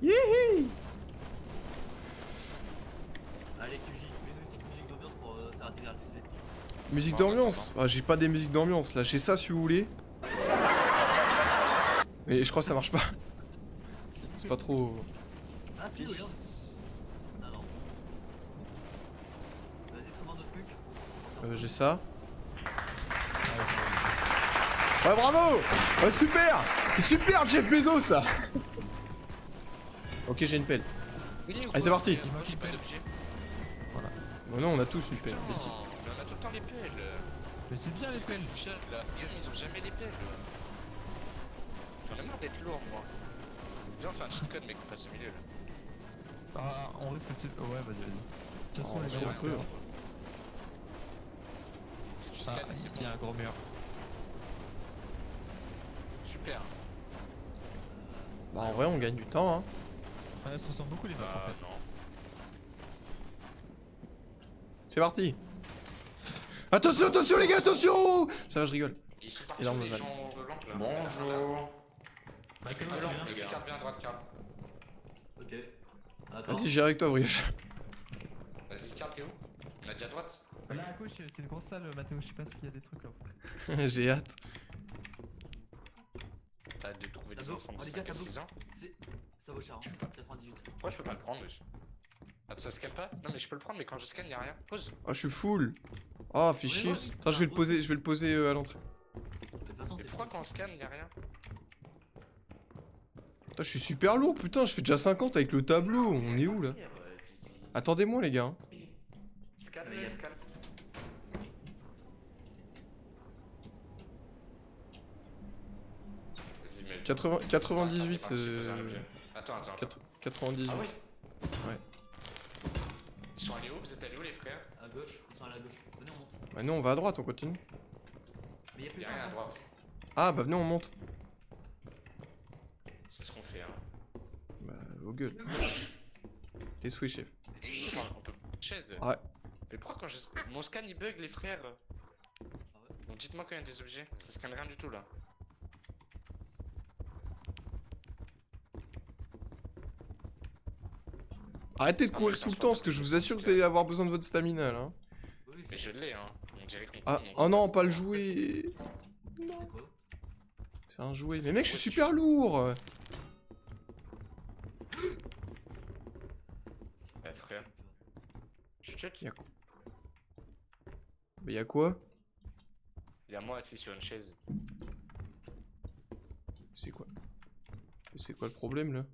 Yihi. Allez, QJ, mets-nous une petite musique d'ambiance pour faire atterrir la fusée. Musique d'ambiance? Ah, j'ai pas des musiques d'ambiance là, j'ai ça si vous voulez. Mais je crois que ça marche pas. C'est pas trop. Ah si, regarde. Ah non. Vas-y, commande notre truc. J'ai ça. Ouais, bravo! Ouais, super! Super, Jeff Bezos, ça! Ok, j'ai une pelle. Allez, c'est parti! Moi j'ai pas d'objet. Voilà. Bon, non, on a tous une pelle. Putain, Ici. mais on a tout le temps les pelles. Mais c'est bien les pelles. Fier, là. Ils ont jamais les pelles. J'en ai marre d'être lourd, moi. Viens, on fait un cheat code, mec, on passe au milieu là. Ah, on risque de... Ouais, vas-y, vas-y. Ça se trouve, Oh, les c'est gars, affreux. Si tu Ah, scannes, c'est il y a bon. un gros mur. Super. Bah, en vrai, on gagne du temps, hein. Ouais, ça ressemble beaucoup les maps en fait. Non. C'est parti! Attention, attention, les gars, attention! Ça va, je rigole. Ils sont partis Énorme les van. gens de lampe là. Bonjour. Michael, Ah, tu lampe, viens les gars. Carte bien à droite, carte. Ok. Attends. Vas-y, j'irai avec toi, Brioche. Vas-y, carte, t'es où? On a déjà à droite. Là à gauche, c'est une grosse salle, Mathéo, je sais pas s'il y a des trucs là. J'ai hâte. T'as de trouver des Tableau. enfants de Oh, les gars, 5 à tableau. 6 ans. Ça vaut cher, hein. 98. Pourquoi je peux pas le prendre, wesh? Attends, ça scanne pas? Non, mais je peux le prendre, mais quand je scanne, y'a rien. Pause. Oh, je suis full. Oh, fais chier. ouais, Attends, je vais le poser à l'entrée. De toute façon, Mais c'est pourquoi fini. quand on scanne, y'a rien? Putain, je suis super lourd, putain, je fais déjà 50 avec le tableau. On est où là? Attendez-moi, les gars. Hein. Scanne, les gars, scanne. Vas-y, mais. 98. Attends, attends. 98. Ah oui? Ouais. Ils sont allés où? Vous êtes allés où, les frères? À gauche, ils sont allés à gauche. Venez, on monte. Bah, nous, on va à droite, on continue. Mais y'a plus de Y'a rien à temps. droite. Ah, bah, venez, on monte. C'est ce qu'on fait, hein. Bah, vos gueules. T'es souhait, chef. On peut. Chaise. Ouais. Mais pourquoi quand je. Mon scan il bug, les frères? Ah ouais. Donc dites-moi quand il y a des objets. Ça scanne rien du tout là. Arrêtez de courir tout le temps, parce que je vous assure que vous allez avoir besoin de votre stamina, là. Oui, Mais je l'ai, hein. On dirait qu'on. Ah, oh non, pas le jouet. C'est quoi? C'est un jouet. Mais mec, je suis super lourd. Ouais, frère. Je check. Y'a quoi? Mais y'a quoi? Il y a moi assis sur une chaise. C'est quoi? C'est quoi le problème, là?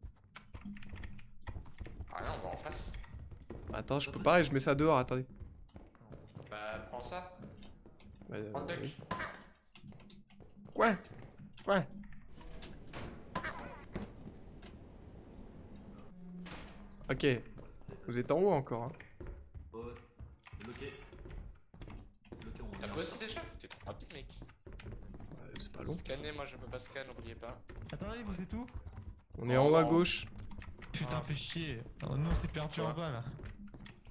Ah non, on va en face. Attends, je peux pareil, je mets ça dehors, attendez. Bah, prends ça. Bah, Prends le duck. oui. Quoi? Quoi? Ok. Vous êtes en haut encore, hein. Ouais. Bloqué. Bloqué, on T'as revient. bossé déjà? T'es trop rapide, mec. C'est pas long. Scanner, moi je peux pas scanner, n'oubliez pas. Attendez, vous êtes où? On est en haut à Oh. gauche. Putain, fais chier. Oh, nous, c'est perdu en bas là.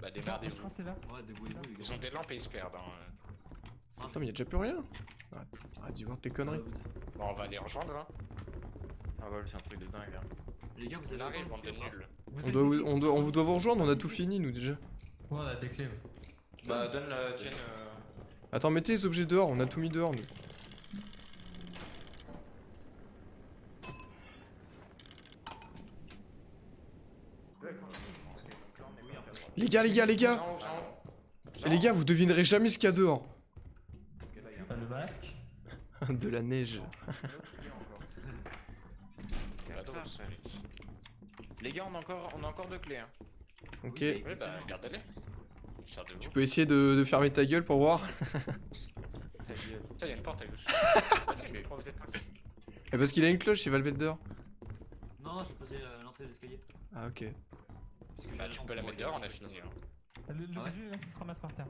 Bah, Je démerdez-vous. crois que c'est là. Ouais, débrouillez-vous, les Ils gars. ont des lampes et ils se perdent. Hein. C'est un Attends, mais y'a déjà plus rien. Arrête d'y voir tes conneries. Bon, on va les rejoindre hein. Ah ouais, c'est un truc de dingue là. Les gars, vous On avez arrive, quoi, bande de vous nuls. On doit vous rejoindre, on a tout fini, nous, déjà. Ouais, on a des clés. Ouais. Bah donne la tienne. Attends, mettez les objets dehors, on a tout mis dehors, nous. Les gars, Viens en haut, viens en haut. Et les gars, vous devinerez jamais ce qu'il y a dehors. Le masque. De la neige. Attends, ça, allez. Les gars, on a encore deux clés. Hein. Ok. Oui, Ouais, bah, gardez-les. Fier de Tu vous. peux essayer de fermer ta gueule pour voir. Ta gueule. Putain, y'a une porte à gauche. Ouais, mais pourquoi vous êtes pas? Et parce qu'il a une cloche, il va le mettre dehors. Non, je posais l'entrée de l'escalier. Ah, ok. Parce que Bah, j'ai tu le peux la temps mettre pour dehors, on a regarder. fini. Hein. Le Ah ouais jeu là, il se ramasse par terre.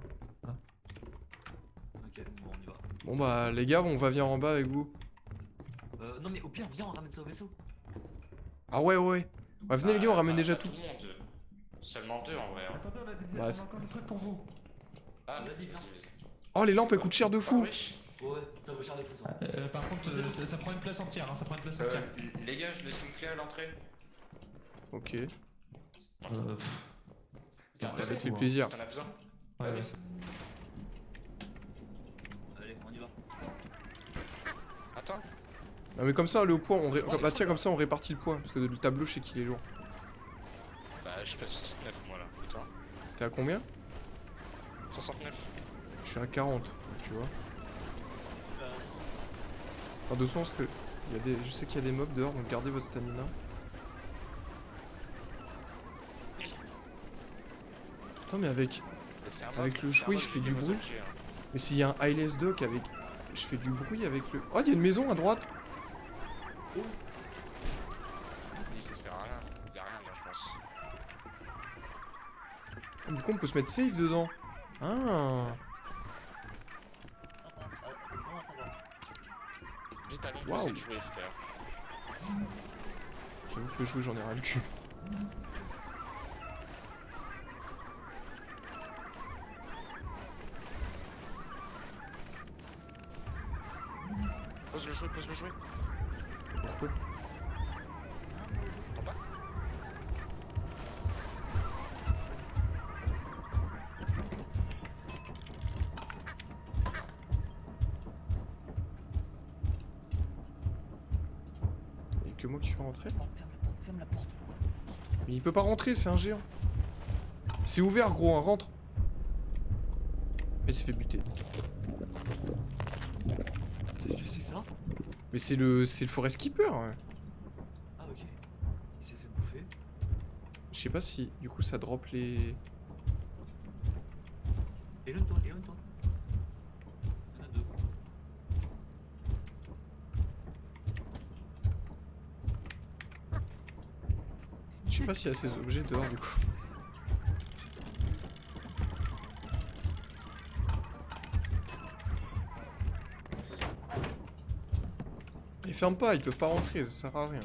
Ok, bon, on y va. Bon bah, les gars, on va venir en bas avec vous. Non, mais au pire, viens, on ramène ça au vaisseau. Ah ouais, ouais. Ouais, venez les gars, on ramène Bah, déjà pas tout. le monde. Seulement deux en vrai. Hein. Attendez, on Bah, a c'est- encore des trucs pour vous. Ah, Vas-y, viens. Oh, les lampes, elles coûtent cher de Ah, fou. wesh. Ouais, ça vaut cher de fou, ça. Par contre, ça prend une place entière, hein, ça prend une place entière. Les gars, je laisse une clé à l'entrée. Ok. Garde, Ça c'est fait tout, plaisir. Si t'en as besoin. Ouais, ouais. Allez, on y va. Attends. Ah mais comme ça, le poids, C'est bon, bah il tiens, faut, comme ça on répartit le poids, parce que le tableau, je sais qu'il est lourd. Bah, je pèse 69 moi là. Et toi? T'es à combien? 69. Je suis à 40, tu vois. Je suis à 56. Enfin, doucement, parce que je sais qu'il y a des mobs dehors, donc gardez votre stamina. Attends, mais avec Avec le jouet, je fais du bruit. Mais s'il y a un eyeless dock avec... Je fais du bruit avec le... Oh, il y a une maison à droite. Oui, ça sert à rien. Y'a rien là, je pense. Ah, du coup, on peut se mettre safe dedans. Ah. Sympa. Ah, c'est vraiment sympa. Vite, allons Waouh. pousser le jouet, frère. J'avoue que le jouet, j'en ai ras le cul. Pose le jouet, pose le jouet. Pourquoi? En bas. Il y a que moi qui suis rentré. Ferme la porte. Mais il peut pas rentrer, c'est un géant. C'est ouvert, gros, hein, rentre. Il s'est fait buter. Qu'est-ce que c'est ça? Mais c'est le forest keeper. Ouais. Ah, ok. Il s'est fait bouffer. Je sais pas si, du coup, ça drop les... Éloigne-toi, éloigne-toi. Il y en a deux. Je sais pas s'il y a ces objets dehors, du coup. Ils ferment pas, ils peuvent pas rentrer, ça sert à rien.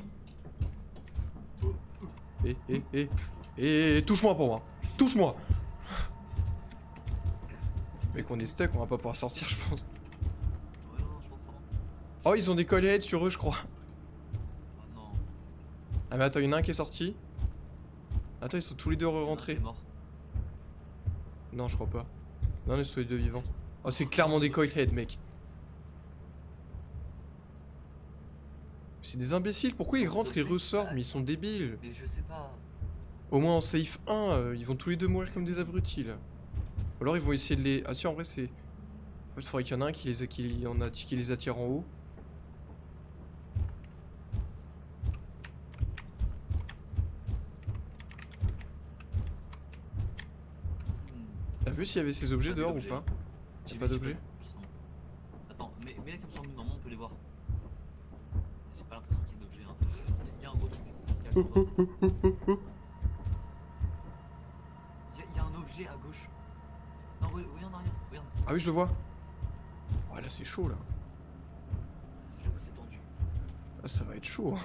Touche-moi pour moi. Touche-moi. Mais qu'on est stuck, on va pas pouvoir sortir, je pense. Ouais, non, je pense pas. Oh, ils ont des collettes sur eux, je crois. Oh non. Ah mais attends, il y en a un qui est sorti. Attends, ils sont tous les deux rentrés. Il est mort. Non, je crois pas. Non, ils sont les deux vivants. Oh, c'est clairement des coilheads, mec. C'est des imbéciles, pourquoi ils rentrent et ressortent? Mais ils sont débiles. Mais je sais pas. Au moins en safe 1, ils vont tous les deux mourir comme des abrutis là. Ou alors ils vont essayer de les... Ah si, en vrai c'est... En fait, il faudrait qu'il y en a un qui les attire en haut. T'as vu s'il y avait ces objets T'as vu dehors ou l'objet? pas? J'ai pas vu, d'objet? j'ai pas. Attends, mets-les comme sur nous, normalement on peut les voir. J'ai pas l'impression qu'il y ait d'objet. Hein. Il y a un gros truc. Il y a un gros truc. Il y a un objet à gauche. Non, oui, en arrière, regarde. Ah oui, je le vois. Oh là c'est chaud là. J'avoue, c'est tendu. Ah, ça va être chaud. Hein.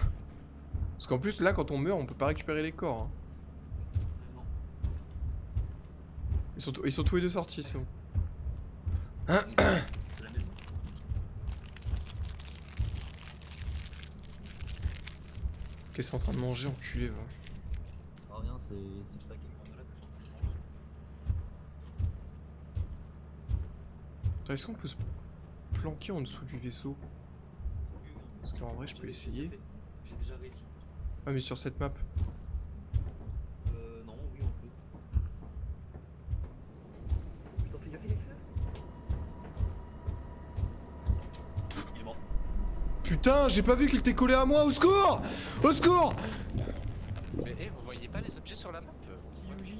Parce qu'en plus là quand on meurt on peut pas récupérer les corps. Hein. Non. Ils sont tous les deux sortis, c'est bon. C'est la maison. Qu'est-ce qu'ils sont en train de manger, enculé va. Ah, rien, c'est le paquet qu'on a là que sont en train de manger. Attends, est-ce qu'on peut se planquer en dessous du vaisseau? Oui, Parce qu'en vrai, je peux essayer. J'ai déjà réussi. Ah, mais sur cette map. Non, oui, on peut. Putain, fais gaffe, il est mort. Putain, j'ai pas vu qu'il était collé à moi, au secours! Au secours! Mais vous voyez pas les objets sur la map?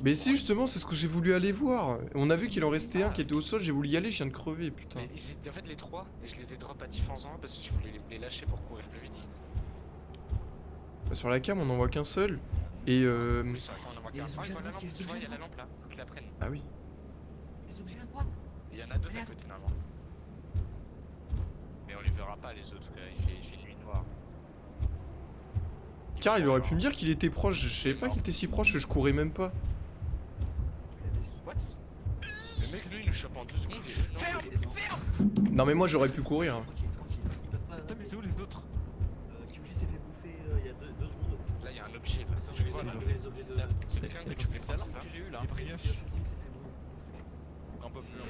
Mais si, justement, c'est ce que j'ai voulu aller voir. On a vu qu'il en restait un qui était au sol, j'ai voulu y aller, je viens de crever, putain. Mais ils étaient en fait les trois, et je les ai drop à différents endroits parce que je voulais les lâcher pour courir plus vite. Bah, sur la cam, on en voit qu'un seul. Et Oui, sur la fin, on en voit Il y a qu'un. les Ah, objets il à droite, y il y a les a la objets à lampe là, faut qu'ils la prennent. Ah oui. Les objets à droite. Il y en a deux à côté normalement. Mais on les verra pas les autres, frère, il fait nuit noire. Car il aurait pu me dire qu'il était proche, je savais pas qu'il était si proche que je courais même pas. What? Le mec lui il nous chope en 2 secondes et... Non mais moi j'aurais pu courir. Hein. Tranquille, tranquille. Ils peuvent pas. Putain, mais c'est où les autres? Kyuji s'est fait bouffer il y a 2 secondes. Là il y a un objet là. Si on Je avait vois, récupéré les objets de. C'est le triangle que tu fais ça, c'est ça que j'ai eu là. Les brioches aussi, c'était bon. Un peu plus long.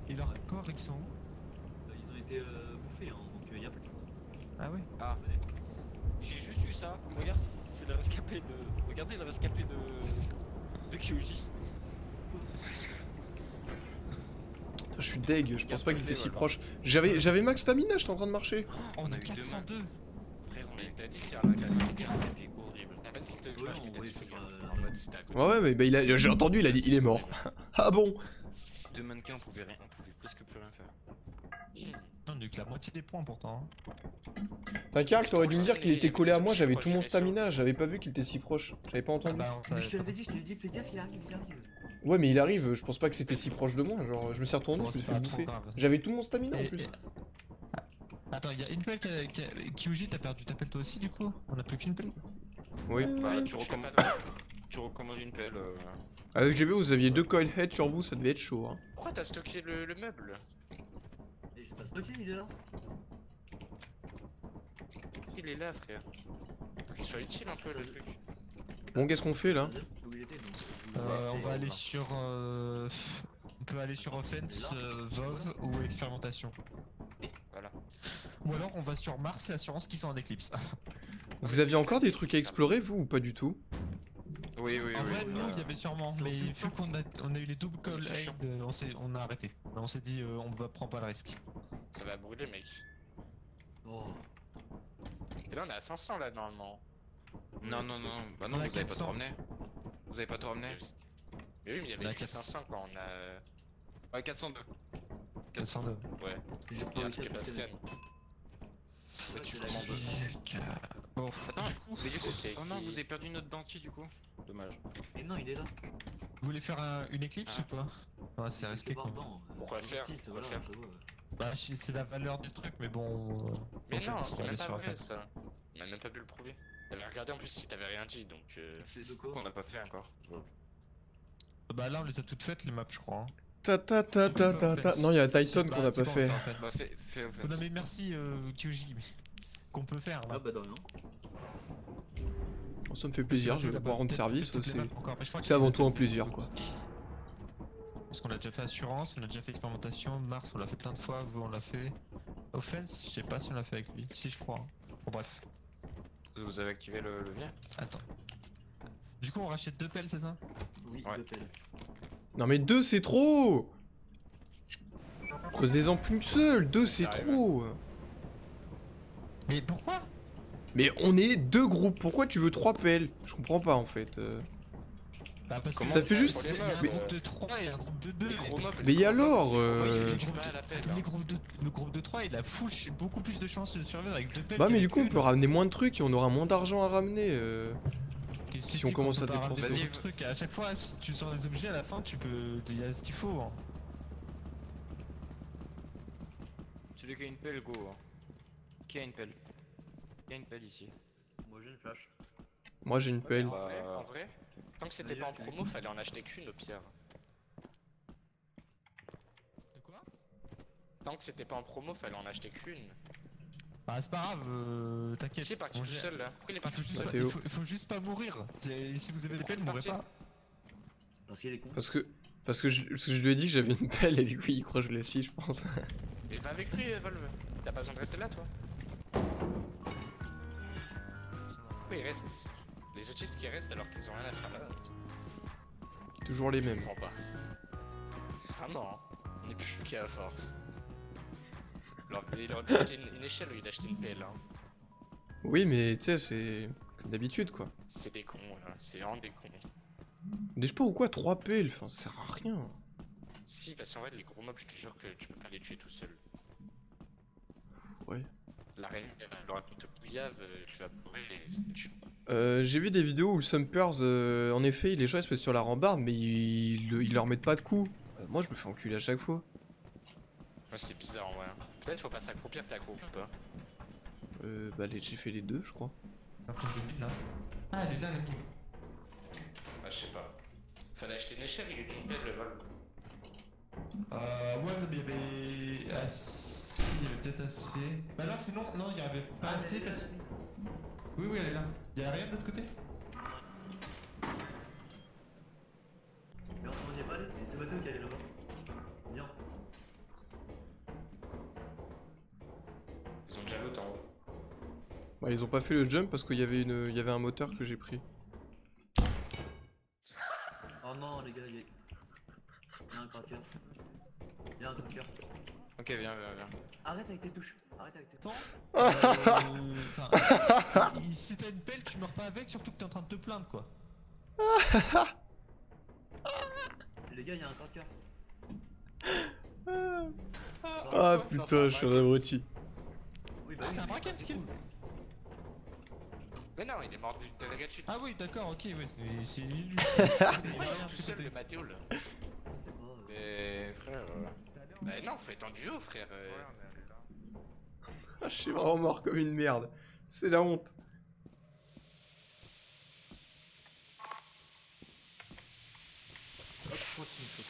Et leur corps, ils sont où? Ils ont été bouffés, hein, donc il y a plus de corps. Ah ouais. Ah, j'ai juste eu ça. Regarde, c'est le rescapé de. Regardez le rescapé de Kyuji. Je suis deg, je pense pas qu'il était si Voilà. proche. J'avais max stamina, j'étais en train de marcher. Oh, on a eu deux 402. Frère, on t'a dit qu'il y a un 95, c'était horrible. T'as pas dit qu'il te Ouais, flash, mais on t'as dit voyait fais sur, gaffe. En mode c'était à côté. Ouais, mais bah, j'ai entendu, il a dit il est mort. Ah bon? Deux mannequins, on pouvait presque plus rien faire. On a eu que la moitié des points pourtant. Enfin, Karl, t'aurais dû me dire qu'il était collé à moi, j'avais tout mon stamina, j'avais pas vu qu'il était si proche. J'avais pas entendu. Bah, on Mais savait je te pas. l'avais dit, fais gaffe, il arrive, il arrive. Ouais, mais il arrive, je pense pas que c'était si proche de moi. Genre, je me suis retourné, je me suis fait Pas trop bouffer. grave. J'avais tout mon stamina en Et- plus. et- Attends, il y a une pelle Kyuji, t'as perdu ta pelle toi aussi du coup? On a plus qu'une pelle? Oui. Bah, tu recommandes pas tu recommandes une pelle. Avec GV, vous aviez 2 coil head sur vous, ça devait être chaud. Hein. Pourquoi t'as stocké le meuble? Et j'ai pas stocké, il est là. Il est là, frère. Faut qu'il soit utile un peu le truc. Bon, qu'est-ce qu'on fait là? Où il était, donc. On va aller sur... On peut aller sur Offense, Vov ou Expérimentation. Voilà. Ou alors on va sur Mars et Assurance qui sont en éclipse. Vous aviez encore des trucs à explorer, vous, ou pas du tout? Oui, oui, En oui. vrai, nous, il y avait sûrement, Sans mais doute. vu qu'on a eu les double call C'est chiant. aid, on a arrêté. On s'est dit, on va prendre pas le risque. Ça va brûler, mec. Oh. Et là, on est à 500 là, normalement. Non, non, non. Bah non, On a vous avez pas 400. tout ramené. Vous avez pas tout ramené. Mais oui, mais il y On a avait écrit 400. 500 quand on a. Ouais, 402. 402. Ouais, J'ai il y pas a un réussi truc à à passer. scan. Ouais, tu c'est la commandes. vie. Bon, Attends, mais du coup. Ok, Oh non, qui- vous avez perdu notre dentier du coup. Dommage. Et non, il est là. vous voulez faire une éclipse Ah. ou pas? Ouais, c'est risqué quoi. Pourquoi faire Pourquoi faire Bah, c'est la valeur du truc, mais bon. Mais en fait, non, on c'est va même aller pas sur vrai Offense. ça. On a même pas pu le prouver. Elle a regardé en plus si t'avais rien dit donc. C'est De ce quoi qu'on n'a pas fait encore. Bah là, on les a toutes faites les maps, je crois. Hein. Ta ta ta ta ta ta. Non, il y a Titan qu'on a pas fait. Bah, fais au fait. Non, mais merci Kyuji. Qu'on peut faire là. Ah bah de rien. Bon, ça me fait plaisir, je vais pouvoir rendre service. C'est avant tout un plaisir, quoi. Parce qu'on a déjà fait assurance, on a déjà fait expérimentation, Mars on l'a fait plein de fois, vous on l'a fait. Offense, je sais pas si on l'a fait avec lui, si je crois. Hein. Bon bref, Vous avez activé le levier. attends. Du coup on rachète 2 pelles, c'est ça? Oui, Ouais. deux pelles. Non, mais 2 c'est trop! Creusez-en plus seul, 2 c'est J'arrive. trop! Mais pourquoi? Mais on est 2 groupes, pourquoi tu veux 3 pelles? Je comprends pas en fait. Bah parce Comment Ça fait juste- Il y a un Mais- groupe de 3 et un groupe de 2. Les gros mobs. Mais alors, Tu Le pas à la pelle. le groupe de 3 il a beaucoup plus de chances de survivre avec 2 pelles. Bah mais qu'avec du coup on une. peut ramener moins de trucs et on aura moins d'argent à ramener. Qu'est-ce si qui on dit commence qu'on à peut pas ramener dépenser. d'autres trucs. À chaque fois, si tu sors des objets à la fin, tu peux. Il y a ce qu'il faut. Hein. Celui qui a une pelle, go. Hein. Qui a une pelle? Qui a une pelle ici? Moi j'ai une flash. Moi j'ai une pelle. En vrai, tant que c'était pas en promo, fallait en acheter qu'une au pire. De quoi? Tant que c'était pas en promo, fallait en acheter qu'une. Bah c'est pas grave, t'inquiète. Qui est parti on tout gère. seul là? Pourquoi il est Il parti faut, tout juste seul? pas, Théo. il faut juste pas mourir. Si vous avez des pelles, mourrez Parti. pas. Parce qu'il est con. Parce que je lui ai dit que j'avais une pelle et du coup il croit que je le suis je pense. Mais va avec lui, Volve. T'as pas besoin de rester là, toi. Pourquoi il reste? Les autistes qui restent alors qu'ils ont rien à faire là. Toujours les Je mêmes. comprends pas. Vraiment, hein. On est plus chou qu'à force. Il aurait pu acheter une échelle au lieu d'acheter une pelle. Hein. Oui mais tu sais c'est comme d'habitude quoi. C'est des cons, là. C'est vraiment des cons. Je sais pas ou quoi 3 pelles, enfin ça sert à rien. Si, parce qu'en vrai, les gros mobs, je te jure que tu peux pas les tuer tout seul. Ouais. La reine, elle aura te bouillave, tu vas pleurer et c'est chaud. J'ai vu des vidéos où Sumpers, en effet, les gens ils se mettent sur la rambarde, mais ils leur mettent pas de coups. Moi je me fais enculer à chaque fois. Ouais, c'est bizarre en vrai. Hein. Peut-être faut pas s'accroupir, t'es accroupi ou pas? Bah j'ai fait les deux, je crois. Ah, elle est là, la mine. Ah, je sais pas. Fallait acheter une échelle, il y a une pelle, le vol. Ouais, mais il y avait. Ah, si, il y avait peut-être assez. Bah non, sinon, non, il y avait pas assez parce que. Oui, oui, elle est là. Il y a rien de l'autre côté? c'est Mathéo qui est allé là-bas. Viens. Ils ont déjà l'autre en haut. Bah, ils ont pas fait le jump parce qu'il y avait il y avait un moteur que j'ai pris. Oh non, les gars, il y a un cracker. Il y a un cracker. Ok, viens. Arrête avec tes touches. Arrête avec tes touches. Enfin, si t'as une pelle, tu meurs pas avec, surtout que t'es en train de te plaindre quoi. Les gars, il y a un cracker. Ah putain, je suis un abruti. Oui, bah Ah, oui, c'est un mais- bracken skill. Mais non, il est mort de la gâchette. Ah oui, d'accord, ok, oui, c'est lui. Pourquoi il joue tout seul le Mathéo là? Je sais pas. Mais frère. Bah non, faut être en duo frère. Ouais, on est allé là. Ah, je suis vraiment mort comme une merde. C'est la honte. Hop, je crois qu'il me faut.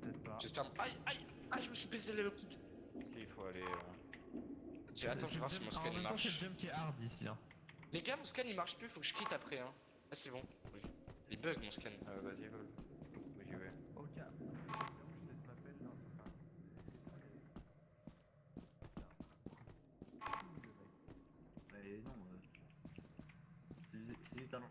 Peut-être pas. J'espère. Aïe, je me suis baisé le coude. Est-ce qu'il faut aller. Attends, je vais voir si mon scan il C'est le marche. jump qui est hard ici. Hein. Les gars, mon scan il marche plus, faut que je quitte après. Hein. Ah, c'est bon. Oui. Il bug mon scan. Vas-y, go. Oui, j'y vais. Ok. Mais non, c'est du talent.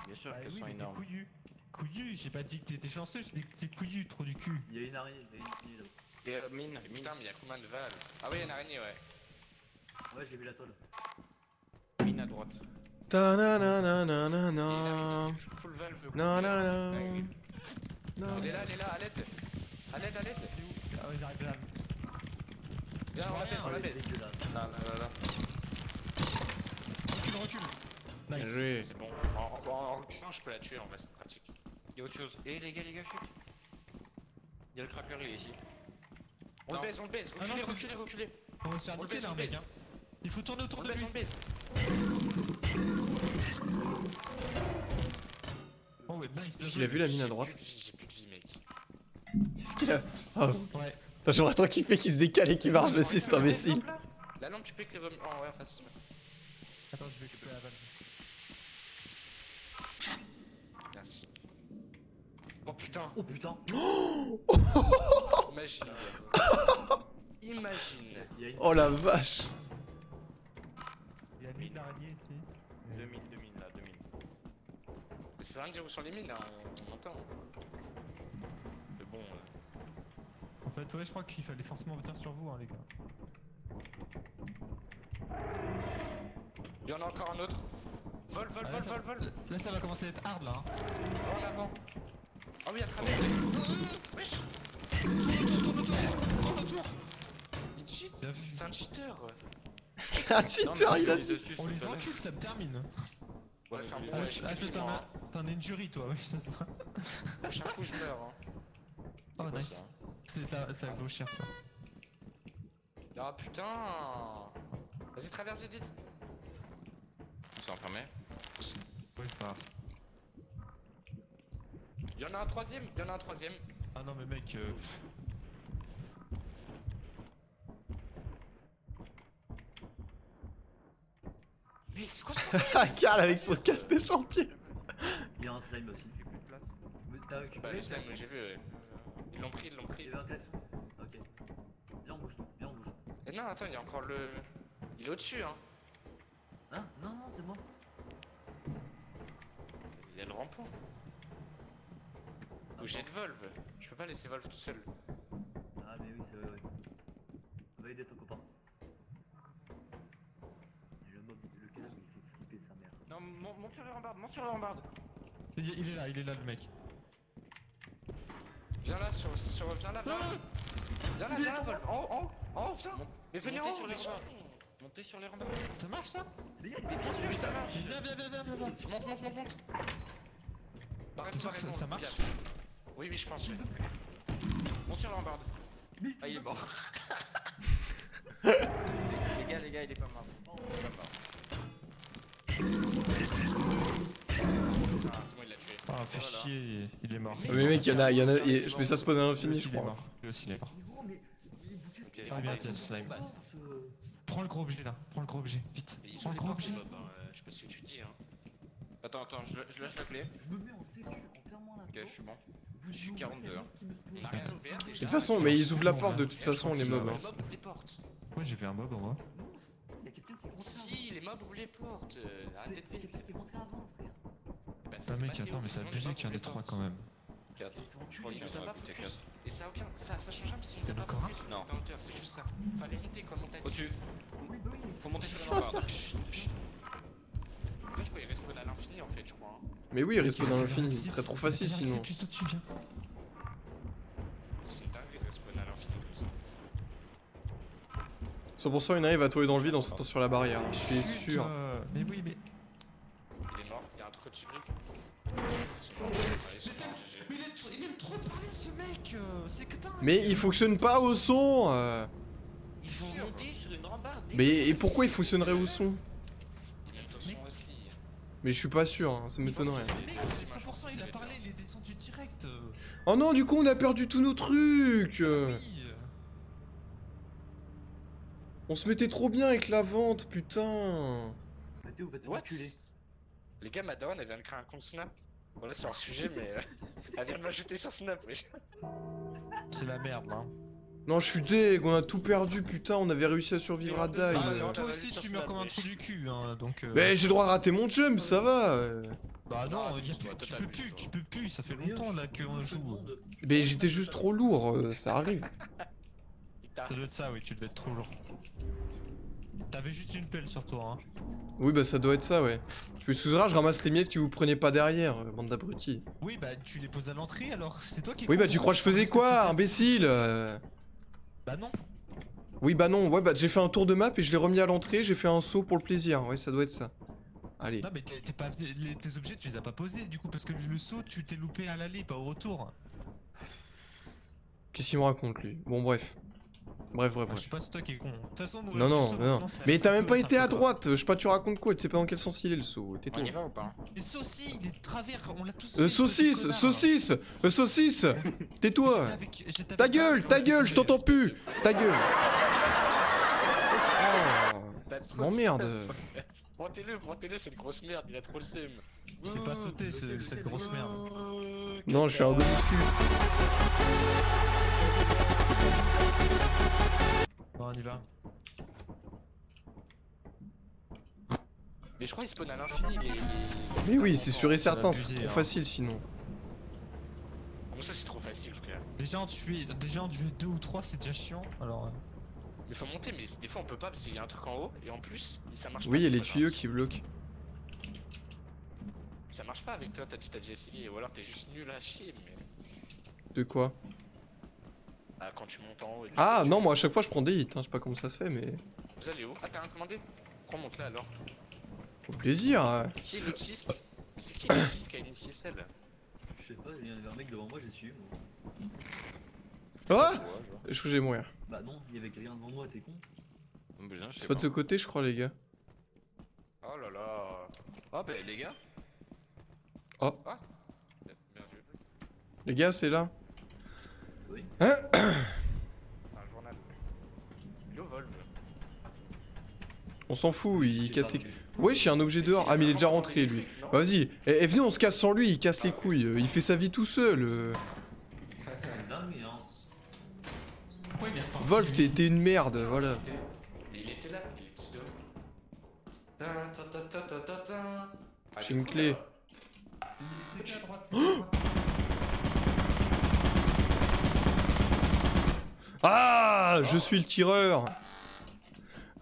Bien sûr Bah qu'elles oui, sont mais t'es énormes. couillu. Couillu, j'ai pas dit que t'étais chanceux, j'ai dit que t'es couillu, trop du cul. Il y a une araignée, il y a une araignée là. Et mine, Putain, mais il y a combien de valves? Ah, oui, il y a une araignée, ouais. Ouais, j'ai vu la toile. mine à droite. Ta na na na na na Il est là, na. il est full valve. Non, non, complet, non. c'est dingue. Non. Elle est là, à l'aide. À l'aide. Ah ouais, ils arrivent là. Viens, on la baisse, on la elle est baisse. dégueulasse. Là. Recule. Bien Nice. joué. C'est bon. En reculant, je peux la tuer en vrai, c'est pratique. Il y a autre chose. Eh les gars, chut. Il y a le cracker, il est ici. On Non. le baise. Ah non, Reculez. On va se faire On le niquer baise, là, on un le mec. baise. Hein. Il faut tourner autour On de le lui. baise. Oh ouais, nice. bien Est-ce qu'il a joué. vu la mine à droite? J'ai plus de vie, mec. Est-ce qu'il a. Oh. Ouais. Putain, j'aurais trop kiffé qu'il se décale et qu'il marche dessus, cet imbécile. La lampe, tu peux éclairer en ouais, en face. Attends, je vais couper la valve. Merci. Oh putain, Oh putain! imagine. Imagine. Il y a une. Oh la vache. Il y a une mine d'araignée ici. 2000 là, 2000. Mais c'est rien de dire où sont les mines, là, on entend. Mais bon. En fait, ouais, je crois qu'il fallait forcément venir sur vous, hein, les gars. Il y en a encore un autre. Vol. Là, ça va commencer à être hard là. Hein. Va en avant. Oh oui, à travers. Wesh. Tourne autour. Il cheat. Bien vu. C'est un cheater. Ah, cheater, il a dit. On les encule, ça me termine. Ouais, fais un bon Ah, ouais, j'ai ah, plus de t'en vie, moi, as- t'en as une jury, toi, oui, ça se voit. hein. Prochain coup, je meurs. Hein. Oh, quoi, nice. ça C'est ça vaut cher, ça. Ah putain. Vas-y, traverse vite. Ils sont enfermés. Oui, c'est pas grave. Il y en a un troisième. Ah non, mais mec, Mais c'est quoi ce Ah, Karl avec son casque de chantier. Il y a un slime aussi. J'ai plus de place. Mais t'as Bah, récupéré le slime, j'ai vu. Ouais. Ils l'ont pris. Il y avait un klaxon. Ok. Viens, on bouge. Et non, attends, il y a encore le. Il est au-dessus, hein. Hein? Non, c'est moi. Il y a le rampant. Ou j'ai de Volve. Je peux pas laisser Volve tout seul. Ah, mais oui, c'est vrai, ouais. Va aider ton copain. Le mob, le câble, il fait flipper sa mère. Non, monte sur les rambardes, il est là, le mec. Viens là, viens là, Volve. En haut, viens. Mais venez en haut, mais Montez sur les rambardes. Ça marche, ça? Les gars, Oui, ça marche. Viens. Monte. T'es sûr que ça marche? Oui, je pense. Monte sur les rambardes. Ah, il est mort. les gars, il est pas mort. Ah, c'est bon, il l'a tué. Ah, fait chier, il est mort. Mais mec, il y en a. Je mets ça spawn à l'infini, Lui je aussi, il est crois. mort. Lui aussi, il est mort. gros, mais vous qu'est-ce Ok, Ah, bien, tiens, le slime. Prends le gros objet là, vite. Il Prends le gros objet. Je sais pas ce que tu dis, hein. Attends, Attends, je lâche la clé. Je me mets en sécu en fermant la Ok, je porte. suis bon. Vous Je suis ouvrez 42, les hein. mecs qui me spawnent. On a rien ouvert déjà. De toute façon, mais ils ouvrent la porte de toute façon, les mobs. Les Hein. mobs ouvrent les portes. Ouais, j'ai vu un mob en moi. Non, il y a quelqu'un qui est rentré Si, les mobs ouvrent les portes. avant. Arrêtez C'est de quelqu'un qui est rentré avant, frère. Bah, Ah c'est mec, Mathéo, attends, mais c'est sinon les abusé mobs qu'il y en ait ouvrent les 3 portes. quand même. 4. Ils sont Il enculés. nous a pas Ouais, focus. Et ça a aucun. Ça change rien parce qu'il nous a Il y en a pas encore un focus. Non. En hauteur, c'est juste ça. Fallait monter comme on t'a dit. Au-dessus. Oui, bah oui, mais Faut monter sur les rambardes. En fait, je crois qu'il respawn à l'infini en fait, je crois. Hein. Mais oui, il respawn dans l'infini, ce serait trop facile sinon. C'est juste au-dessus, viens. C'est une dinguerie de respawn à l'infini comme ça. 100% il arrive à tomber dans le vide en sautant sur la barrière, je suis Chut, sûr. Mais oui, mais. Il est mort, il y a un truc au-dessus de lui. Allez, c'est mort, GG. Mais il aime trop parler ce mec, c'est que dingue. Mais il fonctionne pas au son Il faut monter sur une rambarde. Mais et pourquoi il fonctionnerait au son? Il monte au son aussi. Mais je suis pas sûr, hein, ça m'étonnerait. Le mec, 100% il a parlé, il est descendu direct. Oh non, du coup on a perdu tous nos trucs Oui. On se mettait trop bien avec la vente, putain. Mathéo va te What? enculer. Les gars, ma daronne, elle vient de créer un compte Snap. Bon, là, c'est hors sujet, mais elle vient de m'ajouter sur Snap, wesh. C'est la merde, hein. Non, je suis deg, on a tout perdu, putain, on avait réussi à survivre à Ah, Die. non, Toi t'as aussi, vu sur tu meurs Snap, comme un wesh. trou du cul, hein, donc. Mais j'ai le droit de rater mon jump, ça va. Bah non, Non, y a toi, plus, toi, t'abuses, toi. tu peux plus, ça fait longtemps là qu'on joue. Mais j'étais juste trop lourd, ça arrive. Ça doit être ça, oui, tu devais être trop lourd. T'avais juste une pelle sur toi, hein. Oui, bah ça doit être ça, ouais. Je m'excuserai, je ramasse les miettes que vous prenez pas derrière, bande d'abrutis. Oui, bah tu les poses à l'entrée alors, c'est toi qui. Oui, bah tu crois que je faisais quoi, imbécile Bah non. Oui, bah non, ouais, bah j'ai fait un tour de map et je l'ai remis à l'entrée, j'ai fait un saut pour le plaisir, ouais, ça doit être ça. Allez. Non, mais t'es pas tes objets, tu les as pas posés du coup, parce que le saut, tu t'es loupé à l'aller, pas au retour. Qu'est-ce qu'il me raconte, lui? Bon, bref. Bref. Je sais pas, c'est toi qui es con. De toute façon, Non, non. Mais t'as même pas été à droite, je sais pas, tu racontes quoi, tu sais pas dans quel sens il est le saut, tais-toi. On y va ou pas? Mais saucisse, il est de travers, on l'a tous fait, Saucisse, ce connard. saucisse Tais-toi J'ai tapé Ta gueule, je t'entends plus Ta gueule Oh, m'emmerde. Montez-le, c'est une grosse merde, il a trop le seum. C'est pas sauté, cette grosse merde. Non, je suis un gros cul. Bon, on y va. Mais je crois qu'il spawn à l'infini, Mais oui, c'est sûr et certain, abusé, c'est trop hein. facile sinon. Comment ça, c'est trop facile, frère? Déjà en tuer 2 ou 3, c'est déjà chiant, alors. Mais faut monter, mais des fois on peut pas parce qu'il y a un truc en haut, et en plus, ça marche pas. Oui, il y a c'est les pas tuyaux grave. qui bloquent. Ça marche pas avec toi, t'as déjà essayé, ou alors t'es juste nul à chier, mais. De quoi? Ah, quand tu montes en haut. Et tu Ah tu- non, moi à chaque fois je prends des hits, hein, je sais pas comment ça se fait, mais... Vous allez où? Ah, t'as un commandé? Prends, monte là alors. Au plaisir Qui est l'autiste? Mais c'est qui l'autiste qui a initié celle? Je sais pas, il y avait un mec devant moi, j'ai suivi moi. Ah Ouais, Je crois que j'ai mourir. Bah non, il y avait quelqu'un devant moi, t'es con. je sais C'est pas de ce côté, je crois, les gars. Oh là là. Oh bah les gars. Oh, Bien vu. les gars, c'est là. Oui. Un journal. Il est au vol. On s'en fout, il J'ai casse pas les... vu. Wesh, il y a un objet dehors. Ah, mais il est déjà rentré, lui. Bah, vas-y, venez, on se casse sans lui, il casse les couilles. Il fait sa vie tout seul. C'est dingue, hein. Pourquoi il est reparti? Wolf, t'es une merde, voilà. Il était là, il est tous dehors. J'ai une clé. Il est à droite. Ah, je suis le tireur.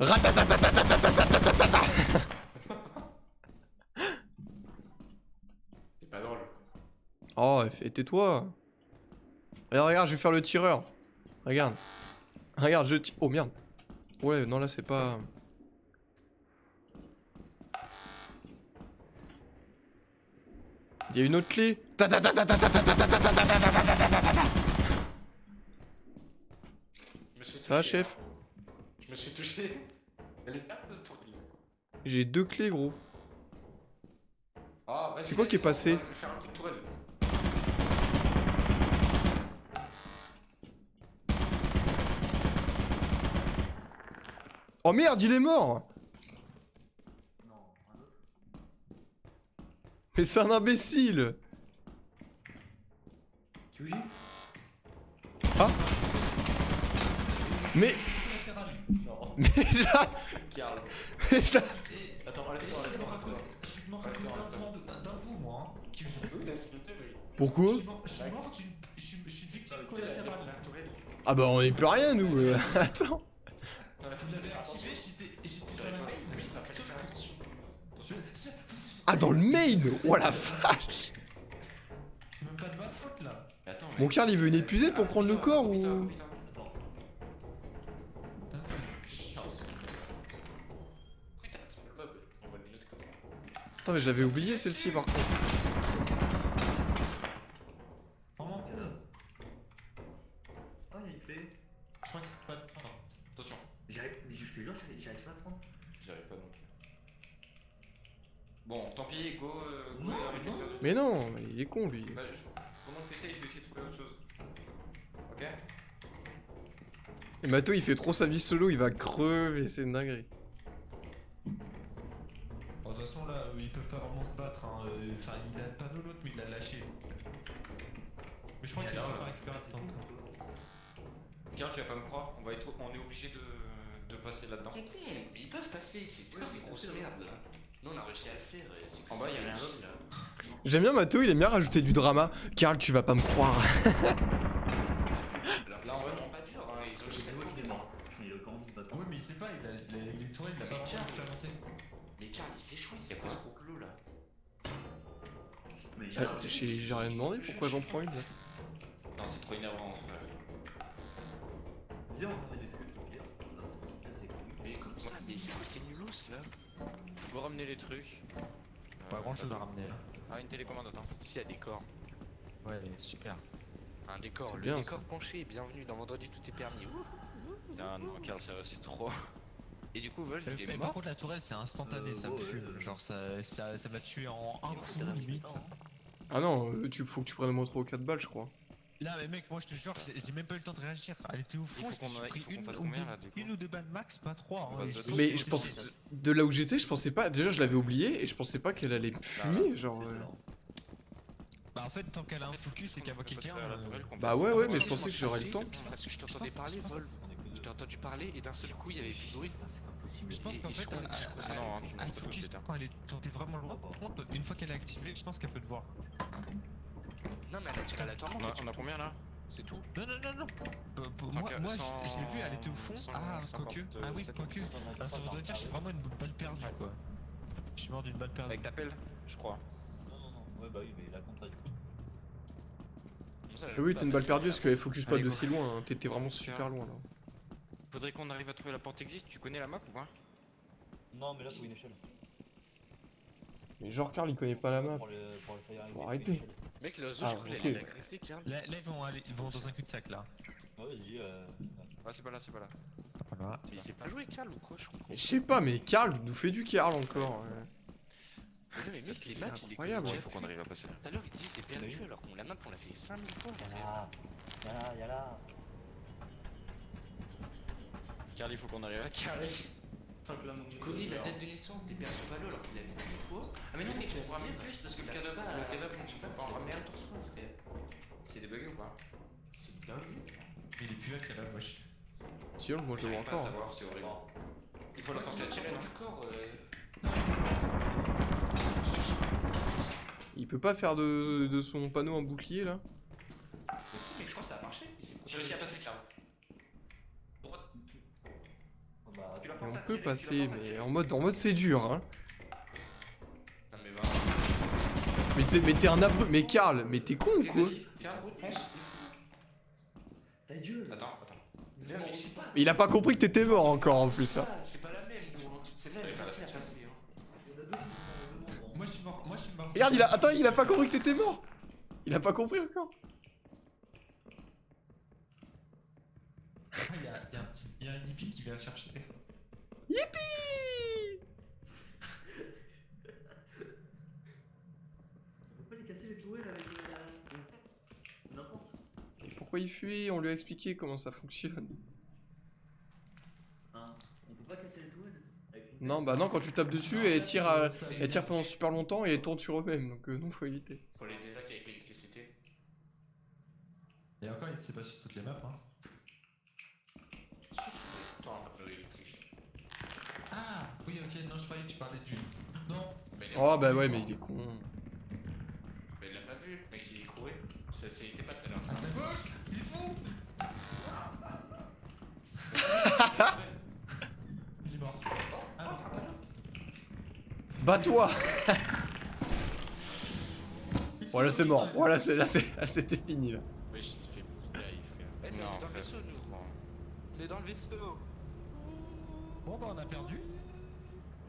Ratatatatatatatatatatata. C'est pas drôle. Oh, tais-toi. Regarde, je vais faire le tireur. Regarde. Regarde, je tire. Oh merde. Ouais, non, là, c'est pas... Il y a une autre clé. Ça va, chef? Je me suis touché. Elle est là, le tour. J'ai 2 clés, gros. Ah, vas-y, C'est quoi qui est vas-y, passé? on va lui faire un petit tourelle. Oh merde, il est mort! Non, un autre. Mais c'est un imbécile. Tu bouges? Ah. Mais... Non. Mais là... Carl. Mais là... Attends, arrête-toi, Je suis mort à arrête-toi. cause, je suis mort à cause d'un de vous, moi. Hein, qui... Oui, t'as sauté, oui. Pourquoi? Je suis mort je suis une victime collatérale. Ah bah on est plus rien nous. Attends. Vous l'avez activé, j'étais dans la main. Oui, fallait faire attention. Attention. Ah dans le main. Oh la vache. C'est même pas de ma faute là. Mais attends, mais... Mon Karl il veut une épuisée pour prendre le corps ou... Putain. Attends. Pourquoi t'as accès au mob? On voit une autre quoi. Attends mais j'avais oublié celle-ci par contre. Vraiment cool. Oh, il y a une clé. Je crois que c'est pas de prendre. Attention, Mais je te jure, j'arrive pas à prendre. j'y arrive pas non plus. Bon, tant pis, go, go Non, et arrêtez de non. perdre. Mais non, mais il est con lui. Bah, pendant que t'essayes, je vais essayer de trouver autre chose. Ok? Et Mato il fait trop sa vie solo, il va crever, c'est une dinguerie. Bon, de toute façon là, ils peuvent pas vraiment se battre. Hein. Enfin, il a pas l'autre, mais il l'a lâché. Mais je crois qu'il a par expérience. Karl, tu vas pas me croire, on est obligé de passer là-dedans. Mais ils peuvent passer, c'est quoi ces grosses merdes là? Nous on a réussi à le faire, c'est que En bas, c'est y a rien chill, là. J'aime bien Mato, il aime bien rajouter du drama. Karl tu vas pas me croire. Alors Là, en vrai, c'est pas dur, hein, ils ont juste à C'est moi qui couper. est mort. Il est encore en vie ce bâtard. Ouais, mais il sait pas, il est touré, il l'a pas vraiment expérimenté. Mais Karl il s'échoue, c'est quoi ce gros clou là? Mais J'ai rien demandé, pourquoi j'en prends une là? Non, c'est trop énervant, frère. viens, on ramène des trucs au pire. Non, c'est pas ça, c'est cool. Mais comme ça, mais c'est quoi ces nulos là? Go ramener les trucs. Pas grand chose à ramener. Ah, une télécommande, attends. Ici il y a des corps. Ouais, super. Un décor, C'est le bien, décor penché, bienvenue dans Vendredi tout est permis. Ouh. Non, non, Karl, ça va, c'est trop. Et du coup, Wolf, il est Mais mort. par contre, la tourelle c'est instantané, ça me ouais, fume. Genre, ça m'a tué en un coup C'est limite. Ah non, faut que tu prennes au moins 3 ou 4 balles je crois. Là, mais mec, moi je te jure, j'ai même pas eu le temps de réagir. Elle était au fond, Il je faut me suis qu'on- pris il faut qu'on une, fasse ou combien, deux, là, du coup une ou deux balles max, pas trois. On Hein, va et se je- battre. Mais je pense... De là où j'étais, je pensais pas... Déjà je l'avais oublié et je pensais pas qu'elle allait me fumer, genre... Bah en fait, tant qu'elle a un focus et qu'elle voit quelqu'un... Bah ouais, ouais, mais je pensais que j'aurais le temps. Parce que je t'entendais parler, Vol. Je t'ai entendu parler et d'un seul coup il y avait plus de bruit. C'est pas possible. Je pense qu'en Et fait, je crois- elle- je crois- elle- non, hein, tu elle manges pas focus tout le temps. quand elle est quand t'es vraiment loin. Par contre, une fois qu'elle est activée, je pense qu'elle peut te voir. Non mais elle a tiré aléatoirement. en fait, On a combien là? C'est tout? Non, non, non, non. Moi, je l'ai vu, elle était au fond. Ah, quoique. Ah oui, quoique. Ah, ça voudrait dire que je suis vraiment une balle perdue, quoi. Je suis mort d'une balle perdue. Avec ta pelle, je crois. Non, non, non. Ouais, bah oui, mais la compte pas du coup. Ah oui, t'as une balle perdue parce qu'elle focus pas Allez, de go. si loin, hein. T'étais vraiment super loin là. Faudrait qu'on arrive à trouver la porte exit. Tu connais la map ou pas? Non, mais là, faut une échelle. Mais genre Karl il connaît pas la map. Pour le fire Bon, arrêtez. Mec, le zoo, Ah, je crois ok. qu'il a agressé, Karl. Là, ils vont dans un cul-de-sac, là. Ouais, vas-y, Ah, c'est pas là, c'est pas là. Voilà. Mais il sait pas jouer, Karl ou quoi, je comprends. Mais je sais pas, mais Karl il nous fait du Karl encore. Mais non, mais mec, les C'est maps, il est incroyable, comme Il Jeff. faut qu'on arrive à passer là. Tout à l'heure, il dit c'est perdu alors qu'on la map, on l'a fait 5000 fois. Y'a là. Karl, il faut qu'on arrive à Karl. Tu connais la date de naissance des persos Valo alors qu'il l'a vu 10 fois. Ah, mais non, mais tu on ramener plus parce que le cadavre, on peut pas en ramener. C'est des bugs ou pas? C'est dingue. Il est plus là qu'elle a, wesh. Si, moi je le vois J'arrive pas à encore. savoir, c'est horrible. Il faut la forcer à tirer, non? Du corps, Il peut pas faire de son panneau un bouclier là? Mais si, mais je crois que ça a marché. J'ai réussi à passer, Karl. Bah, Tu l'as Et pas on fait, peut tu passer, l'as pas fait. mais en mode c'est dur hein. Non, mais va. Mais t'es un abruti. Mais Karl, mais t'es con ou quoi? Vas-y, Karl, fonce. ta gueule. Attends. Viens, mais je sais pas. Mais il a pas compris que t'étais mort encore en plus hein. C'est pas la même, gros. Celle-là, elle est facile à passer. Il y en a deux qui sont dans le Moi, je suis mort. Regarde, attends, il a pas compris que t'étais mort. Il a pas compris encore. Il y a un hippie qui vient le chercher. Yippee! On peut pas les casser les tourelles avec n'importe. Et pourquoi il fuit? On lui a expliqué comment ça fonctionne. Hein. On peut pas casser les tourelles avec une Non, bah non, quand tu tapes dessus, elle tire pendant super longtemps et elle tourne sur eux-mêmes, donc non, faut éviter. Pour les désacts avec l'électricité. Et encore, il s'est pas sur toutes les maps. Hein. Tout le temps un peu électrique. Ah oui, ok, non, je croyais que tu parlais du. Non. Mais il a Oh pas bah vu, ouais, non. mais il est con. Mais il l'a pas vu, mec, il courait. Ça était pas tout à l'heure. À sa gauche, il est fou. Il est mort. Ah non. Bats-toi. Voilà, c'est mort. Voilà, là, c'était fini là. Oui, je sais fait bouiller, frère. Eh, mais il est dans le frère, vaisseau, c'est nous. trop. Il est dans le vaisseau. Bon bah on a perdu.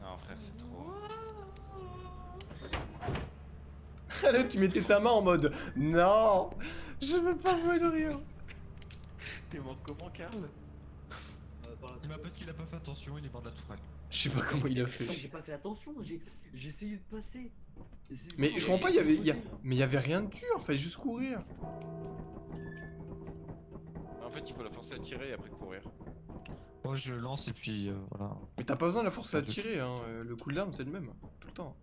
Non, frère, c'est trop. Là, tu mettais ta main en mode non, je veux pas mourir. T'es mort comment, Karl? Il m'a parce qu'il a pas fait attention, il est mort de la tourelle. Je sais pas comment il a fait. J'ai pas fait attention, j'ai essayé de passer. Mais je comprends pas, mais il y avait rien de dur, fallait juste courir. En fait, il faut la forcer à tirer et après courir. Moi je lance et puis voilà. Mais t'as pas besoin de la forcer à tirer, hein. Le cooldown c'est le même, tout le temps.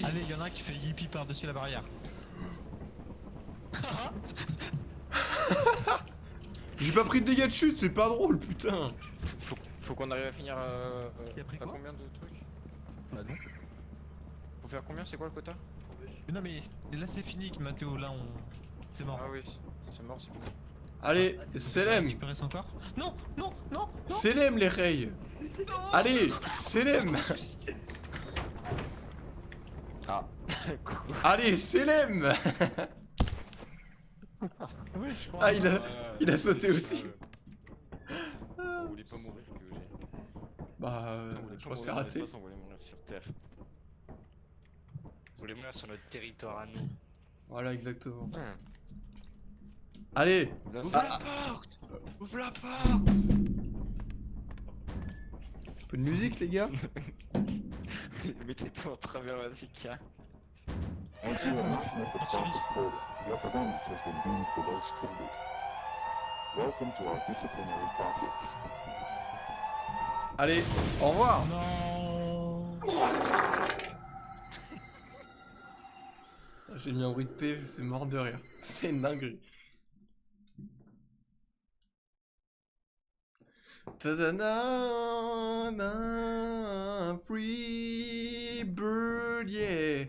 Allez, il y en a un qui fait yippie par-dessus la barrière. J'ai pas pris de dégâts de chute, c'est pas drôle, putain. Faut qu'on arrive à finir Il a pris à quoi combien de trucs? Bah non. Faut faire combien? C'est quoi le quota? Mais non mais là c'est fini, Mathéo, là on. C'est mort. Ah oui, c'est mort, c'est fini. Allez, Selem, Récupérer son corps. Non, non, non, non. Selem les rays. Allez, Selem. Ah. Allez, Selem. Oui, je crois. Ah, il a sauté aussi. On voulait pas mourir que j'ai. Bah, On voulait je pas pense que c'est mourir dans raté. l'espace, on voulait mourir sur Terre. Vous voulez mourir sur notre territoire à nous. Voilà, exactement. Hum. Allez. Là, Ouvre Ah, la porte. Ouvre la porte. un peu de musique, les gars. Mettez-toi en travers avec, hein. As you have not met the proper quota, your performance has been deemed below standard. Welcome to our disciplinary process. Allez, au revoir. Non. J'ai mis un bruit de paix, c'est mort de rire. C'est une dinguerie. Ta-da-na-na, free bird, yeah.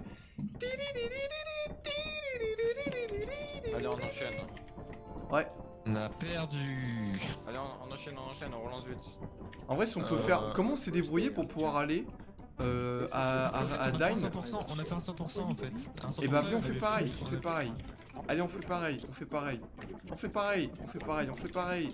Allez, on enchaîne. Ouais. On a perdu. Allez, on enchaîne, on relance vite. En vrai, si on peut faire. Comment on s'est débrouillé pour pouvoir aller à On a fait un Dine? 100%, on a fait un 100% en fait. Un 100%, Et bah, viens, on il fait avait pareil, fait- on fait pareil. Allez, on fait pareil, on fait pareil. On fait pareil, on fait pareil, on fait pareil.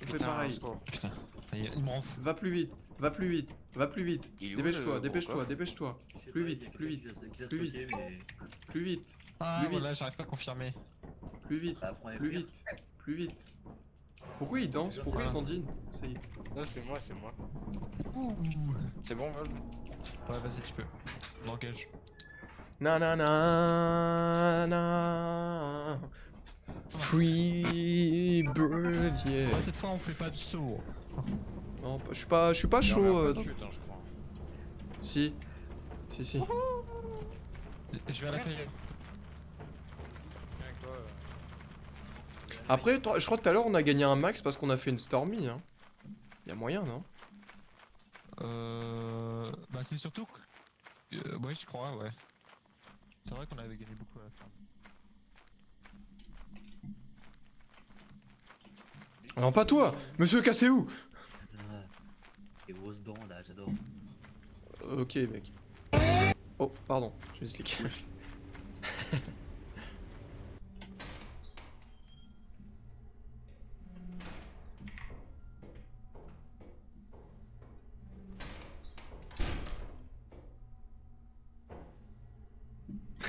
On fait pareil. Putain, il me rend fou. Va plus vite, va plus vite, va plus vite. Il est où, Dépêche-toi, le dépêche-toi, gros coffre? dépêche-toi. Plus vite, plus vite, plus vite. Plus vite, Ah Plus vite. voilà, j'arrive pas à confirmer. plus vite, plus vite, plus vite. Pourquoi il danse? Pourquoi il dandine? Ça y est. Non, c'est moi, c'est moi. Ouh. C'est bon, Vol? Ouais, vas-y, tu peux. On engage. Na na na na. Free bird, yeah. Ouais, cette fois, on fait pas de saut. Non, je suis pas Il y en a chaud. pas de non. chute, hein, je crois. Si. Si. Je vais à la payer. Viens avec toi. Après, je crois que tout à l'heure on a gagné un max parce qu'on a fait une Stormy. Hein. Y a moyen, non? Bah, c'est surtout que. Ouais, je crois, ouais. C'est vrai qu'on avait gagné beaucoup à la fin. Non, pas toi! Monsieur, cassez-vous! Les grosses dents là, j'adore. Ok, mec. Oh, pardon, je vais expliquer.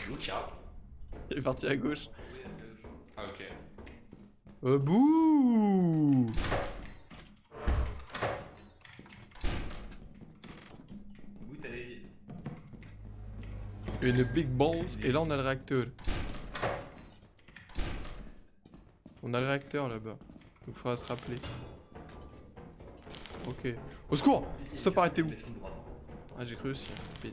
Luca. Il est parti à gauche. Ah, ok. Bouh! Oui, t'allais. Une big ball, et là on a le réacteur. On a le réacteur là-bas. Il faudra se rappeler. Ok. Au secours! Stop, arrêtez-vous! Laisse-moi droit. Ah, j'ai cru aussi. Mais-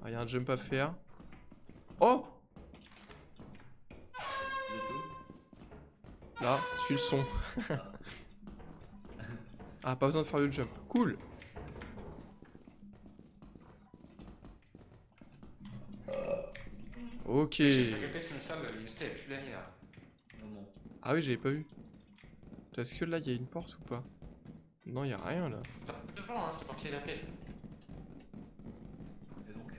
Ah, y'a un jump à faire. Oh! Vous êtes où? Là, suis le son. Ah, pas besoin de faire le jump. Cool! Ok. J'ai pas capé, c'est une salle, l'université est plus derrière. Maman. Ah oui, j'avais pas vu. Est-ce que là, il y a une porte ou pas? Non, il y a rien là. Devant, hein, c'était pour qu'il y ait la paix. Et donc?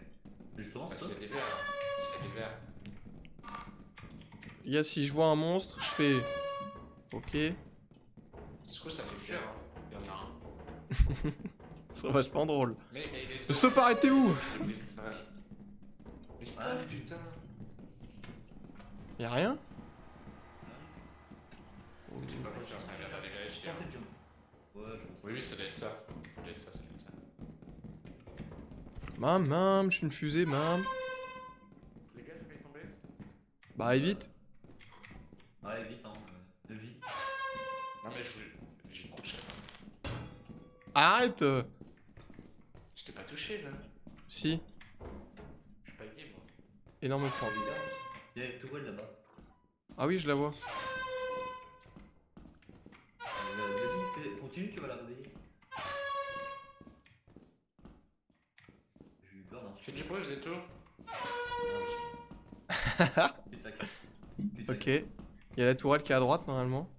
Justement, Bah, c'est s'il y ça? a des verres. S'il y a des verres. Les gars, si je vois un monstre, je fais. Ok. C'est cool, ça fait fuir, hein. Il y en a un. C'est vachement drôle. Mais les Stop, arrêtez-vous! Mais stop, putain. Y'a rien? Je sais pas quoi, j'en sais rien, j'allais vérifier. En fait, jump. Ouais, je pense. Oui, oui, ça doit être ça. Ça doit être ça, ça doit être ça. Mam, je suis une fusée, mam. Les gars, je vais tomber. Bah, allez vite. Ouais, vite, hein. De vie. Non, mais j'ai trop de chef. Arrête! Je t'ai pas touché, là. Si, Je suis pas gay, moi. énorme prendre. Il y a une tourelle là-bas. Ah oui, je la vois. Vas-y, continue, tu vas la réveiller. J'ai eu peur d'un Je fais du bruit, vous êtes où? Cul-de-sac. Ok. Il y a la tourelle qui est à droite normalement.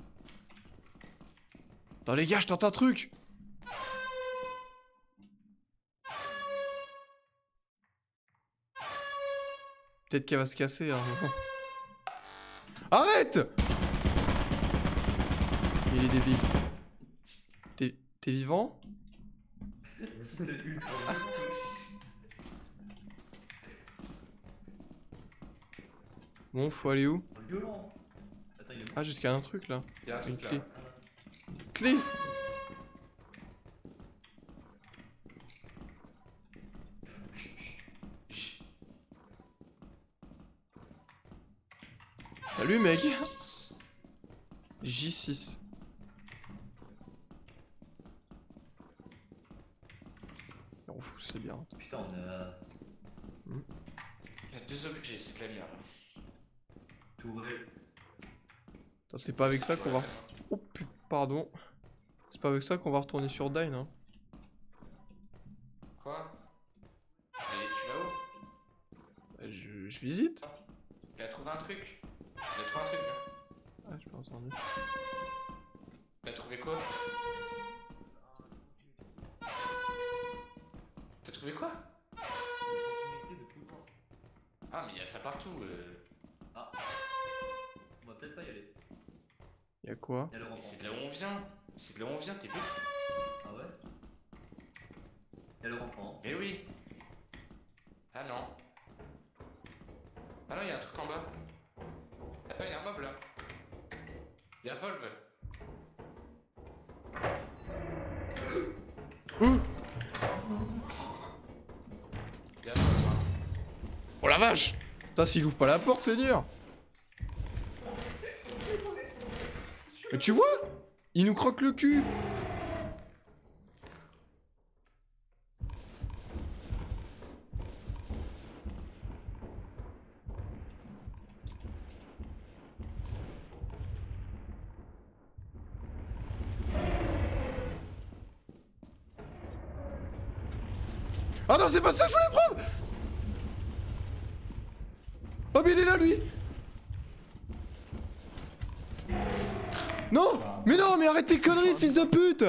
Attends les gars, je tente un truc! Peut-être qu'elle va se casser hein. Arrête! Il est débile. T'es vivant? C'était ultra Bon, faut aller où? violent. Attends, il est où? Ah, jusqu'à un truc là. Il y a un Une truc clé. là. Clé! Salut mec! J6. On fout, c'est bien. Putain, on a. Il y a deux objets, c'est de la merde. Tourelle. Attends, c'est pas avec ça qu'on va. Oh putain, pardon. C'est pas avec ça qu'on va retourner sur Dine, hein. Quoi? Mais tu vas où? Bah, je visite. Il a trouvé un truc. Il a trouvé un truc, là. Ah, j'ai pas entendu. T'as trouvé quoi? T'as trouvé quoi? Ah, mais il y a ça partout. Ah. On va peut-être pas y aller. Y'a quoi? Il y a le Mais rampant. c'est de là où on vient. C'est de là où on vient, t'es bête. Ah ouais? Il y a le rampant. Mais oui. Ah non. Ah non, il y a un truc en bas. Attends, il y a un mob là. Il y a Volve. Ouh! Il y a Volve. Hein. Oh la vache! Putain, s'il ouvre pas la porte, Seigneur! Mais tu vois? Il nous croque le cul! Ah non, c'est pas ça que je voulais prendre! Oh, mais il est là, lui! Non! Mais non, mais arrête tes conneries, fils de pute!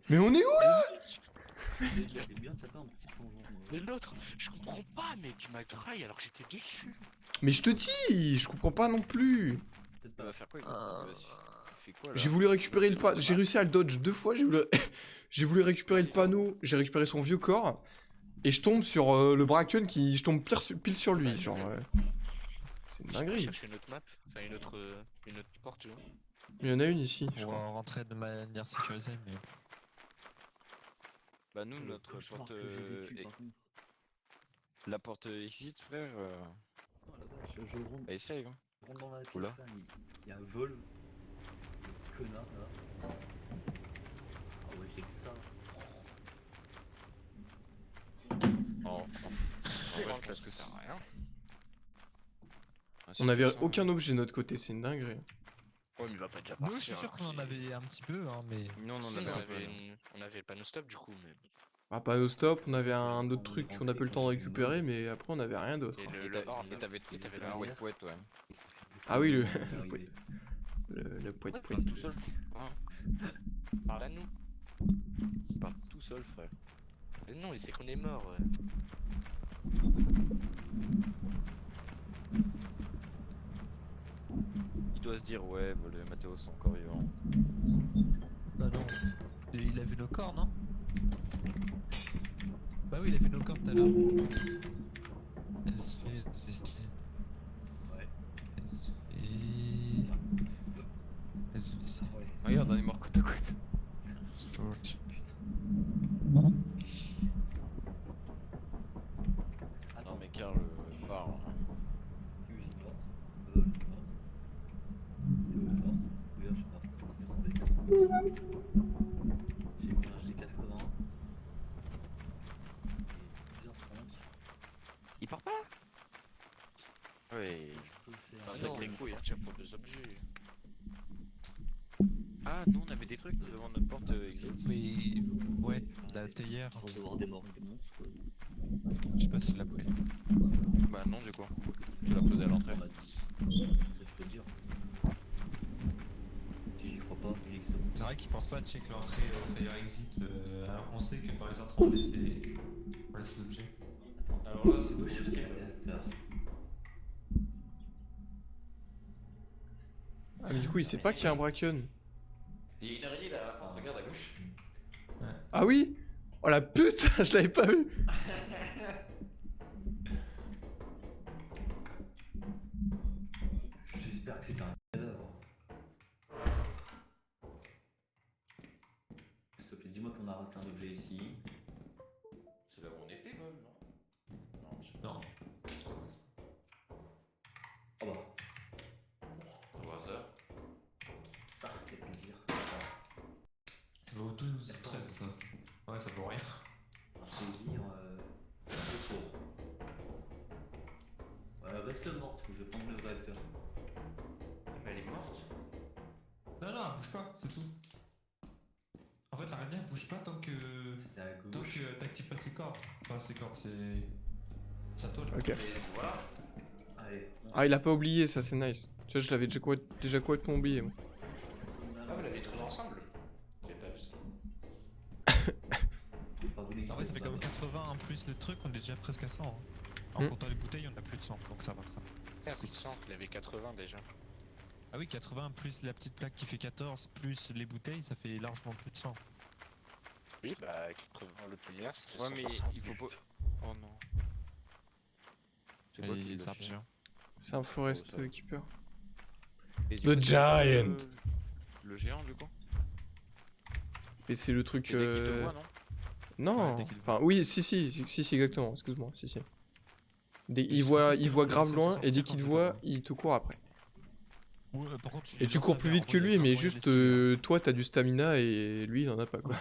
Mais on est où là? C'est bien de taper un petit plongeon. Mais l'autre, je comprends pas, mec, tu m'as graille alors que j'étais dessus. Mais je te dis, je comprends pas non plus. Peut-être Il va pas. faire quoi? Vas-y. Il fait quoi là? J'ai voulu récupérer le panneau, j'ai réussi à le dodge 2 fois, j'ai voulu récupérer le panneau, j'ai récupéré son vieux corps, et je tombe sur le Bracken qui... Je tombe pile sur lui, genre... C'est une Je vais dinguerie. chercher une autre map, enfin une autre porte, tu vois. Il y en a une ici, je On crois. va rentrer de manière sécurisée, mais. Bah nous notre Cauchemar porte que j'ai vécu, est- par contre. la porte exit frère. Oh, là-bas. Je rentre, Essaye, hein. je rentre dans la pièce Oula. là, il y a un vol. Connard là. Ah ouais, j'ai que ça. En vrai, Ouais, je pense que ça sert à rien. Ah, On c'est avait pour ça, aucun objet de notre côté, c'est une dinguerie. Ouais, mais il va pas déjà Nous, partir. je suis sûr alors qu'on en qu'il- avait un petit peu, hein, mais. Nous, on en Si, avait on un peu. avait, on avait le panneau stop du coup, mais. Ah, pas au stop, on avait un autre truc qu'on n'a pas eu le temps de récupérer, mais après on avait rien d'autre. Et Et t'avais si, t'avais un le wet poète, ouais. Il s'est fait bouffer Ah oui, le- quand il est arrivé. Le poète Il poète. part tout seul. Hein, Parle à nous. il part tout seul, frère. Mais non, il sait qu'on est mort. Ouais. Il doit se dire, ouais, bah, le Mathéo sont encore vivants. Bah non. Il a vu nos corps, non? Bah oui, il a vu nos corps tout à l'heure. SV. Ouais. SVC. Ouais. Regarde, on est mort côte à côte. Storage. Putain. Attends, Attends, mais Karl part. hein. Eugene mort. Vol mort. Théo mort. Oui, je sais pas, ça se me semblait bien. J'ai pris un G80. Et 10h30. Il part pas. Ouais. Je peux le faire. Ah, Ah ça non, crée il couille, faut hein. partir pour des objets. Ah, nous on avait des trucs devant notre porte exit. Oui, ouais, la théière. Avant de voir des morts et des monstres. Je sais pas si tu l'as pris. Bah non, du coup. Tu l'as posé à l'entrée. On m'a dit. Je peux dire. Si j'y crois pas, il existe pas. C'est vrai qu'ils pensent pas à check l'entrée Fire Exit, alors qu'on sait que dans les entrées on laisse les objets. Attends, Alors là, c'est gauche, tout il y a ce un réacteur. Ah, mais du coup, il sait pas qu'il y a un Bracken. Il y a une araignée là à la porte, regarde à gauche. Ah oui? Oh la pute, je l'avais pas vu. J'espère que c'est un cadavre. S'il te plaît, dis-moi qu'on a raté un objet ici. C'est là où on était, Bob, non? Non, je sais pas. Non. Oh bah, Au hasard. ça, quel plaisir. Ça vaut 12, 13 ça. Ouais, ça vaut rien. Un plaisir assez court. Reste morte, je vais prendre le réacteur. Mais elle est morte. Non, non, elle bouge pas, c'est tout. En fait, l'araignée elle bouge pas tant que. C'était à Tant gauche. que t'actives pas ses cordes. Enfin, ses cordes, c'est. Sa toile. Ok. Et voilà. Allez, on Ah, il a pas oublié, ça c'est nice. Tu vois, je l'avais déjà complètement oublié. Moi. Ah, vous l'avez trouvé ensemble? J'ai pas vu ça. pas voulu En vrai, ça fait comme exister, 80 en plus le truc, on est déjà presque à 100. Hein. En Hmm. comptant les bouteilles, on a plus de 100, donc ça va ça. Ah, plus de 100, il avait 80 déjà. Ah oui, 80 plus la petite plaque qui fait 14, plus les bouteilles, ça fait largement plus de 100. Oui, bah 80 le premier, c'est Ouais, mais 160. il faut pas. Oh non. C'est Et quoi qui il l'a s'arrête fait bien. C'est un Forest ça va. Keeper. Et du The coup, c'est pas Giant. Le géant, du coup. Et c'est le truc. Et dès qu'il te voit, non? Non. Ouais, dès qu'il Enfin, oui, si, exactement. Excuse-moi, si. Il je voit, pensais que il voit t'avais grave commencé à loin sortir et dès quand qu'il te tu voit, le il te court après. Ouais, par contre, Et tu cours plus vite que lui, mais juste toi t'as du stamina et lui il en a pas quoi.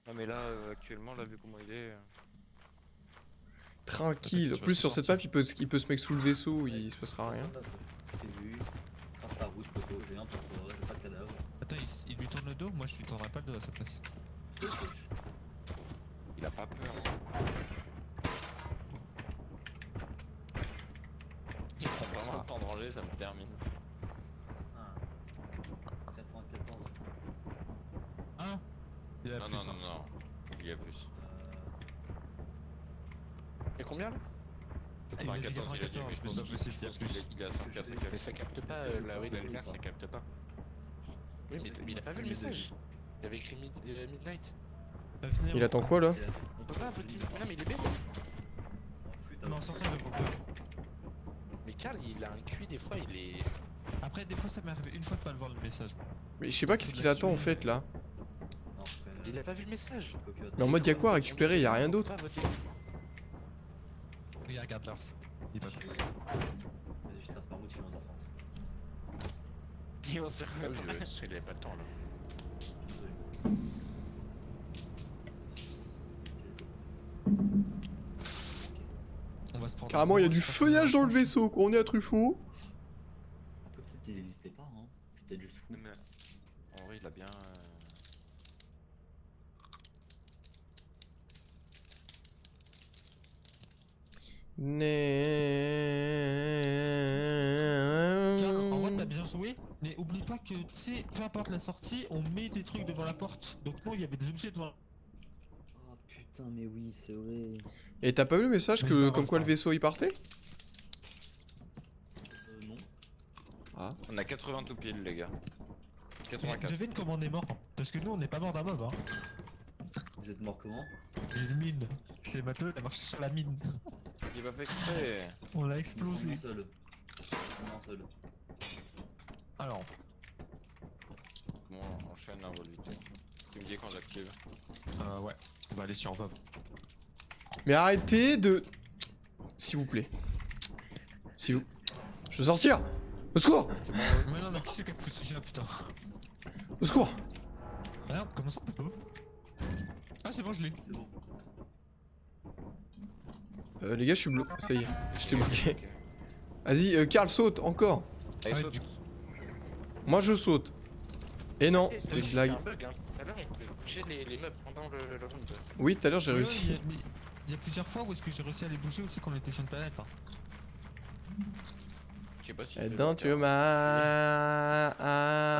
Non, mais là, actuellement, là, vu comment il est. Tranquille. En tu vas plus sur cette sortir. map il peut se mettre sous le vaisseau, il se passera rien. Je t'ai vu. Trace ta route, poteau. J'ai un pour toi, j'ai pas de cadavre. Attends, il lui tourne le dos, moi je lui tournerai pas le dos à sa place. C'est gauche. Il a pas peur. Hein. Il prend vraiment le temps de ranger, ça me termine. Ah. 94. Hein? Il a Non, plus non, hein. non, non. Il y a plus. Et combien là? Ah, il a dit 94, il a dit, 94, mais je mais pense c'est pas possible, il y a qu'il plus. il a 104 et Mais quelques. ça capte pas, Parce que je là crois oui, pas, la je lumière crois ça pas. capte pas. Oui, mais il a pas vu le message. Il avait écrit Midnight. Va venir, Il on- attend quoi là? On peut pas voter. Non, mais il est bête. Non, sortez de Poker. Mais Karl, il a un QI des fois, il est. Après, des fois ça m'est arrivé une fois de pas le voir le message. Mais je sais pas qu'est-ce qu'il attend en fait là. Non, Il a pas vu le message. Mais en mode y'a quoi à récupérer, y'a rien d'autre. Pas voter. Il Oui, regarde l'heure. Il va Vas-y, je trace par route, il est 11h30. Ils vont se Ah remettre. oui, ouais. Il avait pas le temps là. Désolé. On va se prendre. Carrément, il y a Je du sais pas combien feuillage dans le franchement. vaisseau quand on est à Truffaut. Peut-être qu'il n'existait pas, hein. Je suis peut-être juste fou. Mais en vrai, il a bien. En vrai, t'as bien joué, mais oublie pas que, tu sais, peu importe la sortie, on met des trucs devant la porte. Donc, non, il y avait des objets devant. Oh putain, mais oui, c'est vrai. Et t'as pas vu le message Mais que c'est pas comme grave, quoi le ça. vaisseau il partait? Non. Ah. On a 80 tout pile, les gars. Mais 84. devine comment on est mort. Parce que nous, on n'est pas mort d'un mob, hein. Vous êtes mort comment? J'ai une mine. C'est Matteo, il a marché sur la mine. Il va pas exprès. On l'a Ils explosé. sont seuls. Ils sont seuls. Alors, Bon, on enchaîne un vol vite. Tu me dis quand j'active. ouais. On va aller sur Vov. Mais arrêtez de... S'il vous plaît. S'il vous... Je veux sortir. Au secours. Mais non, mais qui c'est qui a foutu ce jeu, putain? Au secours. Regarde, comment ça on peut pas? Ah, c'est bon, je l'ai. C'est bon. Les gars, je suis bloqué. Ça y est, j'étais bloqué. Ok. Vas-y, Karl, saute, encore. Allez, Ouais, saute. du- Moi, je saute. Et non, Eh, c'était une j'ai blague. un bug, hein. Tout à l'heure, on pouvait bouger les meubles pendant le round. Oui, tout à l'heure, j'ai Ouais, réussi. Il y a plusieurs fois où est-ce que j'ai réussi à les bouger aussi quand on était sur une planète. Hein. Je sais pas si. I don't you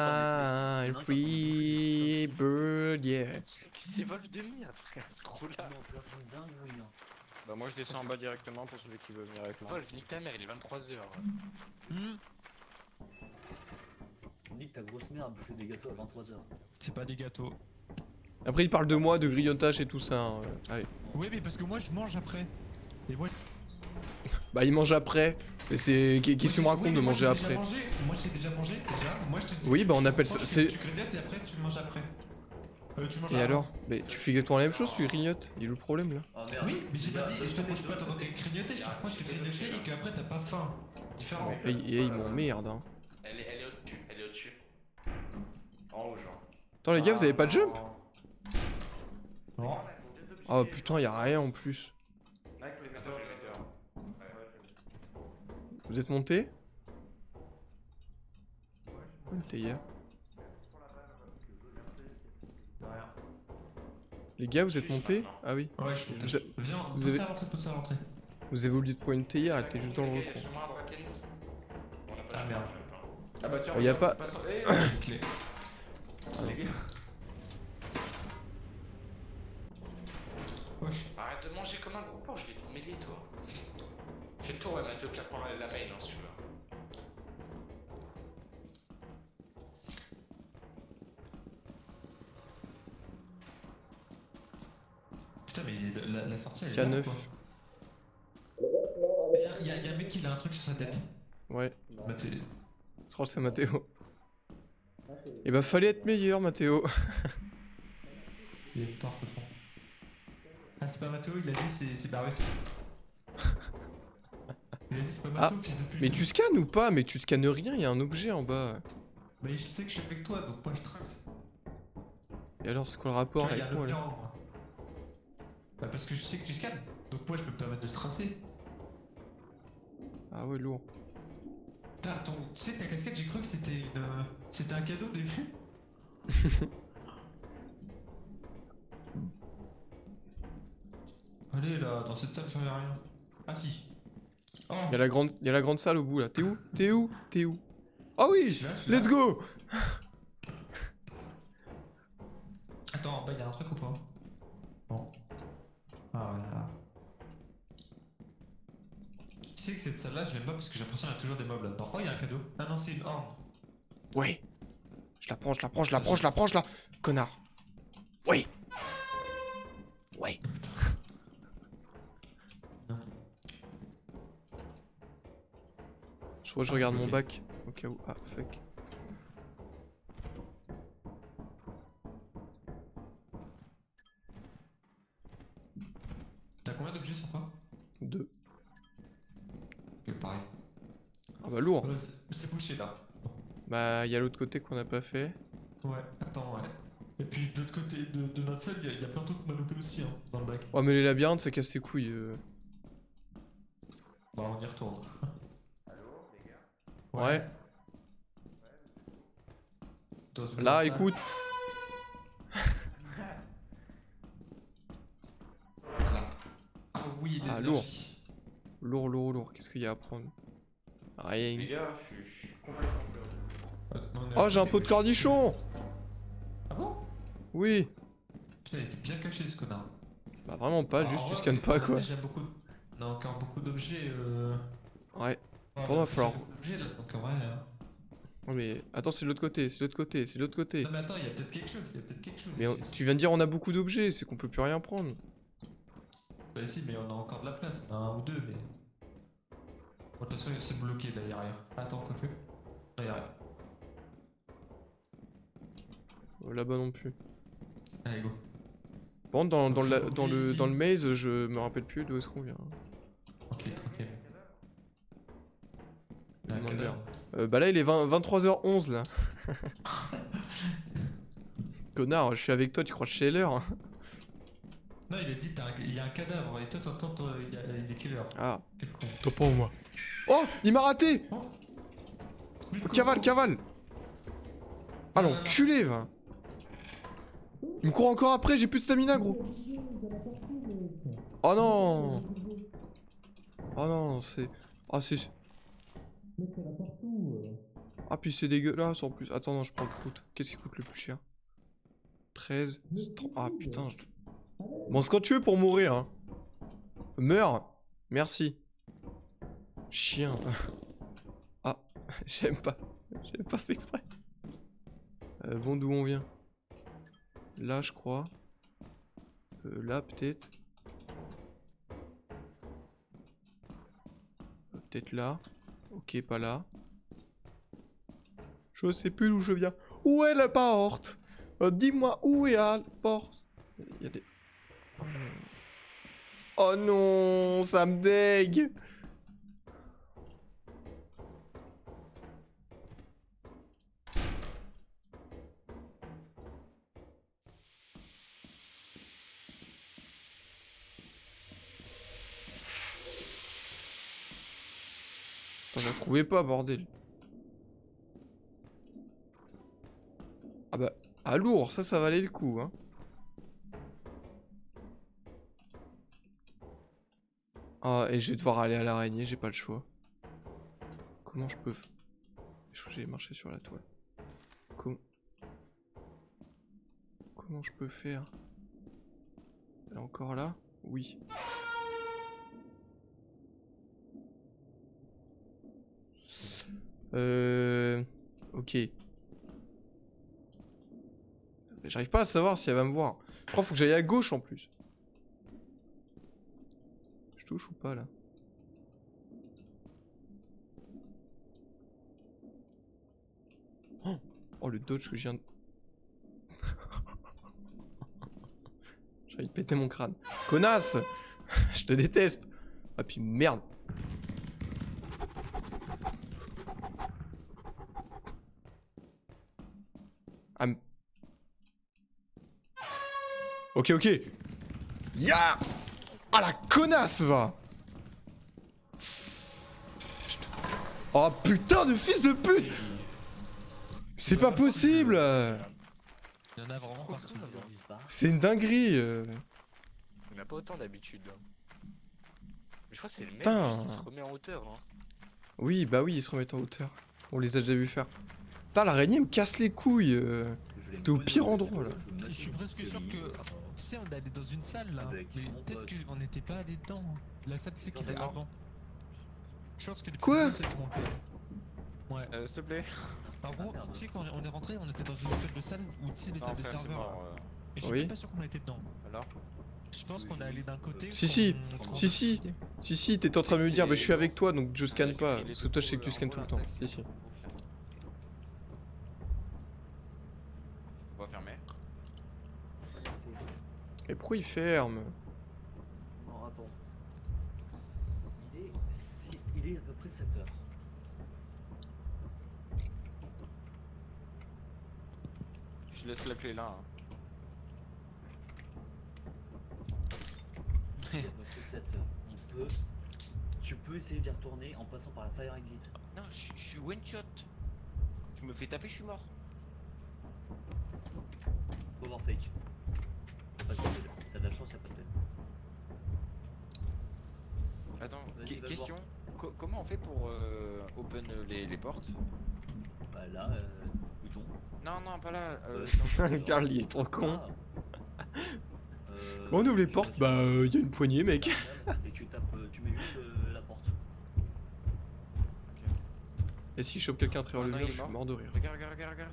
mind, free bird, yeah. C'est Wolf de mire, frère, ce gros là. Non, personne dingue, oui. Hein. Bah, moi je descends en bas directement pour celui qui veut venir avec moi. Wolf, nique ta mère, il est 23h. On dit que ta grosse mère a bouffé des gâteaux à 23h. C'est pas des gâteaux. Après, il parle de moi, de grignotage et tout ça. Hein. Allez. Oui, mais parce que moi je mange après. Et moi. Bah, il mange après. Mais c'est. Qu'est-ce que tu me racontes de manger après? Moi j'ai déjà mangé, déjà. Moi je te dis. Oui, bah, on appelle ça. C'est. Tu grignotes et après tu manges après. Tu manges Et avant. alors? Mais tu fais exactement la même chose, tu grignotes. Il est où le problème là? Ah merde. Oui, mais j'ai pas dit. Je te mange mange pas tant que grignoter. Je te crois que je te grignotais et qu'après t'as pas faim. Différent. Et il m'emmerde. Hein. Elle est au-dessus, elle est au-dessus. En haut, genre. Attends, les gars, vous avez pas de jump? Non. Oh putain, y a rien en plus. Mec, les metteurs, les metteurs. Vous êtes montés? Où t'es hier? Les gars, vous êtes montés? Ah oui. Ouais, je Vous a- Viens, vous pousse avez- à rentrer, pousse à rentrer. Vous avez oublié de prendre une théière, elle était juste dans le recoin. Ah merde. Ah bah tiens, Oh, y a pas- Clé. Wesh. Arrête de manger comme un gros porc, je vais te mêler toi. Fais le tour, ouais, Mathieu, qui apprend la main, hein, si tu veux. Putain, mais la sortie elle est K9. là, quoi. Y a un mec qui a un truc sur sa tête. Ouais, Bah, t'es- je crois que c'est Mathéo. Et bah, fallait être meilleur, Mathéo. Il est porte au fond. Ah, c'est pas Mathéo, il a dit c'est Barbé. Il a dit c'est pas Mathéo, fils de pute. Mais tu scannes ou pas? Mais tu scannes rien, y a un objet en bas. Mais je sais que je suis avec toi, donc moi je trace. Et alors, c'est quoi le rapport Il y a avec moi le là? plan, moi. Bah, parce que je sais que tu scannes. Donc moi je peux me permettre de tracer. Ah ouais, lourd. Putain, tu sais, ta casquette, j'ai cru que c'était une. C'était un cadeau au début. Allez là, dans cette salle, j'en ai rien. Ah si. Oh, Y a la grande salle au bout là. T'es où? T'es où? T'es où? Ah oui! je suis là, je suis là. Let's go! Attends, en bas, y'a un truc ou pas? Bon. Ah là. Tu sais que cette salle-là, je l'aime pas parce que j'ai l'impression qu'il y a toujours des mobs là-dedans. Oh, y'a un cadeau. Ah non, c'est une orne. Ouais. Je la prends, je la prends, je la prends, je la prends, je la... Connard. Ouais. Ouais. Non. Je crois que je Ah, regarde c'est mon bloqué. bac. Au cas où. Ah, fuck. T'as combien d'objets sur toi? 2. Ah bah lourd. C'est bouché là. Bah, il y a l'autre côté qu'on n'a pas fait. Ouais, attends, ouais. Et puis de l'autre côté de notre salle, il y a plein de trucs qu'on a loupé aussi hein, dans le bac. Ouais, mais les labyrinthes, ça casse les couilles. Bah, on y retourne. Ouais. Dans ce Là, bloc-là. écoute. Voilà. Ah oui, Ah, l'énergie. Lourd. Qu'est-ce qu'il y a à prendre? Les Rien. gars, je suis complètement perdu. On est Oh, à j'ai un côté, pot de mais- cornichon! Ah bon? Oui. Putain, il était bien caché ce connard. Bah, vraiment pas, Alors, juste en tu vrai, scannes pas on a quoi. déjà beaucoup de- On a encore beaucoup d'objets. Ouais. On Bon, a va falloir- déjà beaucoup d'objets, là, donc en vrai. Ouais, mais attends, c'est de l'autre côté, c'est de l'autre côté, c'est de l'autre côté. Non, mais attends, il y a peut-être quelque chose. Il y a peut-être quelque chose. Mais ici. tu viens de dire on a beaucoup d'objets, c'est qu'on peut plus rien prendre. Bah, si, mais on a encore de la place. On a un ou deux, mais. Bon, de toute façon, c'est bloqué là, y'a rien. Attends, quoique. Non, y'a rien. Là-bas non plus. Allez, go. Par contre, dans, Donc, dans, faut la- oublier dans le, ici. dans le maze, je me rappelle plus d'où est-ce qu'on vient. Tranquille, tranquille. Il Un demande cadavre. Bah là, il est 23h11 là. Connard, je suis avec toi, tu crois que je sais l'heure? Non, il a dit il y a un cadavre. Et toi, t'entends, il est quelle heure? Ah, Quel con. toi pas moi. Oh, il m'a raté! Oh. Cavale! Ah l'enculé, va! Il me court encore après, j'ai plus de stamina, gros! Oh non! Oh non, c'est... Ah, c'est... Ah, puis c'est dégueulasse en plus. Attends, non, je prends le coûte. Qu'est-ce qui coûte le plus cher? 13... Ah, putain, je... Bon, c'est quand tu veux pour mourir, hein. Meurs! Merci. Chien. Ah, j'aime pas. J'aime pas fait exprès. Bon, d'où on vient? Là, je crois. Là, peut-être. Peut-être là. Ok, pas là. Je sais plus d'où je viens. Où est la porte? Dis-moi où est la porte? Il y a des... Oh non, ça me dégue. Je la trouvais pas, bordel. Ah bah, ah lourd, ça valait le coup, hein. Ah, et je vais devoir aller à l'araignée, j'ai pas le choix. Comment je peux... Je crois que j'ai marché sur la toile. Comment je peux faire? Elle est encore là? Oui. Ok. J'arrive pas à savoir si elle va me voir. Je crois qu'il faut que j'aille à gauche en plus. Je touche ou pas là? Oh le dodge que je viens de... J'ai envie de péter mon crâne. Connasse. Je te déteste. Ah puis merde. Ah, ok, ok. Ya. Ah la connasse va. Oh putain de fils de pute. C'est pas possible. Il y en a vraiment partout. C'est une dinguerie. On n'a pas autant d'habitude. Mais je crois que c'est le même Putain. juste, il se remet en hauteur. Hein. Oui, bah oui, ils se remettent en hauteur. On les a déjà vu faire. Putain, l'araignée me casse les couilles. T'es au pire endroit là. Je suis presque sûr que. Si on est allé dans une salle là, mais peut-être qu'on n'était pas allé dedans. La salle c'est qui était avant. Je pense que les Quoi? c'est trompé. Ouais. S'il te plaît. En gros, tu sais, quand on est rentré, on était dans une espèce de salle où tu sais, les salles de Frère, c'est serveurs. mort. Et je suis Oui. même pas sûr qu'on était dedans. Alors Je pense qu'on est allé d'un côté. Si, si. qu'on- Si, si. Si, si, t'étais en train de me dire, bah, je suis avec toi donc je scanne pas. Parce que toi, je sais que tu scannes tout le temps. Si, si. On va fermer. Et pourquoi il ferme? Non, attends. Il est à peu près 7 heures. Je laisse la clé là. hein. Donc c'est 7 heures. On peut. Tu peux essayer d'y retourner en passant par la fire exit. Non, je suis one shot. Tu me fais taper, je suis mort. Faut voir fake. Pas de peine. T'as de la chance, y'a pas de peine. Attends, Vas-y, va le question. Comment on fait pour open les portes? Bah là, bouton. Non, non, pas là. Carl, il est trop con. Ah. Bon, on ouvre les Tu portes, vas bah, sur- y a une poignée, mec. Et tu tapes, tu mets juste la porte. Et si je chope quelqu'un à travers Oh le non, mur, il est je suis mort. mort de rire. Regarde, regarde, regarde, regarde.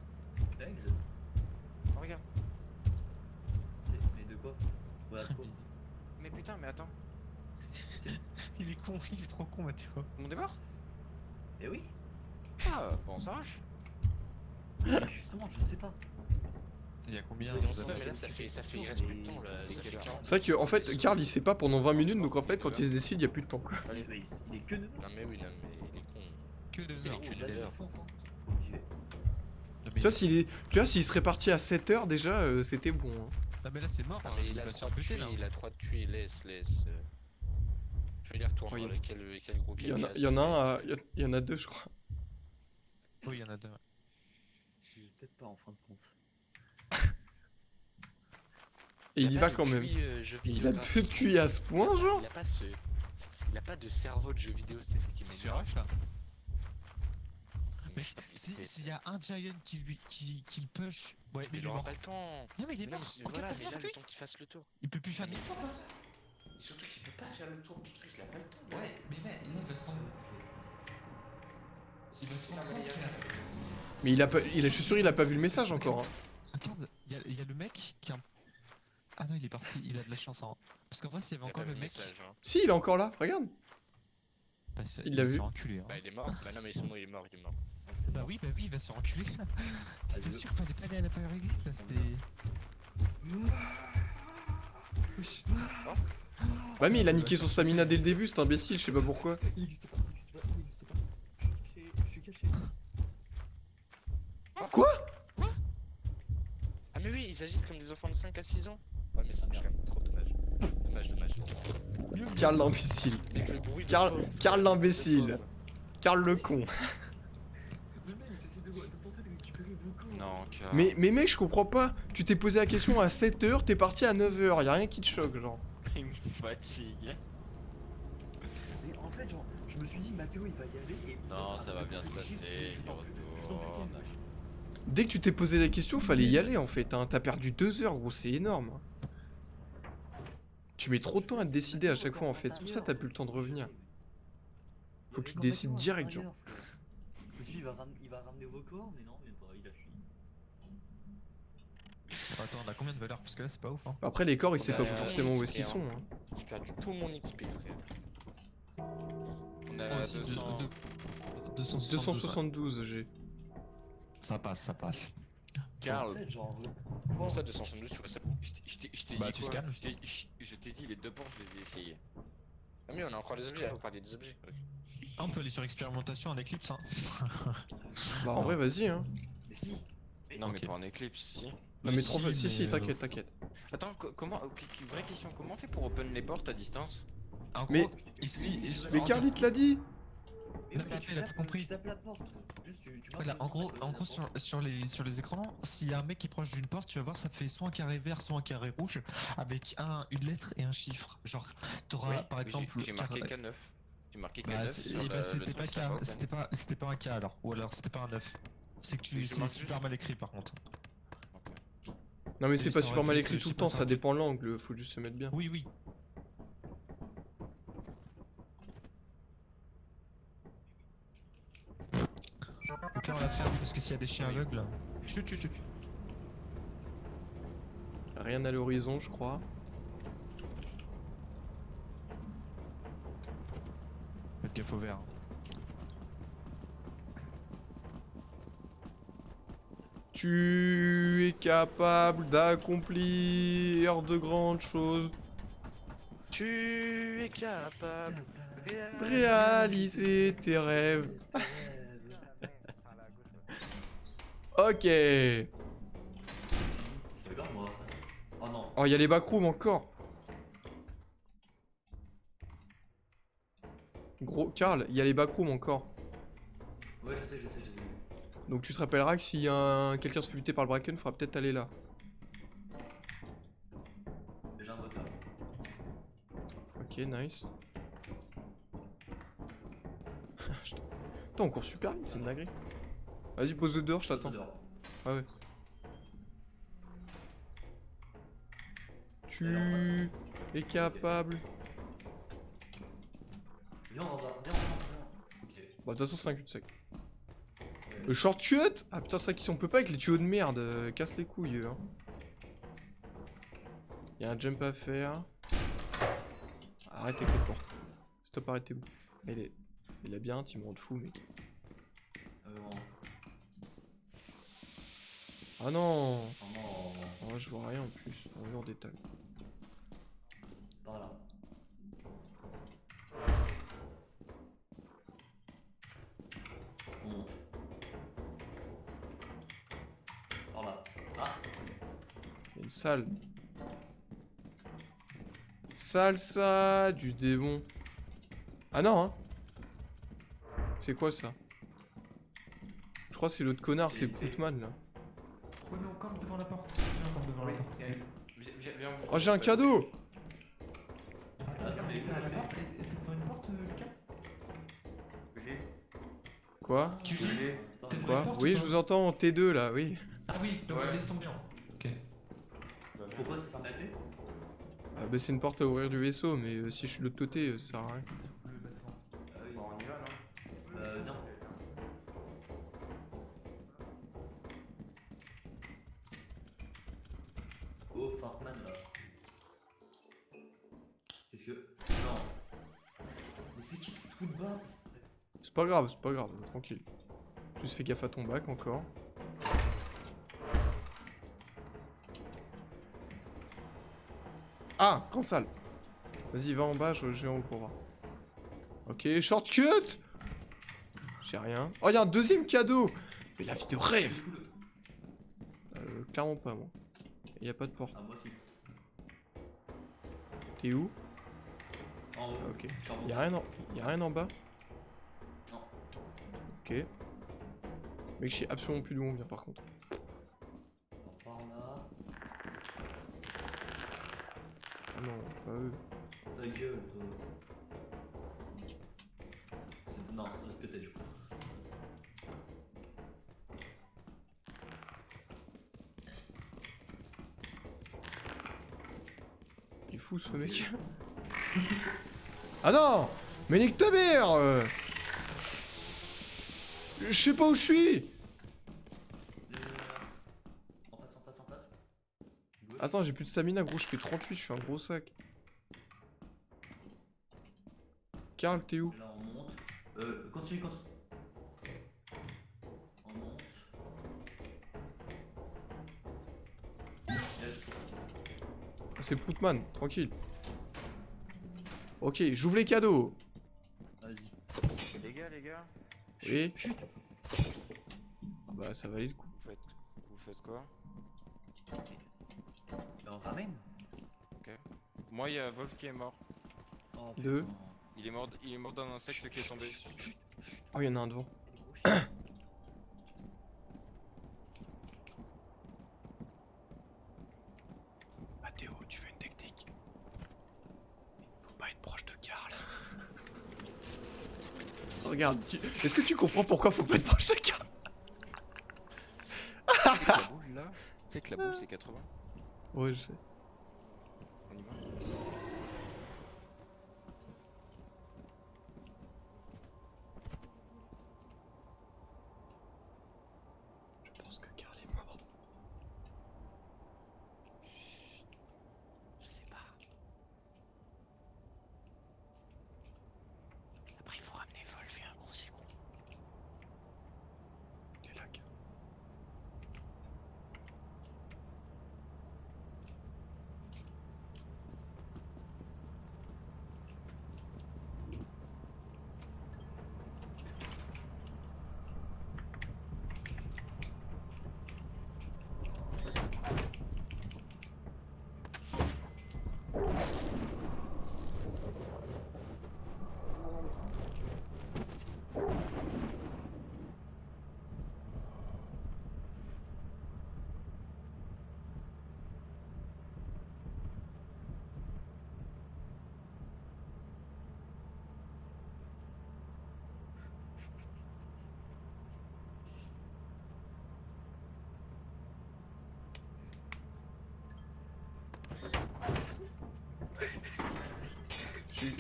Eggs. Oh, regarde. Mais de quoi? Voilà, de quoi? Mais putain, mais attends. Il est con, il est trop con, Mathéo. Mon démarre? Eh oui. Ah, bon, on s'arrache. Mais justement, je sais pas. Il y a combien Ouais, Non, c'est c'est ça, pas, mais mais là, il reste plus de temps, là. Ça fait 40. C'est vrai que, en fait, Carl, il sait pas pendant 20 minutes, donc en fait, quand il se décide, y a plus de temps, quoi. Il est que 9 Non, mais oui, non, mais il est con. Que de C'est heures. les culs. Vas-y, heures. fonce, hein. J'y vais. Tu vois, s'il serait parti à 7h, déjà, c'était bon. Hein. Ah, mais là, c'est mort. Non, hein, mais il il a va se 3 faire de buter QI, là. il a 3 de QI, laisse. Je vais les retourner, Oui. voir quel gros Il y en a, kill il y en a un, il y en a deux, je crois. Oui, il y en a deux. Je suis peut-être pas en fin de compte. Et il y va quand même. Il a deux QI à ce point, genre. Il a pas de cerveau de jeu vidéo, c'est ce qui Il se fait m'énerve. rush là. Mais s'il y a un Giant qui le push. Ouais, mais Mais il il est aura mort. pas le temps. Non, mais il est Mais non, mort. mais Regarde, voilà, t'as mais bien là, vu. le temps qu'il fasse le tour. Il peut plus faire Mais l'histoire. Et surtout qu'il peut pas faire le tour du truc, il a pas le temps. Ouais, mais là, il va se rendre. Il va se rendre compte qu'il a- Mais il a pas, je suis sûr, il a pas vu le message encore. Hein. Regarde, il y a le mec qui a. Ah non, il est parti, il a de la chance. Hein. Parce qu'en vrai, s'il y avait encore le mec. Si, il est encore là, regarde. Bah, Il l'a va se vu. faire enculer, hein. Bah, il est mort. Bah, non, mais c'est bon, il est mort. Bah oui, il va se faire enculer. C'était Allez, sûr qu'il fallait pas aller à la Fire Exit là, c'était. Wesh. Ouais, mais il a niqué son stamina dès le début, c'est imbécile, je sais pas pourquoi. Il existe pas, il existe pas, il existe pas. Je suis caché. Quoi? Ah, mais oui, ils agissent comme des enfants de 5 à 6 ans. Ouais, mais c'est quand même trop dommage. Dommage. Carl l'imbécile. Avec le bruit de Carl, pauvre. Carl l'imbécile. Carl le con. Mais même, j'essaie de tenter de récupérer vos corps. Non, car. Mais mec, je comprends pas. Tu t'es posé la question à 7h, t'es parti à 9h, y'a rien qui te choque, genre. Il me fatigue. Mais en fait, genre, je me suis dit, Mathéo il va y aller et. Non, ça va bien se passer, il Je dors plus dans le week-end, wesh. Dès que tu t'es posé la question, fallait y aller en fait. Hein. T'as perdu 2 heures, gros, c'est énorme. Tu mets trop de temps à te décider à chaque fois en fait. C'est pour ça que t'as plus le temps de revenir. Faut que tu te décides direct, genre. Je me suis dit, il va ramener vos corps, mais non, même pas, il a fui. Bon, attends, on a combien de valeurs? Parce que là, c'est pas ouf. Hein. Après, les corps, il sait pas Bah, forcément où est-ce qu'ils XP, sont. hein. Hein. J'ai perdu tout mon XP, frère. On Moi a aussi, 200. 272 G. Ça passe. En Carl, fait, genre, Comment ça, 272, tu vois ça où? je t'ai Bah, dit tu quoi? scannes. Je t'ai dit les deux portes, je les ai essayées. Ah, mais on a encore des objets, vous parlez des objets. Ah, on peut aller sur expérimentation en Eclipse. Hein. Bah, en vrai, vas-y. Hein. mais si. Non, mais Ok. pas en Eclipse, si. Non, mais trop facile, si, mais, t'inquiète, t'inquiète. Attends, comment. Vraie question, comment on fait pour open les portes à distance? En Mais- gros, ici. Mais Carl, il te l'a dit. Mais Non, oui, mais tu il a tapes- pas compris. Tu tapes la porte. Juste, tu marques Voilà, le en truc, gros, la porte. sur les écrans, s'il y a un mec qui est proche d'une porte, tu vas voir, ça fait soit un carré vert, soit un carré rouge, avec une lettre et un chiffre. Genre, t'auras Oui, par mais exemple. j'ai marqué carré- K9. J'ai marqué Bah, K9 c'est- sur eh ben, le c'était pas truc, K, ça va open. c'était pas un K alors, ou alors c'était pas un 9. C'est que Oui, je c'est marque super juste. mal écrit par contre. Non, mais c'est Oui, pas ça super aurait mal dû écrit être- tout le je sais temps, pas, c'est ça un dépend de l'angle, faut juste se mettre bien. Oui. Donc là on la ferme parce que s'il y a des chiens aveugles. Chut. Rien à l'horizon, je crois. Faites gaffe au vert. Tu es capable d'accomplir de grandes choses, Tu es capable. de réaliser tes rêves. Ok. Oh, il y a les backrooms encore. Gros, Karl, il y a les backrooms encore. Ouais, je sais, j'ai vu. Donc tu te rappelleras que si quelqu'un se fait buter par le Bracken, faudra peut-être aller là. Déjà un vote là. Ok, nice. Attends, on court super vite, c'est une dinguerie. Vas-y, pose-le dehors, je Ça t'attends. dehors. Ah ouais. Tu es capable. Viens, on va, viens. Ok. Bah, de toute façon, c'est un cul-de-sac. Le shortcut. Ah putain, c'est vrai qu'on peut pas avec les tuyaux de merde. Casse les couilles, eux, hein. Y'a un jump à faire. Arrête avec cette porte. Stop, arrêtez-vous. Il a bien, tu me rends fou, mec. Non. Ah non. Oh, Oh, je vois rien en plus. On est en détail. par là. On monte. Par là. Ah, Il y a une salle. Salsa du démon. Ah non, hein. C'est quoi ça? Je crois que c'est l'autre connard, c'est Proutman là. Oui, mais on campe devant la porte. Viens, on campe devant la porte. Viens, Oh, j'ai un cadeau! attends, mais à la porte, et devant une porte, Lucas? Quoi? Tu vis? T'es devant Quoi? une porte Oui, ou je pas? vous entends en T2 là, oui. Ah oui, donc Ouais. laisse tomber. Ok. pourquoi ça s'est arrêté? Ah, bah, c'est une porte à ouvrir du vaisseau, mais si je suis de l'autre côté, ça sert à rien. Le bâtiment. Ah oui. Bon, on y va, non? Viens. Oh, Fartman là. Qu'est-ce que. Non. Mais c'est qui ce trou de bas? C'est pas grave, tranquille. Juste fais gaffe à ton bac encore. Ah, grande salle. Vas-y, va en bas, je vais en haut pour voir. Ok, shortcut. J'ai rien. Oh, il y a un deuxième cadeau. Mais la vie de rêve. Clairement pas, moi. Il y a pas de porte. Ah, moi si. T'es où? En haut. Ok. Je suis en haut. Y a rien en bas? Non. Ok. Mec, je sais absolument plus d'où on vient par contre. Alors, par là. Ah non, pas eux. Ta gueule, toi. Non, c'est peut-être, je crois. Il est fou ce mec. Ah non! Mais nique ta mère! Je sais pas où je suis! En face. Gauche. Attends, j'ai plus de stamina, gros, je fais 38, je suis un gros sac. Karl, t'es où? Là, on monte. Continue. On monte. Yes. C'est Proutman, tranquille. Ok, j'ouvre les cadeaux. Vas-y. Les gars. Oui. Chut. Bah, ça valait le coup. Vous faites quoi? On ramène. Moi, il y a Wolf qui est mort. Oh, Deux. putain. Il est mort d'un insecte qui est tombé. Oh, y'en a un devant. Mathéo, tu veux une technique? Faut pas être proche de Karl. Regarde, est-ce que tu comprends pourquoi faut pas être proche de Karl? Tu sais que la boule là, tu sais que la boule c'est 80. Ouais, je sais. On y va. Je pense que Karl est mort. Je sais pas. Après il faut ramener Wolf et un gros égo. T'es là, Karl.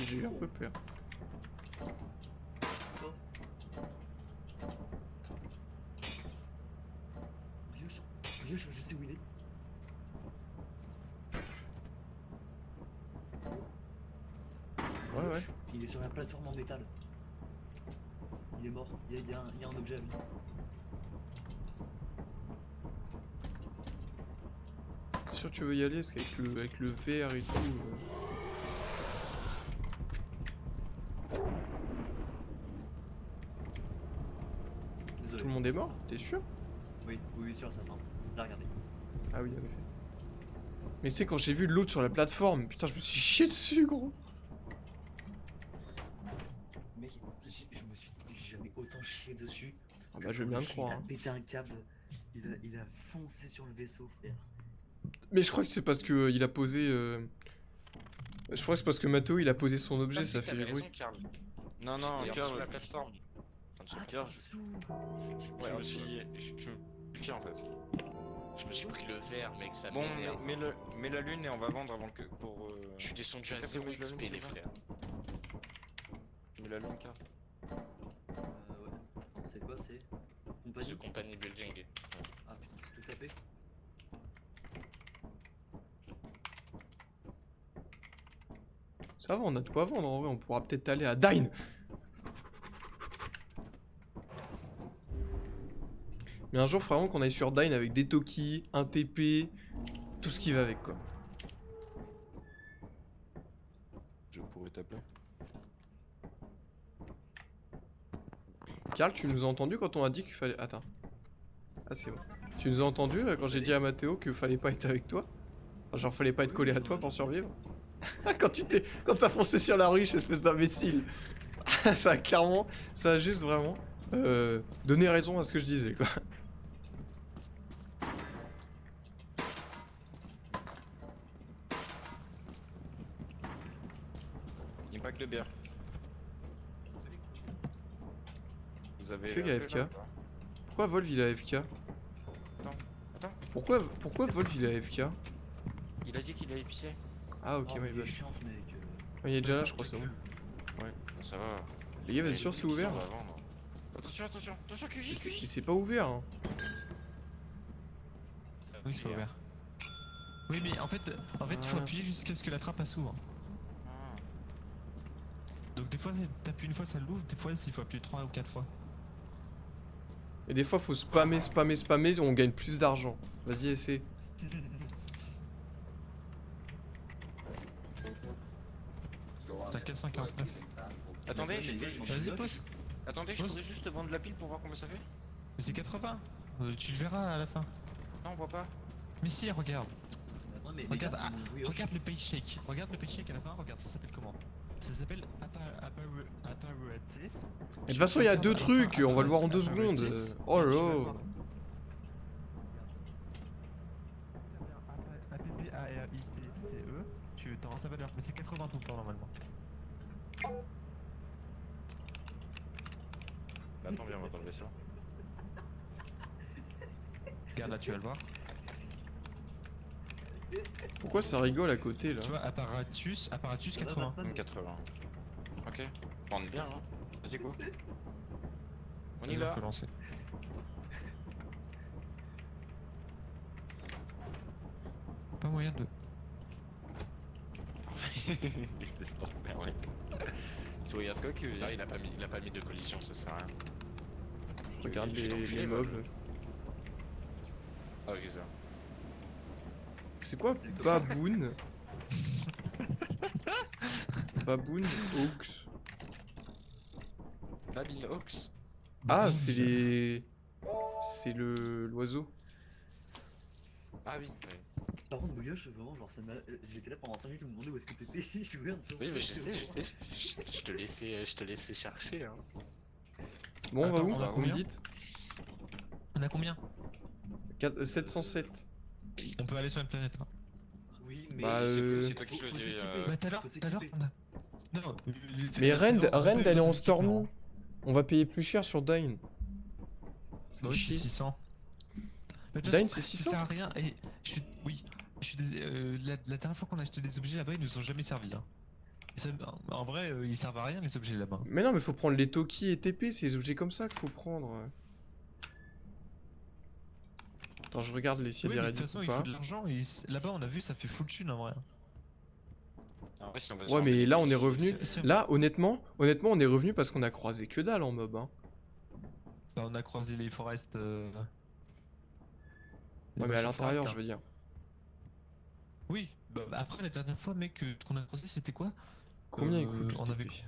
J'ai eu un peu peur. Brioche, je sais où il est. Ouais, ouais. Il est sur la plateforme en métal. Il est mort. Il y a un objet à lui. T'es sûr que tu veux y aller? Parce qu'avec le verre et tout. Désolé. Tout le monde est mort? T'es sûr? Oui, sûr, ça. Là, regardez. Ah oui, en effet. Mais c'est quand j'ai vu l'autre sur la plateforme, putain, je me suis chié dessus, gros. Mec, je me suis jamais autant chié dessus. Ah bah, je veux bien le Il croire. a Hein. pété un câble. Il a foncé sur le vaisseau, frère. Mais je crois que c'est parce que il a posé. Je crois que c'est parce que Mathéo il a posé son objet, ça fait T'avais du bruit. raison, Karl. Non, non, J'étais Karl, sur la plateforme. Karl, Dessous. je me suis. Je me suis en fait. Je me suis pris le verre, mec, ça Bon, m'énerve. mets la lune et on va vendre avant que. Pour. Je suis descendu à T'as 0 fait la XP, lune, les c'est ça frères. Mets la lune, Karl. Ouais. Attends, c'est quoi, c'est compagnie? The Company Building. Ah putain, c'est tout tapé. Ça va, on a de quoi vendre en vrai, on pourra peut-être aller à Dine. Mais un jour, vraiment qu'on aille sur Dine avec des Toki, un TP, tout ce qui va avec quoi. Je pourrais t'appeler. Karl, tu nous as entendu quand on a dit qu'il fallait. Attends. Ah, c'est bon. Tu nous as entendu quand j'ai dit à Mathéo qu'il fallait pas être avec toi? Enfin, genre, fallait pas être collé à toi pour survivre? Quand t'as foncé sur la ruche, espèce d'imbécile. Ça a clairement. Ça a juste vraiment. Donné raison à ce que je disais quoi. Impact de bière. Vous avez. C'est appelé, AFK. là, ou pas Pourquoi Volv il est AFK? Attends. Pourquoi Volv il est AFK? Il a dit qu'il allait pisser. Ah, ok, Oh, my il est bad. chiant, ce mec. Il est déjà là, je crois, c'est bon. Ça va. Les gars, vous êtes sûr c'est ouvert? On va vendre. Attention, attention, attention, QJ, Mais QJ. c'est pas ouvert. Hein. Oui, c'est pas ouvert. Oui, mais en fait, faut appuyer jusqu'à ce que la trappe elle s'ouvre. Ah. Donc des fois, t'appuies une fois, ça l'ouvre, des fois, il faut appuyer 3 ou 4 fois. Et des fois, faut spammer, on gagne plus d'argent. Vas-y, essaie. T'as 449. Attendez, Vas-y, pose. Attendez, je voudrais juste vendre la pile pour voir combien ça fait. Mais c'est 80. Tu le verras à la fin. Non, on voit pas. Mais si, regarde. Attends, mais Regarde, les gars, oui, regarde le page shake. Regarde le page shake à la fin, regarde, ça s'appelle comment? Ça s'appelle Apparatus. De toute façon, il y a deux trucs, on va le voir en 2 secondes. Oh là là. A-P-P-A-R-I-T-C-E, tu t'auras sa valeur, mais c'est 80 tout le temps normalement. Attends, viens, on va dans le vaisseau. Regarde là, tu vas le voir. Pourquoi ça rigole à côté là? Tu vois, apparatus 80. 80. Ok. On est bien, hein. Vas-y, go. On y On va. peut lancer. Pas moyen de. Tu regardes quoi que Non, il a pas mis de collision, ça sert à rien. Je regarde je l'ai les enculé, moi, mobs. Ah, ok, ça. C'est quoi Baboon? Baboon Hawks. Babine Hawks. Ah, c'est les. C'est l'oiseau. Ah oui. Par contre, Brioche, vraiment, genre, j'étais là pendant 5 minutes, je me demandais où est-ce que t'étais. Je regarde sur Oui, toi, mais je sais. vraiment. Je te laissais chercher, hein. Bon, on va Attends, où? on a Vous combien me dites On a combien? 707. On peut aller sur une planète. Hein. Oui, mais. Bah, C'est toi qui faut choisis. s'équiper. Bah, tout à l'heure, Faut s'équiper. on a. Non, Mais Rend, elle est en Stormy. Stormy. On va payer plus cher sur Dine. Bah oui, c'est chier. 600. Mais de toute Dine, façon, c'est ça 600? sert à rien. Et oui, la dernière fois qu'on a acheté des objets là-bas, ils nous ont jamais servi. Hein. En vrai, ils servent à rien les objets là-bas. Mais non, mais faut prendre les Toki et TP, c'est les objets comme ça qu'il faut prendre. Attends, je regarde les s'il y Oui, a mais des de toute Reddit façon, ou il faut pas. de l'argent. Là-bas, on a vu, ça fait full thune en vrai. En vrai, si on veut se Ouais, faire mais là, on est bénéfice, revenu. Là, honnêtement, on est revenu parce qu'on a croisé que dalle en mob. Hein. Bah, on a croisé les forests. Les Ouais, mais à machins l'intérieur, forêts, je veux dire. Oui, bah, après la dernière fois, mec, ce qu'on a croisé, c'était quoi? Combien il coûte le on avait, TP?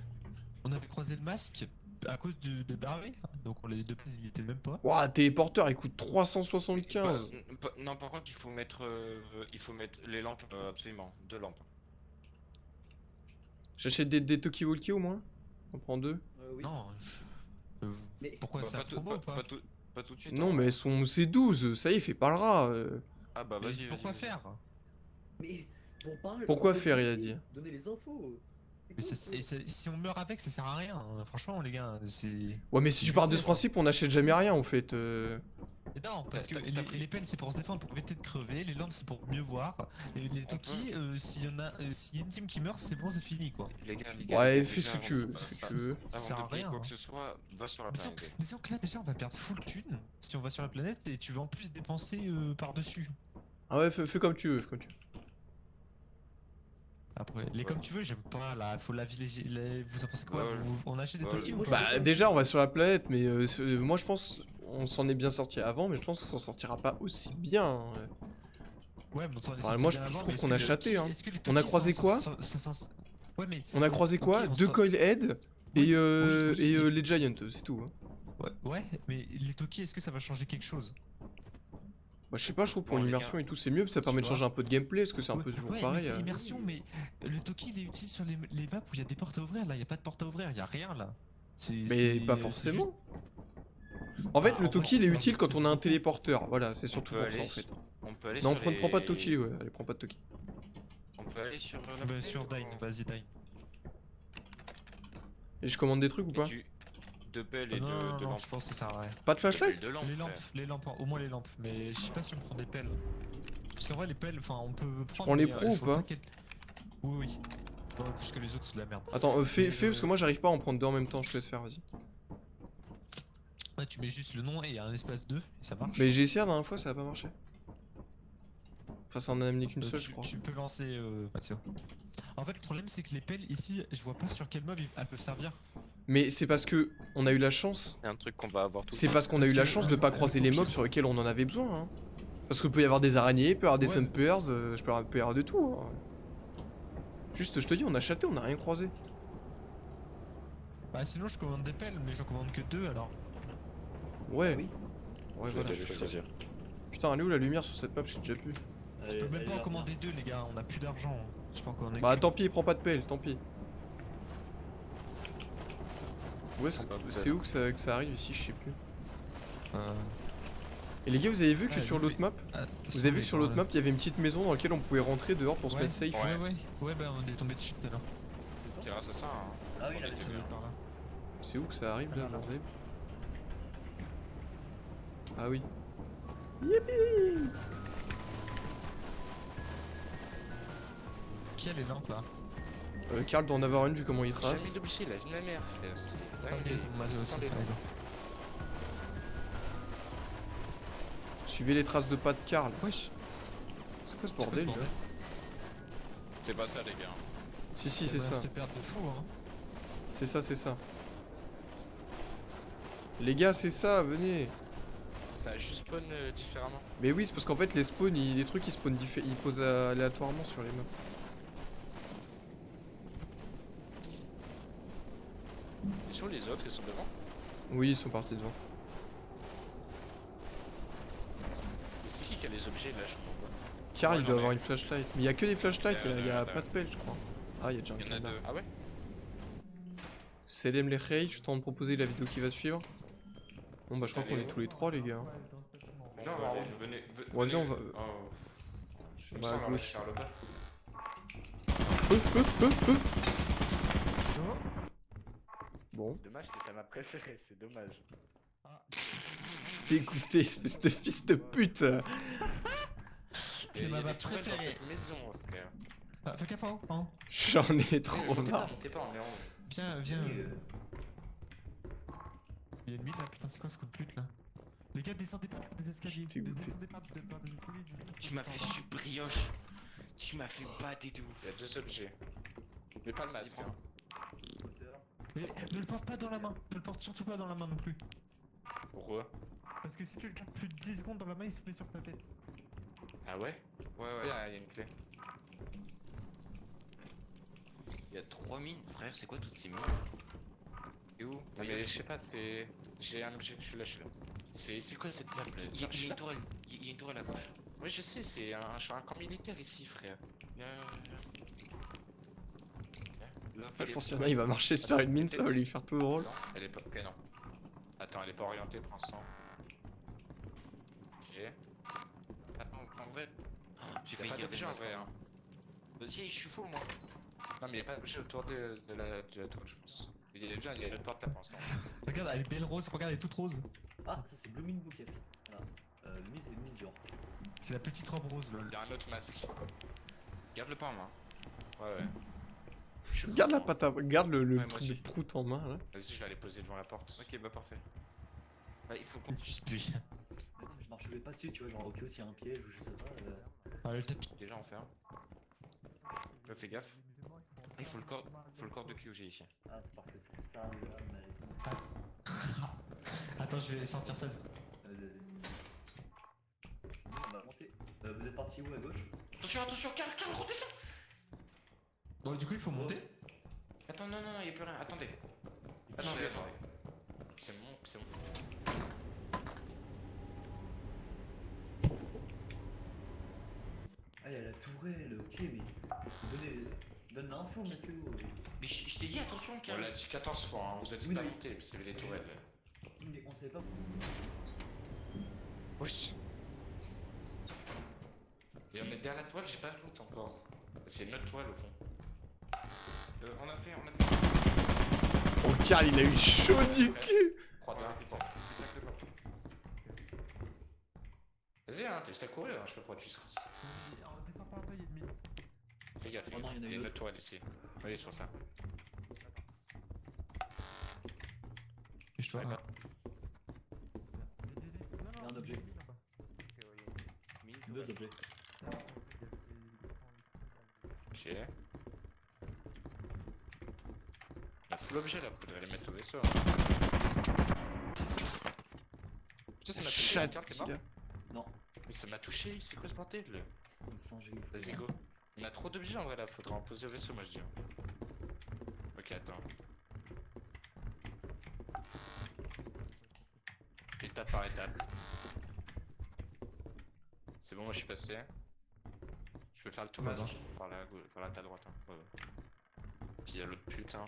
on avait croisé le masque à cause de Barry, donc on les deux pièces, il était même pas. Ouah, téléporteur, il coûte 375. Non, par contre, il faut mettre les lampes, absolument. 2 lampes. J'achète des Toki Walkie au moins. On prend 2. Oui. Non, Mais- pourquoi Bah, c'est un pas, tout, promo ou pas? pas tout de suite. Non, hein. mais c'est 12, ça y est, fait pas le rat. Ah bah Mais vas-y. pourquoi vas-y. faire? Mais pour parler. Pourquoi pour faire, il a communiquer, dit. Donner les infos. Mais si on meurt avec, ça sert à rien. Hein. Franchement, les gars, c'est. Ouais, mais si C'est tu pars de ce business, principe, on n'achète jamais rien en fait. Et non, parce que t'as pris- les pelles c'est pour se défendre, pour éviter de crever, les lampes c'est pour mieux voir, les Toki, s'il y a une team qui meurt, c'est bon, c'est fini quoi. Les gars, Ouais, les fais gars, ce que tu veux, fais ce que tu veux. Ça sert Avant à de payer rien, quoi hein. que ce soit, va sur la planète. Disons que là déjà on va perdre full thune si on va sur la planète et tu vas en plus dépenser par-dessus. Ah ouais, fais comme tu veux, fais comme tu veux. Après, les comme tu veux, j'aime pas là, faut la villégier. Vous en pensez quoi? Ouais. On achète des Ouais, Toki ou moi, pas? Bah déjà, on va sur la planète, mais moi je pense on s'en est bien sorti avant, mais je pense qu'on s'en sortira pas aussi bien. Hein. Ouais, mais on s'en est Ouais, sorti moi, bien je avant, trouve mais est-ce qu'on que a les chaté, Toki- hein. est-ce que les On a Toki croisé sont- quoi sont- Ouais, mais. On a croisé quoi? Ok, on 2 sort- Coilhead Oui, et, oui, oui. les Giants, c'est tout. Hein. Ouais, mais les Toki, est-ce que ça va changer quelque chose? Bah je sais pas, je trouve pour Bon, les l'immersion gars, et tout c'est mieux, ça permet de vois. changer un peu de gameplay, parce que c'est un peu toujours Ouais, pareil. mais c'est immersion, mais le Toki il est utile sur les maps où il y a des portes à ouvrir. Là, il y a pas de porte à ouvrir, il y a rien là. Mais pas forcément. En fait, Ah, le en Toki vrai, il est c'est utile pas quand on a un beaucoup. téléporteur, voilà, c'est surtout peut pour ça aller en fait. On peut aller Non, sur prends pas de les- Toki, ouais, allez, prends pas de Toki. On peut aller sur la Bah, planète sur ou Dine, pas vas-y Dine. Et je commande des trucs ou pas? Deux pelles et Non, non, deux non, lampes. je pense que ça sert à rien. Pas de flashlight? Deux lampes, Les lampes, frère. les lampes, au moins les lampes. Mais je sais pas si on prend des pelles. Parce qu'en vrai, les pelles, enfin, on peut prendre. prends les mais, pros je ou vois pas quel- Oui, oui. Ouais, parce que les autres, c'est de la merde. Attends, fais, Mais, parce que moi j'arrive pas à en prendre deux en même temps, je te laisse faire, vas-y. Ouais, tu mets juste le nom et un espace 2, et ça marche. Mais j'ai essayé la dernière fois, ça a pas marché. Enfin, ça en a amené qu'une seule, je tu, crois. tu peux lancer Mathieu. En fait, le problème, c'est que les pelles ici, je vois pas sur quel mob elles peuvent servir. Mais c'est parce que on a eu la chance. C'est un truc qu'on va avoir tout C'est parce qu'on a eu la chance de pas croiser les mobs sur lesquels on en avait besoin. Hein. Parce qu'il peut y avoir des araignées, il peut y avoir des Ouais. sumpers, il peut y avoir de tout. Hein. Juste, je te dis, on a chaté, on a rien croisé. Bah, sinon, je commande des pelles, mais j'en commande que 2 alors. Ouais. Oui. Ouais, Je vais voilà. aller choisir. Putain, elle est où la lumière sur cette map? J'ai déjà plus. Je peux même pas en commander 2, les gars, on a plus d'argent. Je peux en commander Bah que- tant pis, prends pas de pelle, tant pis. Ouais, Prends pas de c'est pelle. où que ça arrive ici? Je sais plus. Euh, Et les gars, vous avez vu que Ouais, sur oui, l'autre oui. map, ah, vous avez vu oui, que sur l'autre ouais. map, il y avait une petite maison dans laquelle on pouvait rentrer dehors pour se Ouais. mettre safe. Ouais, bah, on est tombé dessus tout à l'heure. C'est grâce à ça. Hein. Ah oui, On là, était c'est bien. bien. Par là. C'est où que ça arrive là, bordel? Ah oui. Qui a les lampes là? Karl doit en avoir une vu comment il J'ai trace. mis d'objet là, j'ai la merde, frère. C'est Ok, dingue. c'est bon, Mathieu aussi. Attendez, allez, go. Suivez les traces de pas de Karl. Wesh, C'est quoi ce c'est quoi ce bordel? bordel? C'est pas ça, les gars. Si, si, Eh c'est ben, ça. C'est perte de fou, hein. C'est ça, c'est ça. Les gars, c'est ça, venez. Ça juste spawn différemment. Mais oui, c'est parce qu'en fait, les spawns, les trucs, ils spawnent ils posent aléatoirement sur les maps. Ils sont les autres, ils sont devant. Oui, ils sont partis devant. Mais c'est qui a les objets là, je comprends pas. Karl, Ouais, il j'en doit ai avoir un. une flashlight. Mais il y a que des flashlights, il y a là. pas de pelle, je crois. Ah, il y a déjà un Il y en a canard. deux. Ah ouais? Selem les Rey, je tente de proposer la vidéo qui va suivre. Bon bah je crois qu'on est tous les trois les gars. Non, venez. Ouais, viens, on va- Oh. Je me Bah, sens go. leur laisser faire le bas. Bon, Dommage, c'est ta map préférée, c'est dommage. t'écoutez, espèce de fils de pute. Il y a ma des map toilettes dans préférée. cette maison, frère. Ah, fais gaffe en haut, en haut. J'en ai trop marre. Montez pas, on est en haut. Viens, viens. Il y a une mine là, putain, c'est quoi ce coup de pute là? Les gars, descendez pas des escaliers. Je suis dégoûté. Descendez pas des escaliers. Tu m'as fait brioche. Tu m'as fait bader de ouf. Il y a 2 objets. Mais pas le masque. Hein. Mais ne le porte pas dans la main. Ne le porte surtout pas dans la main non plus. Pourquoi? Parce que si tu le gardes plus de 10 secondes dans la main, il se met sur ta tête. Ah ouais? Ouais, Il y ouais. a une clé. Il y a 3 mines. Frère, c'est quoi toutes ces mines? Et où? Non mais je sais pas, c'est... J'ai un objet, je suis là. C'est quoi cette map là? Il y a une tourelle. Il y a une tourelle à gauche. Oui je sais, c'est un camp militaire ici frère. Là, Je pense qu'il y en a, il va marcher sur une mine, ça va lui faire tout drôle. Non, elle est pas... Ok non. Attends, elle est pas orientée pour l'instant. Ok. Attends, en vrai... J'ai Y'a failli pas dire d'objet en vrai hein. Si, je suis full moi. Non mais y'a pas d'objet autour de la tour je pense. Il y a déjà, il y a une autre porte là pour l'instant. Regarde, elle est belle rose, regarde, elle est toute rose. Ah, ça c'est Blooming Bouquet. Voilà. Le mise dure. C'est la petite robe rose lol. Il y a un autre masque. Garde-le pas en main. Ouais ouais. Je suis Garde la fou, pâte à... Garde le Ouais, moi truc de aussi. prout en main là. hein. Vas-y, je vais aller poser devant la porte. Ok, bah parfait. Bah, il faut qu'on. Puis. Mais non, mais je marchais pas dessus, tu vois, genre ok aussi un piège ou je sais pas. Ah, le tapis. Déjà en fait un. Ouais, fais gaffe. Ah, il faut le corps de QG ici. Ah, parfait, c'est ça, mais. Attends, je vais sortir ça. Vas-y. On va monter. Vous êtes parti où à gauche? Attention, Karl, redescends! Bon, du coup, il faut monter. Attends, non, y'a plus rien, attendez. Attendez. Attendez. C'est bon. Ah, il y a la tourelle, ok, mais. Donne l'info, Mathieu. Mais je t'ai dit attention, On Karl. l'a dit 14 fois, hein. Vous êtes Oui, pas oui. monté, puis c'est des tourelles. Mais on sait pas. Oui. Et on est derrière la toile, j'ai pas de loot encore. C'est notre toile au fond. On a fait. Oh, Karl, il a eu chaud du cul. 3 Ouais, là. putain. Vas-y, hein, t'es juste à courir, hein. Je sais pas pourquoi tu seras. Descends par là, il y a une mine. Fais gaffe, Oh non, il y en a il y a une une autre. autre toile ici. Oui, c'est pour ça. Fiche-toi. Ouais, bah. Il y a un objet. Deux objets. Ok. On a full objet là, faudrait les mettre au vaisseau. Putain, ça m'a touché, Chat. Karl, t'es mort? Non, Mais ça m'a touché, c'est quoi ce bordel là? une singerie. Vas-y, go. On a trop d'objets en vrai là, faudra en poser au vaisseau, moi je dis. Ok, attends. Étape par étape. C'est bon, moi je suis passé. Je peux faire le tour Ouais, masque par là, par là, à ta droite. Hein. Ouais, ouais. Puis il y a l'autre pute. Hein.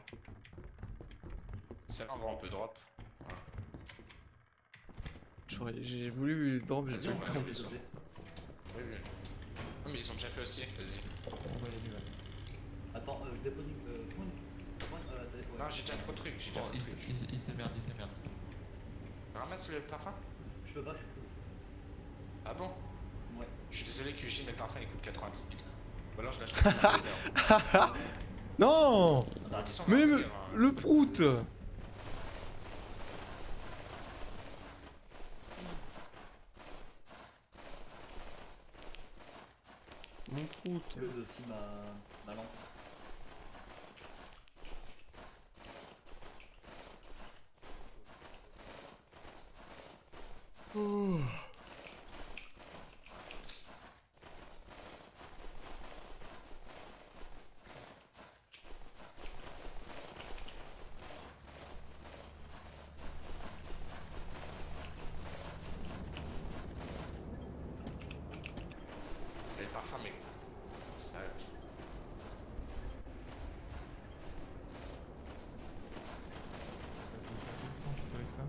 Celle-là, on va un peu drop. J'ai voulu drop, j'ai Vas-y, pas eu on le va temps. aller au vaisseau. Oui, oui. Non, mais ils ont déjà fait aussi, vas-y. On va y aller, ouais. Attends, je dépose une. Point, attendez, ouais. Non, j'ai déjà trop de trucs, j'ai déjà Bon, trop de trucs. il se démerde. Ramasse le parfum. Je peux pas, je suis fou. Ah bon? Ouais. Je suis désolé que mes parfums ils coûtent 90 litres. Ou alors je l'achète à 100 litres. Non. Ah, de toute façon, on Mais va me- faire, hein. le prout. Mon prout. Je veux aussi ma lampe. Oh. Les parfums, mais. Ça.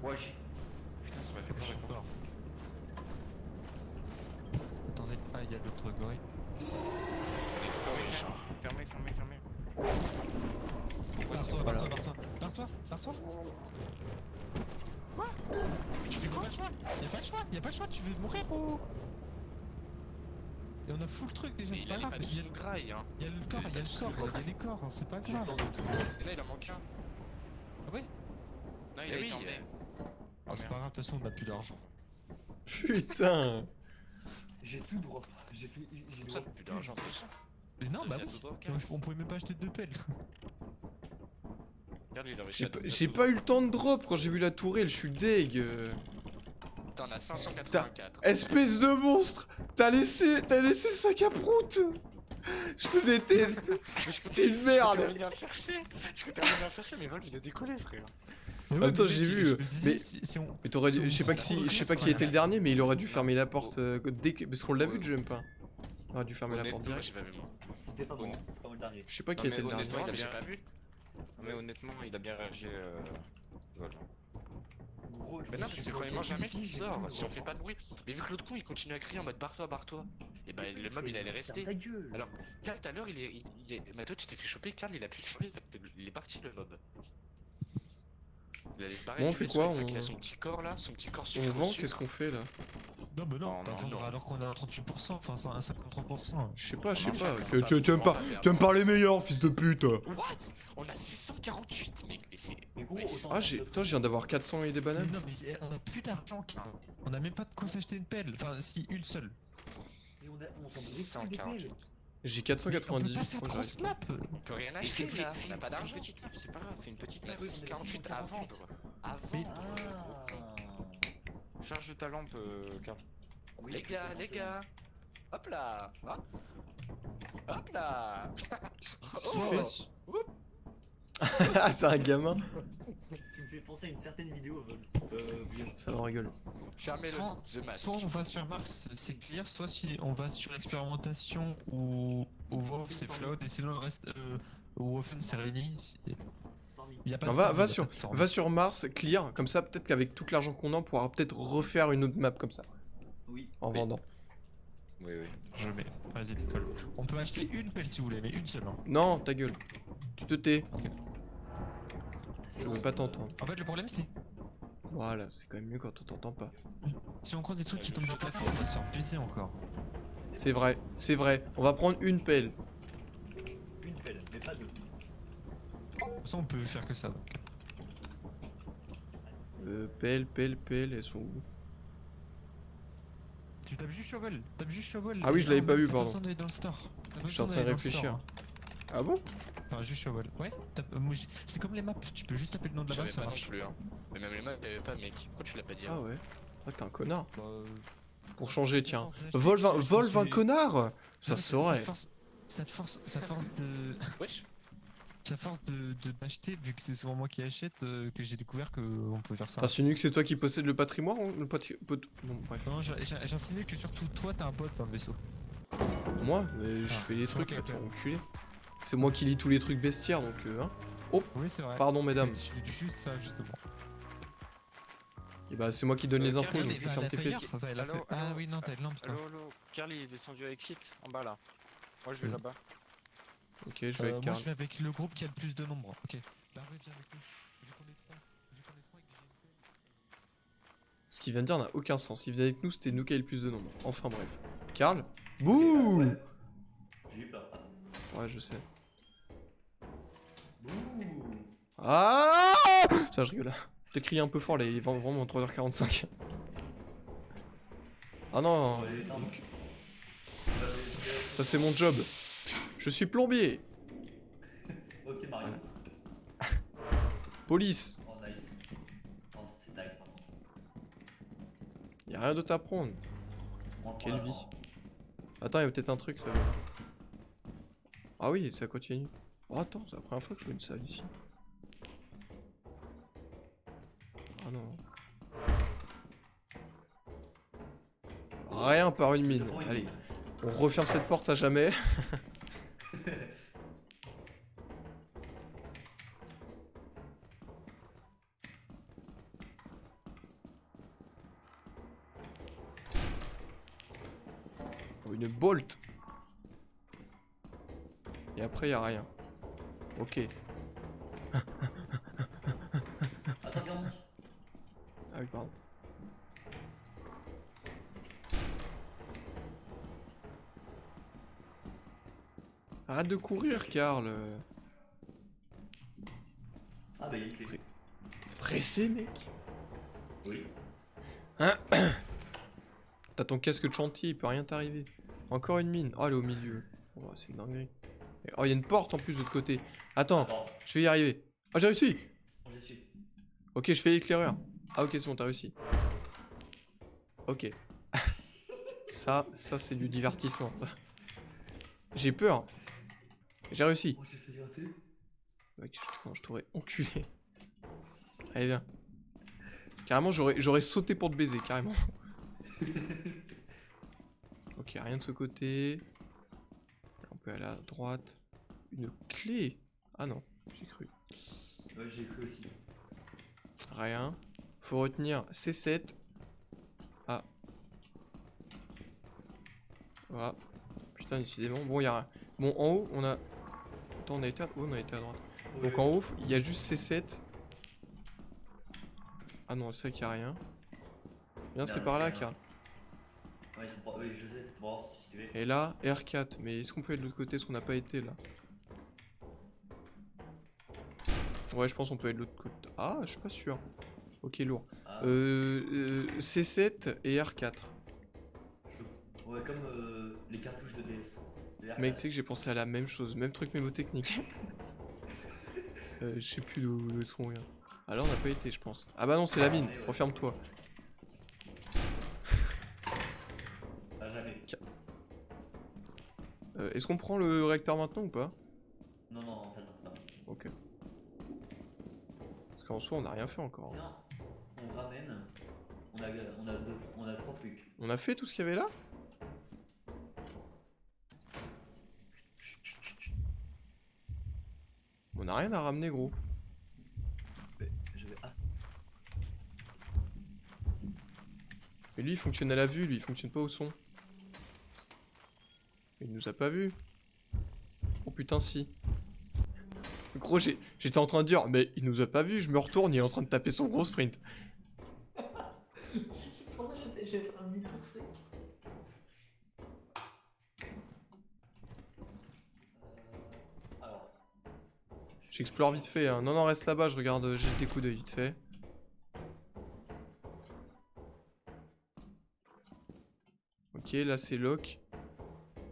Ouais, Putain, ça m'a fait peur. D'accord. Attendez, ah, il y a d'autres gorilles. fermé. Barre-toi, barre-toi. Quoi? Tu fais quoi? Y'a pas le choix, tu veux mourir ou? Et on a full truc déjà, Mais c'est il pas a grave. pas du graille, hein. Il y a le corps, il y a les corps, hein, c'est pas J'ai le grave. temps de tout drop. Et là, il en manque un. Ah ouais? Non, il Mais a oui, été emmené. Ah, c'est pas grave, de toute façon on a plus d'argent. Putain. J'ai tout drop. J'ai Comme ça, plus d'argent, tout ça. Mais non, Ça, bah j'ai oui. tout drop, Karl. On pouvait même pas acheter de pelle. Regarde, il a réussi à J'ai pas eu le temps de drop quand j'ai vu la tourelle, je suis deg. T'en as 584. Espèce de monstre. T'as laissé 5 à prout. Je te déteste. T'es une merde. Je comptais venir le chercher. Je comptais venir le chercher, mais Vol, il a décollé, frère. Attends, j'ai vu, mais- Si Mais t'aurais Si dû, on je sais pas prend qui, la je sais pas progresse, qui était le dernier, mais il aurait dû Non. fermer la porte dès que, parce qu'on l'a vu, Jump pas. Il aurait dû fermer la porte Honnêtement, direct. j'ai pas vu, moi. C'était pas bon, c'était pas moi le dernier. Je sais pas qui Non, mais était le honnêtement, dernier. il a J'ai bien- pas vu. Mais honnêtement, il a bien réagi. Vol. Gros, je Mais me non, suis parce que quand bloqué il mange un mec, ici, il j'ai sort. plus de Si on drop, fait hein. pas de bruit. Mais vu que l'autre con, il continue à crier en mode barre-toi, barre-toi. Et bah, le mob, il allait rester. Ta gueule. Alors, Karl, tout à l'heure, il est. Mato, tu t'es fait choper, Karl, il a plus fumer. Il est parti, le mob. Il a disparu. Bon, on fait quoi, Il on- a son petit corps là, son petit corps On sucre. vend, qu'est-ce qu'on fait là? Non, mais non, Non, pas non, vendre non. alors qu'on a un 38%, enfin un 53%. Je sais pas, je sais marche, pas. chacun Tu sa aimes part, pas, tu aimes pas les meilleurs, fils de pute. What? On a 648, mec, mais c'est. Mais gros, Wesh. autant Ah, toi, je viens d'avoir 400 et des Mais bananes. non, mais on a plus d'argent, Karl. On a même pas de quoi s'acheter une pelle. Enfin, si, une seule. Et on s'en bat les couilles des pelles. 648. J'ai Mais on peut 498, pas je faire crois, trop j'arrive. snap. On peut rien Et acheter là, fais on a pas d'argent. une petite map, c'est pas grave, fais une petite map. Mais 648 à vendre. À Mais- vendre. Ah. Charge ta lampe, Karl. Oui, Les gars, les gars. Hop là. Ah. Hop là. Qu'est-ce qu'il Oh. fait? Ah, c'est un gamin. Tu me fais penser à une certaine vidéo, Vol. Bien. Ça m'en rigole. Fermez Soit- le The Mask. Soit on va sur Mars, c'est clear, soit si on va sur l'expérimentation ou au WoW c'est float et sinon le reste au Offen c'est Réuni. Il y a pas Non, de va, storm, va il y a sur, pas de storm. va sur Mars, clear, comme ça peut-être qu'avec tout l'argent qu'on a, on pourra peut-être refaire une autre map comme ça, Oui. en Oui. vendant. Oui, oui. Je mets, vas-y picole. On peut acheter une pelle si vous voulez, mais une seule. Hein. Non, ta gueule. Tu te tais. Ok. Je veux pas t'entendre. En fait le problème c'est Voilà, c'est quand même mieux quand on t'entend pas. si on croise des trucs qui tombent du plafond, on va se faire buser encore. C'est vrai, c'est vrai. On va prendre une pelle. Une pelle, mais pas deux. De toute façon on peut faire que ça donc. Pelle, elles sont où? Tu tapes juste shovel, Ah oui, je l'avais pas vu, T'as pardon. besoin d'aller dans le store. T'as pas Je suis en besoin train de d'aller dans le store, réfléchir. hein. Ah bon? Enfin juste shovel. Ouais, c'est comme les maps, tu peux juste taper le nom de la map, J'avais ça pas non marche. plus, hein. Mais même les maps, y'avait pas, mec. Pourquoi tu l'as pas dit Ah hein ouais. Ah, t'es un connard. Bah, Pour changer, ça tiens. force d'acheter, Vol je 20 suis- connards. Non, Ça mais saurait. Ça force de. Wesh. Ça force de m'acheter, vu que c'est souvent moi qui achète, que j'ai découvert qu'on pouvait faire ça. T'insinues que c'est toi qui possède le patrimoine ou le Bon, bref. Non, j'insinue que surtout toi t'as un bot dans le vaisseau. Moi, mais je Ah, fais des trucs, ok, ok. t'es enculé. C'est moi qui lis tous les trucs bestiaires, donc hein. Oui, c'est vrai. Pardon, mesdames. C'est juste ça, justement. Et bah, c'est moi qui donne les infos, Karl, donc mais tu fermes tes fesses. Allô, Ah allô, oui, non, t'as une lampe toi. Allo, allo. Karl, il est descendu avec Site, en bas là. Moi, je vais Oui. là-bas. Ok, je vais avec Moi Karl. je vais avec le groupe qui a le plus de nombre. Ok. Barbe, viens avec nous. Vu qu'on est trois et que j'ai une Ce qu'il vient de dire n'a aucun sens. Il vient avec nous, c'était nous qui avait le plus de nombre. Enfin bref. Karl. Bouh. Ouais. J'ai eu peur. Ouais, je sais. Bouh. Ah. Ça, je rigole. J'ai crié un peu fort, là, il est vraiment 3h45. Ah non. Ouais, attends. donc, ça, c'est mon job. Je suis plombier. Ok, Mario. Police. Oh, nice. Oh, c'est nice, par contre. Y'a rien d'autre à prendre. On Quelle prend la vie. fin. Attends, y'a peut-être un truc là. Ah oui, ça continue. Oh, attends, c'est la première fois que je vois une salle ici. Ah non. Rien par une mine. Ça prend une Allez, mine. on referme cette porte à jamais. Oh, une bolt. Et après, y a rien. Ok. Attends, viens, on monte. Ah oui, pardon. Arrête de courir, Karl. Ah bah il y a une clé. Pressé, mec. Oui. T'as ton casque de chantier, il peut rien t'arriver. Encore une mine. Oh, elle est au milieu. Oh, c'est une dinguerie. Oh, il y a une porte en plus de l'autre côté. Attends, Attends, je vais y arriver. Oh, j'ai réussi. j'y suis. Ok, je fais l'éclaireur. Ah, ok, c'est bon, t'as réussi. Ok. ça c'est du divertissement. J'ai peur. J'ai réussi. Oh, j'ai failli rater. Mec, je t'aurais enculé. Allez, viens. Carrément, j'aurais sauté pour te baiser, carrément. Ok, rien de ce côté. On peut aller à droite. Une clé. Ah non, j'ai cru. Ouais, j'ai cru aussi. Rien. Faut retenir C7. Ah. Voilà. Putain, décidément. Bon, y a rien. Bon, en haut, on a... Attends, on a été à... Oh, on a été à droite. Donc en haut, il y a juste C7. Ah non, c'est vrai qu'il y a rien. Viens, c'est Merde, par là, rien. Karl. Ouais, ils sont pas... Oui, je sais, c'est pour voir si tu es. Et là, R4. Mais est-ce qu'on peut aller de l'autre côté? Est-ce qu'on n'a pas été là? Ouais, je pense qu'on peut aller de l'autre côté. Ah, je suis pas sûr. Ok, lourd. Ah, C7 et R4. ouais, comme les cartouches de DS. Mec, tu sais que j'ai pensé à la même chose. Même truc mémotechnique. Je sais plus d'où est-ce qu'on vient. Ah là, on n'a pas été, je pense. Ah bah non, c'est la mine. Ouais. Referme-toi. Ah, jamais. Est-ce qu'on prend le réacteur maintenant ou pas? Non, non, pas. Ok. Parce qu'en soi, on n'a rien fait encore. Tiens, on ramène. On a 3 trucs. On a fait tout ce qu'il y avait là? On n'a rien à ramener, gros. Ah, Mais lui, il fonctionne à la vue, lui, il fonctionne pas au son. Il nous a pas vu. Oh putain, si. Gros, j'étais en train de dire, mais il nous a pas vu, je me retourne, il est en train de taper son gros sprint. c'est pour ça que j'ai fait un demi-tour sec. Alors. J'explore vite fait, hein. Non, non, reste là-bas, je regarde, j'ai des coups d'œil vite fait. Ok, là c'est lock.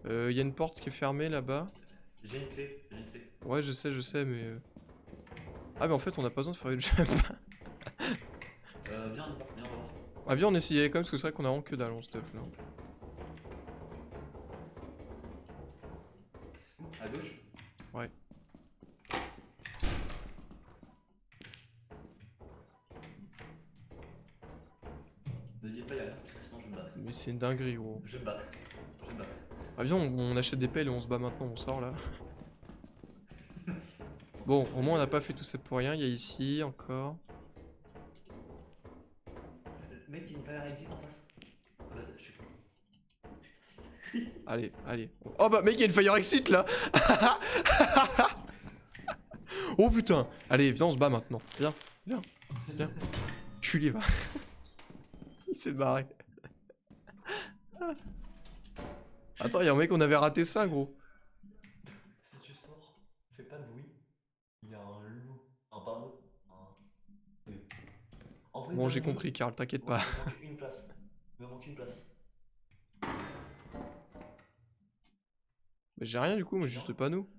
Il y a une porte qui est fermée là-bas. J'ai une clé. Ouais, je sais, mais... Ah, mais en fait, on a pas besoin de faire une jump. Viens, on va voir. Ah, viens, on essayait quand même, parce que c'est vrai qu'on a vraiment que dalle en stuff là. À gauche. Ouais. Ne dis pas y'a rien, parce que sinon je vais me battre. Mais c'est une dinguerie, gros. Je vais me battre. Ah, viens, on achète des pelles et on se bat maintenant, on sort là. Bon, au moins on n'a pas fait tout ça pour rien, il y a ici encore. Mec, il y a une fire exit en face. Vas-y, je suis con. Allez, allez. Oh bah mec, il y a une fire exit là. Oh putain. Allez, viens, on se bat maintenant. Viens. Tu les vas. Il s'est barré. Attends, il y a un mec, on avait raté ça, gros. Si tu sors, fais pas de bruit. Il y a un loup. Un pardon. En vrai, Bon, j'ai compris, Karl, t'inquiète pas. Il me manque une place. Il me manque une place. Mais j'ai rien du coup, moi, juste pas nous.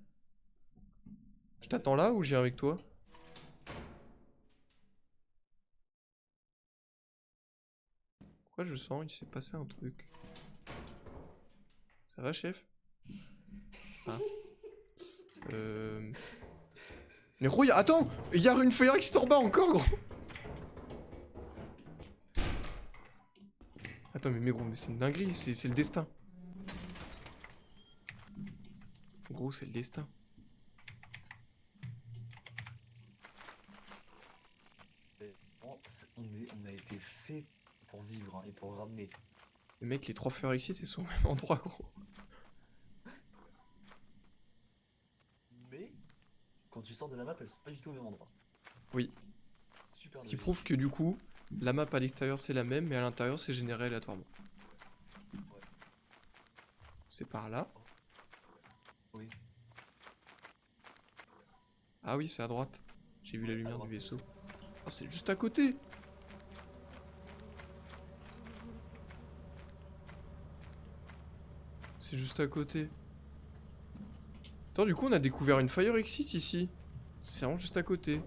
Je t'attends là ou j'ai avec toi? Pourquoi je sens il s'est passé un truc? Ça va, chef? Ah. Mais gros, attends! Il y a une fire exit en bas encore, gros! Attends, mais gros, mais c'est une dinguerie, c'est le destin. Gros, c'est le destin. On a été fait pour vivre hein, et pour ramener. Mais mec, les 3 fire exit, ils sont au même endroit, gros. Mais, quand tu sors de la map, elles sont pas du tout au même endroit. Oui. Super Ce qui logique. prouve que du coup, la map à l'extérieur c'est la même, mais à l'intérieur c'est généré aléatoirement. Ouais. C'est par là. Oui. Ah oui, c'est à droite. J'ai vu la lumière du vaisseau. Ah, c'est juste à côté. C'est juste à côté. Attends, du coup, on a découvert une fire exit ici. C'est vraiment juste à côté.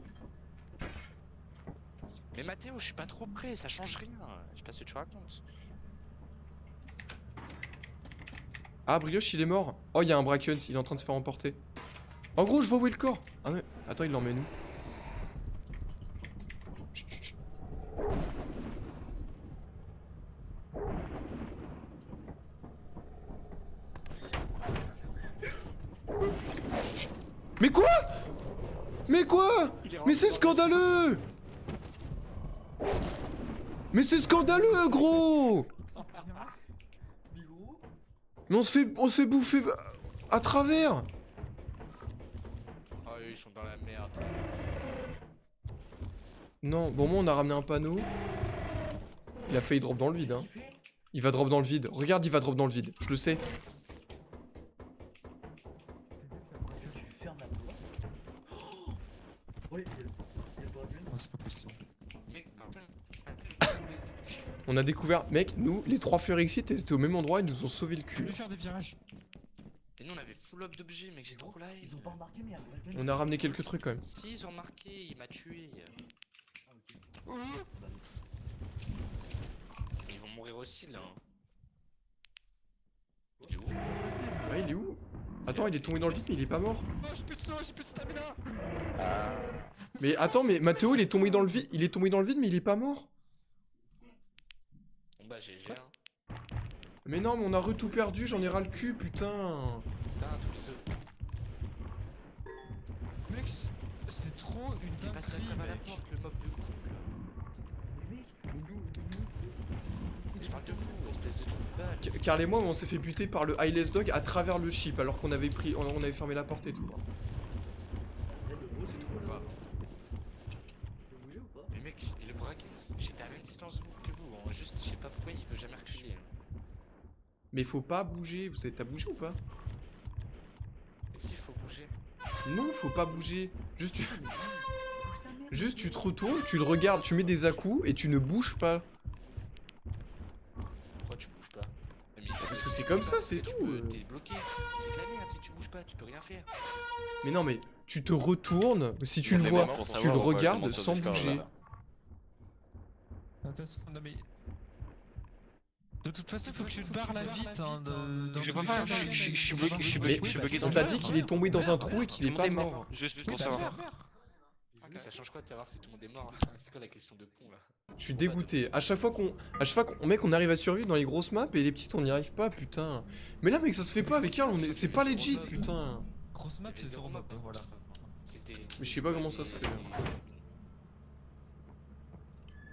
Mais Mathéo, je suis pas trop prêt, ça change rien. Je sais pas ce que tu racontes. Ah, Brioche, il est mort. Oh, il y a un Bracken, il est en train de se faire emporter. En gros, je vois où est le corps. Ah, mais attends, il l'emmène où? Chut, chut, chut. Chut. Mais quoi? Mais quoi? Mais c'est scandaleux! Mais c'est scandaleux, gros! Mais on se fait bouffer à travers! Oh, ils sont dans la merde. Non, bon, moi on a ramené un panneau. Il a failli drop dans le vide, hein. Il va drop dans le vide. Regarde, il va drop dans le vide. Je le sais. Tu fermes la porte. Oh, il y a pas de Oh, c'est pas possible. Mec, On a découvert, mec, nous, les 3 Fire Exit, elles étaient au même endroit, ils nous ont sauvé le Je cul. vais faire des virages. et nous on avait full up d'objets, mec, j'ai trop live. Ils ont pas remarqué, mais il y a un Bracken. On a ramené quelques trucs quand même. Si, ils ont marqué, il m'a tué. Ah, ok. Bah, Ils vont mourir aussi là. Il est où? Ouais, il est où? Attends, il est tombé dans le vide, mais il est pas mort. Oh, j'ai plus de saut, j'ai plus de stamina. Mais attends, mais Mathéo, il est tombé dans le vide, mais il est pas mort. Bon bah GG hein. Mais non, mais on a tout perdu, j'en ai ras le cul, putain. Putain, tous les œufs. Mec, c'est trop une Il est passé à dinguerie, travers la mec. porte, le mob de couple. mais mec, mais nous, tu sais. Je parle de vous, espèce de truc de balle. Carl et moi, on s'est fait buter par le Eyeless Dog à travers le ship, alors qu'on avait pris, on avait fermé la porte et tout. Arrête de gros, c'est trop là. Tu peux bouger ou pas? Mais mec, le braquet, j'étais à la même distance que vous, hein. Juste, je sais pas pourquoi il veut jamais reculer. Mais faut pas bouger, vous savez, t'as bougé ou pas? Mais si, faut bouger. Non, faut pas bouger. Juste tu... Bouge ta merde. Juste tu te retournes, tu le regardes, tu mets des à-coups et tu ne bouges pas. Pourquoi tu bouges pas? Mais Parce que c'est comme ça, c'est tu tout. peux- T'es bloqué. C'est de la merde, si tu bouges pas, tu peux rien faire. Mais non, mais tu te retournes, si tu le vois, tu le regardes sans bouger. Attention, non mais... De toute façon, faut que tu te barres là vite, hein, dans J'ai tous pas les fait, cas. je suis Mais bloqué, je suis bloqué dans on le t'a vide. dit qu'il est tombé dans un trou et qu'il est Tout le pas monde est mort. Juste Oui, pour bah, savoir. Ok, ça change quoi de savoir si tout le monde est mort? C'est quoi la question de con là? Je suis dégoûté. À chaque fois qu'on, mec, on arrive à survivre dans les grosses maps et les petites on n'y arrive pas, putain. Mais là, mec, ça se fait pas avec Karl, c'est pas legit, putain. Grosse map, c'est zéro map, voilà. C'était. Mais je sais pas comment ça se fait.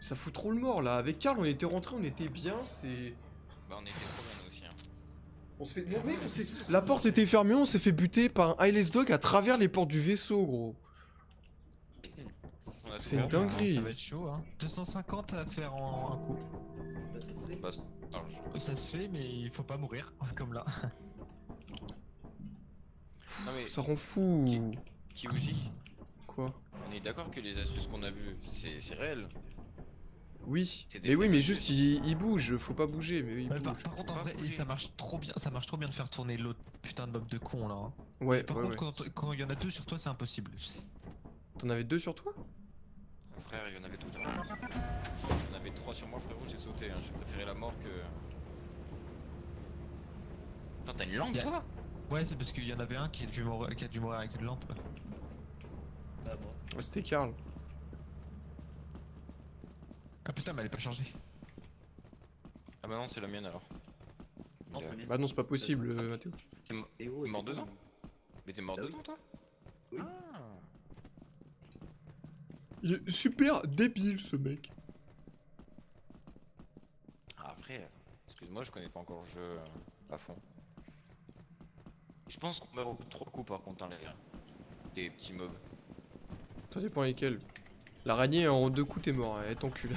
Ça fout trop le mort là. Avec Karl, on était rentré, on était bien, c'est. Bah on était trop bien nous aussi. Hein. On se fait. Non, mec, la porte était fermée, on s'est fait buter par un Eyeless Dog à travers les portes du vaisseau, gros. On a tout C'est une perdu. dinguerie. Ça va être chaud, hein. 250 à faire en un coup. Bah, ça se fait. Bah, alors, Ça se fait, mais il faut pas mourir, comme là. non mais Ça rend fou. Kiwuji, Quoi? on est d'accord que les astuces qu'on a vues, c'est réel. Oui. C'est des Mais oui, mais astuces. juste il bouge, faut pas bouger, mais oui, il Ouais, bouge. par contre, en vrai, ça marche trop bien de faire tourner l'autre putain de mob de con là. Hein. Ouais, Par ouais, contre, ouais. quand il y en a deux sur toi, c'est impossible. T'en avais 2 sur toi? Frère, il y en avait tout. Il y en avait 3 sur moi, frérot, j'ai sauté. Hein. J'ai préféré la mort que. Attends, t'as une lampe Y a- toi? Ouais, c'est parce qu'il y en avait un qui a dû mourir avec une lampe. Bah, moi. Ouais, c'était Karl. Ah putain, mais elle est pas chargée. Ah bah non, c'est la mienne alors. Non, c'est la mienne. Bah non, c'est pas possible, Mathéo. Et oh, T'es mort t'es dedans? con. Mais t'es mort Ah oui. dedans toi? Oui. Ah. Il est super débile ce mec. Ah, après, excuse-moi, je connais pas encore le jeu à fond. Je pense qu'on meurt au bout de 3 coups par contre, hein, les gars. Des petits mobs. Ça dépend lesquels. L'araignée en 2 coups t'es mort, elle t'encule.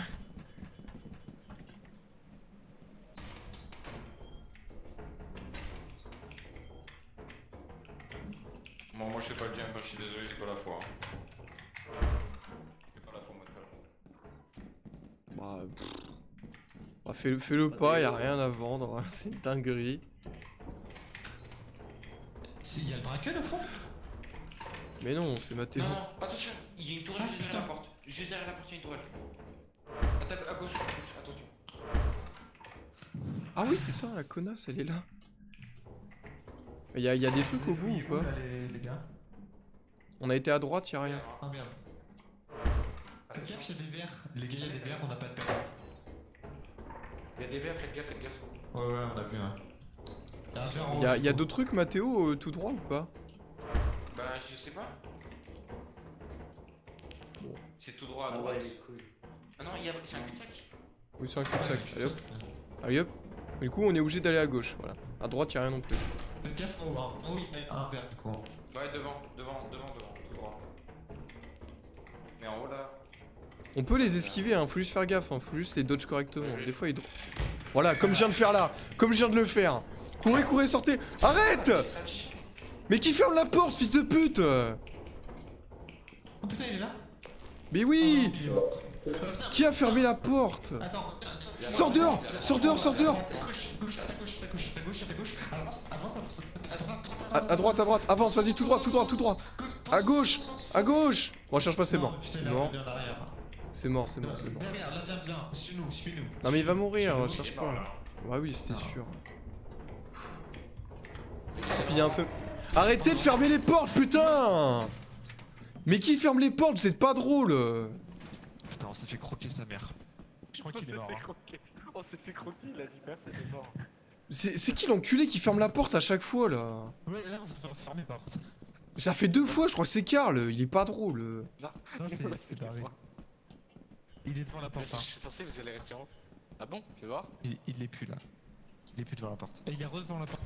Moi je fais pas le jump à suis désolé, j'ai pas la foi. J'ai pas la foi, moi, frère. Bah, bah, fais-le pas, y'a rien à vendre, c'est une dinguerie. Il y a le braqueur au fond? Mais non, c'est Mathéo. Non, non, attention, il y a une tourelle juste derrière la porte. Juste derrière la porte, il y a une tourelle. Attaque à gauche, attention. Ah oui, putain, la connasse, elle est là. Y'a des trucs au bout ou pas? Les gars. On a été à droite, y'a rien. Ah merde. Faites gaffe, y'a des verres. Les gars, y'a des verres, on n'a pas de permis. Il y a des verres, faites gaffe, faites gaffe. Ouais, on a vu un. Y'a un verre en haut. Y'a d'autres trucs, Mathéo, tout droit ou pas? Bah, je sais pas. C'est tout droit à Ah droite. ouais, les couilles. Ah non, c'est un cul-de-sac. Oui, c'est un cul-de-sac. Allez hop. Allez hop. Du coup, on est obligé d'aller à gauche, voilà. À droite, y'a rien non plus. Faites gaffe en haut, hein. Oh oui, il y a un verre, quoi. Ouais, devant, tout droit. Mais en haut là. On peut les esquiver, hein, faut juste faire gaffe, hein, faut juste les dodge correctement. Des fois, ils... Voilà, comme je viens de faire là, comme je viens de le faire. Courez, sortez. Arrête! Mais qui ferme la porte, fils de pute? Oh putain, il est là? Mais oui! Il est mort. Qui a fermé la porte? Attends, Sors dehors! Sors dehors! À gauche, avance, À droite, avance, vas-y, tout droit. À gauche! Bon, cherche pas, c'est mort. C'est mort. C'est mort. Derrière, là, viens, suis-nous. Non, mais il va mourir, cherche pas. Ouais, oui, c'était sûr. Puis y a un feu. Arrêtez de fermer les portes, putain! Mais qui ferme les portes? C'est pas drôle! Putain, on s'est fait croquer sa mère. Je crois qu'il est mort. On s'est fait croquer, il a dit merde, c'était mort. C'est qui l'enculé qui ferme la porte à chaque fois, là? Ouais, là, on s'est fait fermer par contre. Ça fait 2 fois, je crois que c'est Karl, il est pas drôle. Non, c'est barré. Il est devant la porte, hein. Je pensais que vous allez rester en haut. Ah bon? Fais voir. Il est plus là. Il est plus devant la porte. Et il est devant la porte.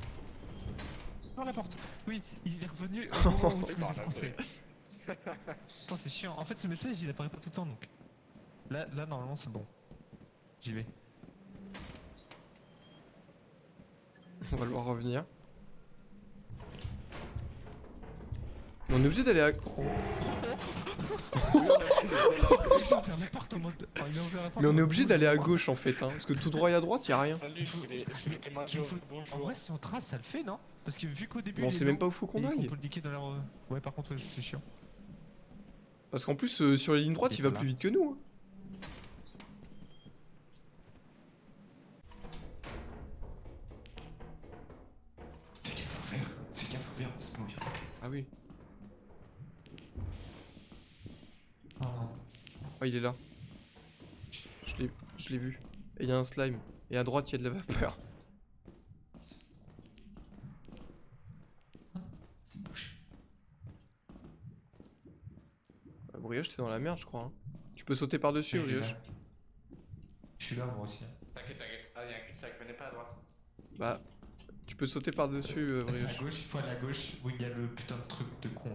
Devant la porte. Oui, il est revenu au moment où vous êtes rentré. Attends, c'est chiant. En fait, ce message, il apparaît pas tout le temps, donc. Là, normalement, c'est bon. J'y vais. On va le voir revenir. Mais on est obligé d'aller à... Mais on est obligé d'aller à gauche en fait, hein, parce que tout droit et à droite, y a rien. Salut, c'est les bonjour. En vrai, si on trace, ça le fait, non? Parce que vu qu'au début. Mais on sait même pas où faut qu'on on aille. peut le niquer dans l'air. Ouais, par contre, ouais, c'est chiant. Parce qu'en plus, sur les lignes droites, il va plus vite que nous. Hein. Fais gaffe au verre, c'est bon, Ah oui. Oh non. Ah, il est là. Je l'ai vu. Et il y a un slime. Et à droite, il y a de la vapeur. C'est bouché. Brioche, t'es dans la merde, je crois. Hein. Tu peux sauter par-dessus, Brioche. Je suis là, moi aussi. T'inquiète. Ah, y'a un cul-de-sac, venez pas à droite. Bah, tu peux sauter par-dessus, C'est à Brioche. gauche, il faut aller à gauche où il y a le putain de truc de con.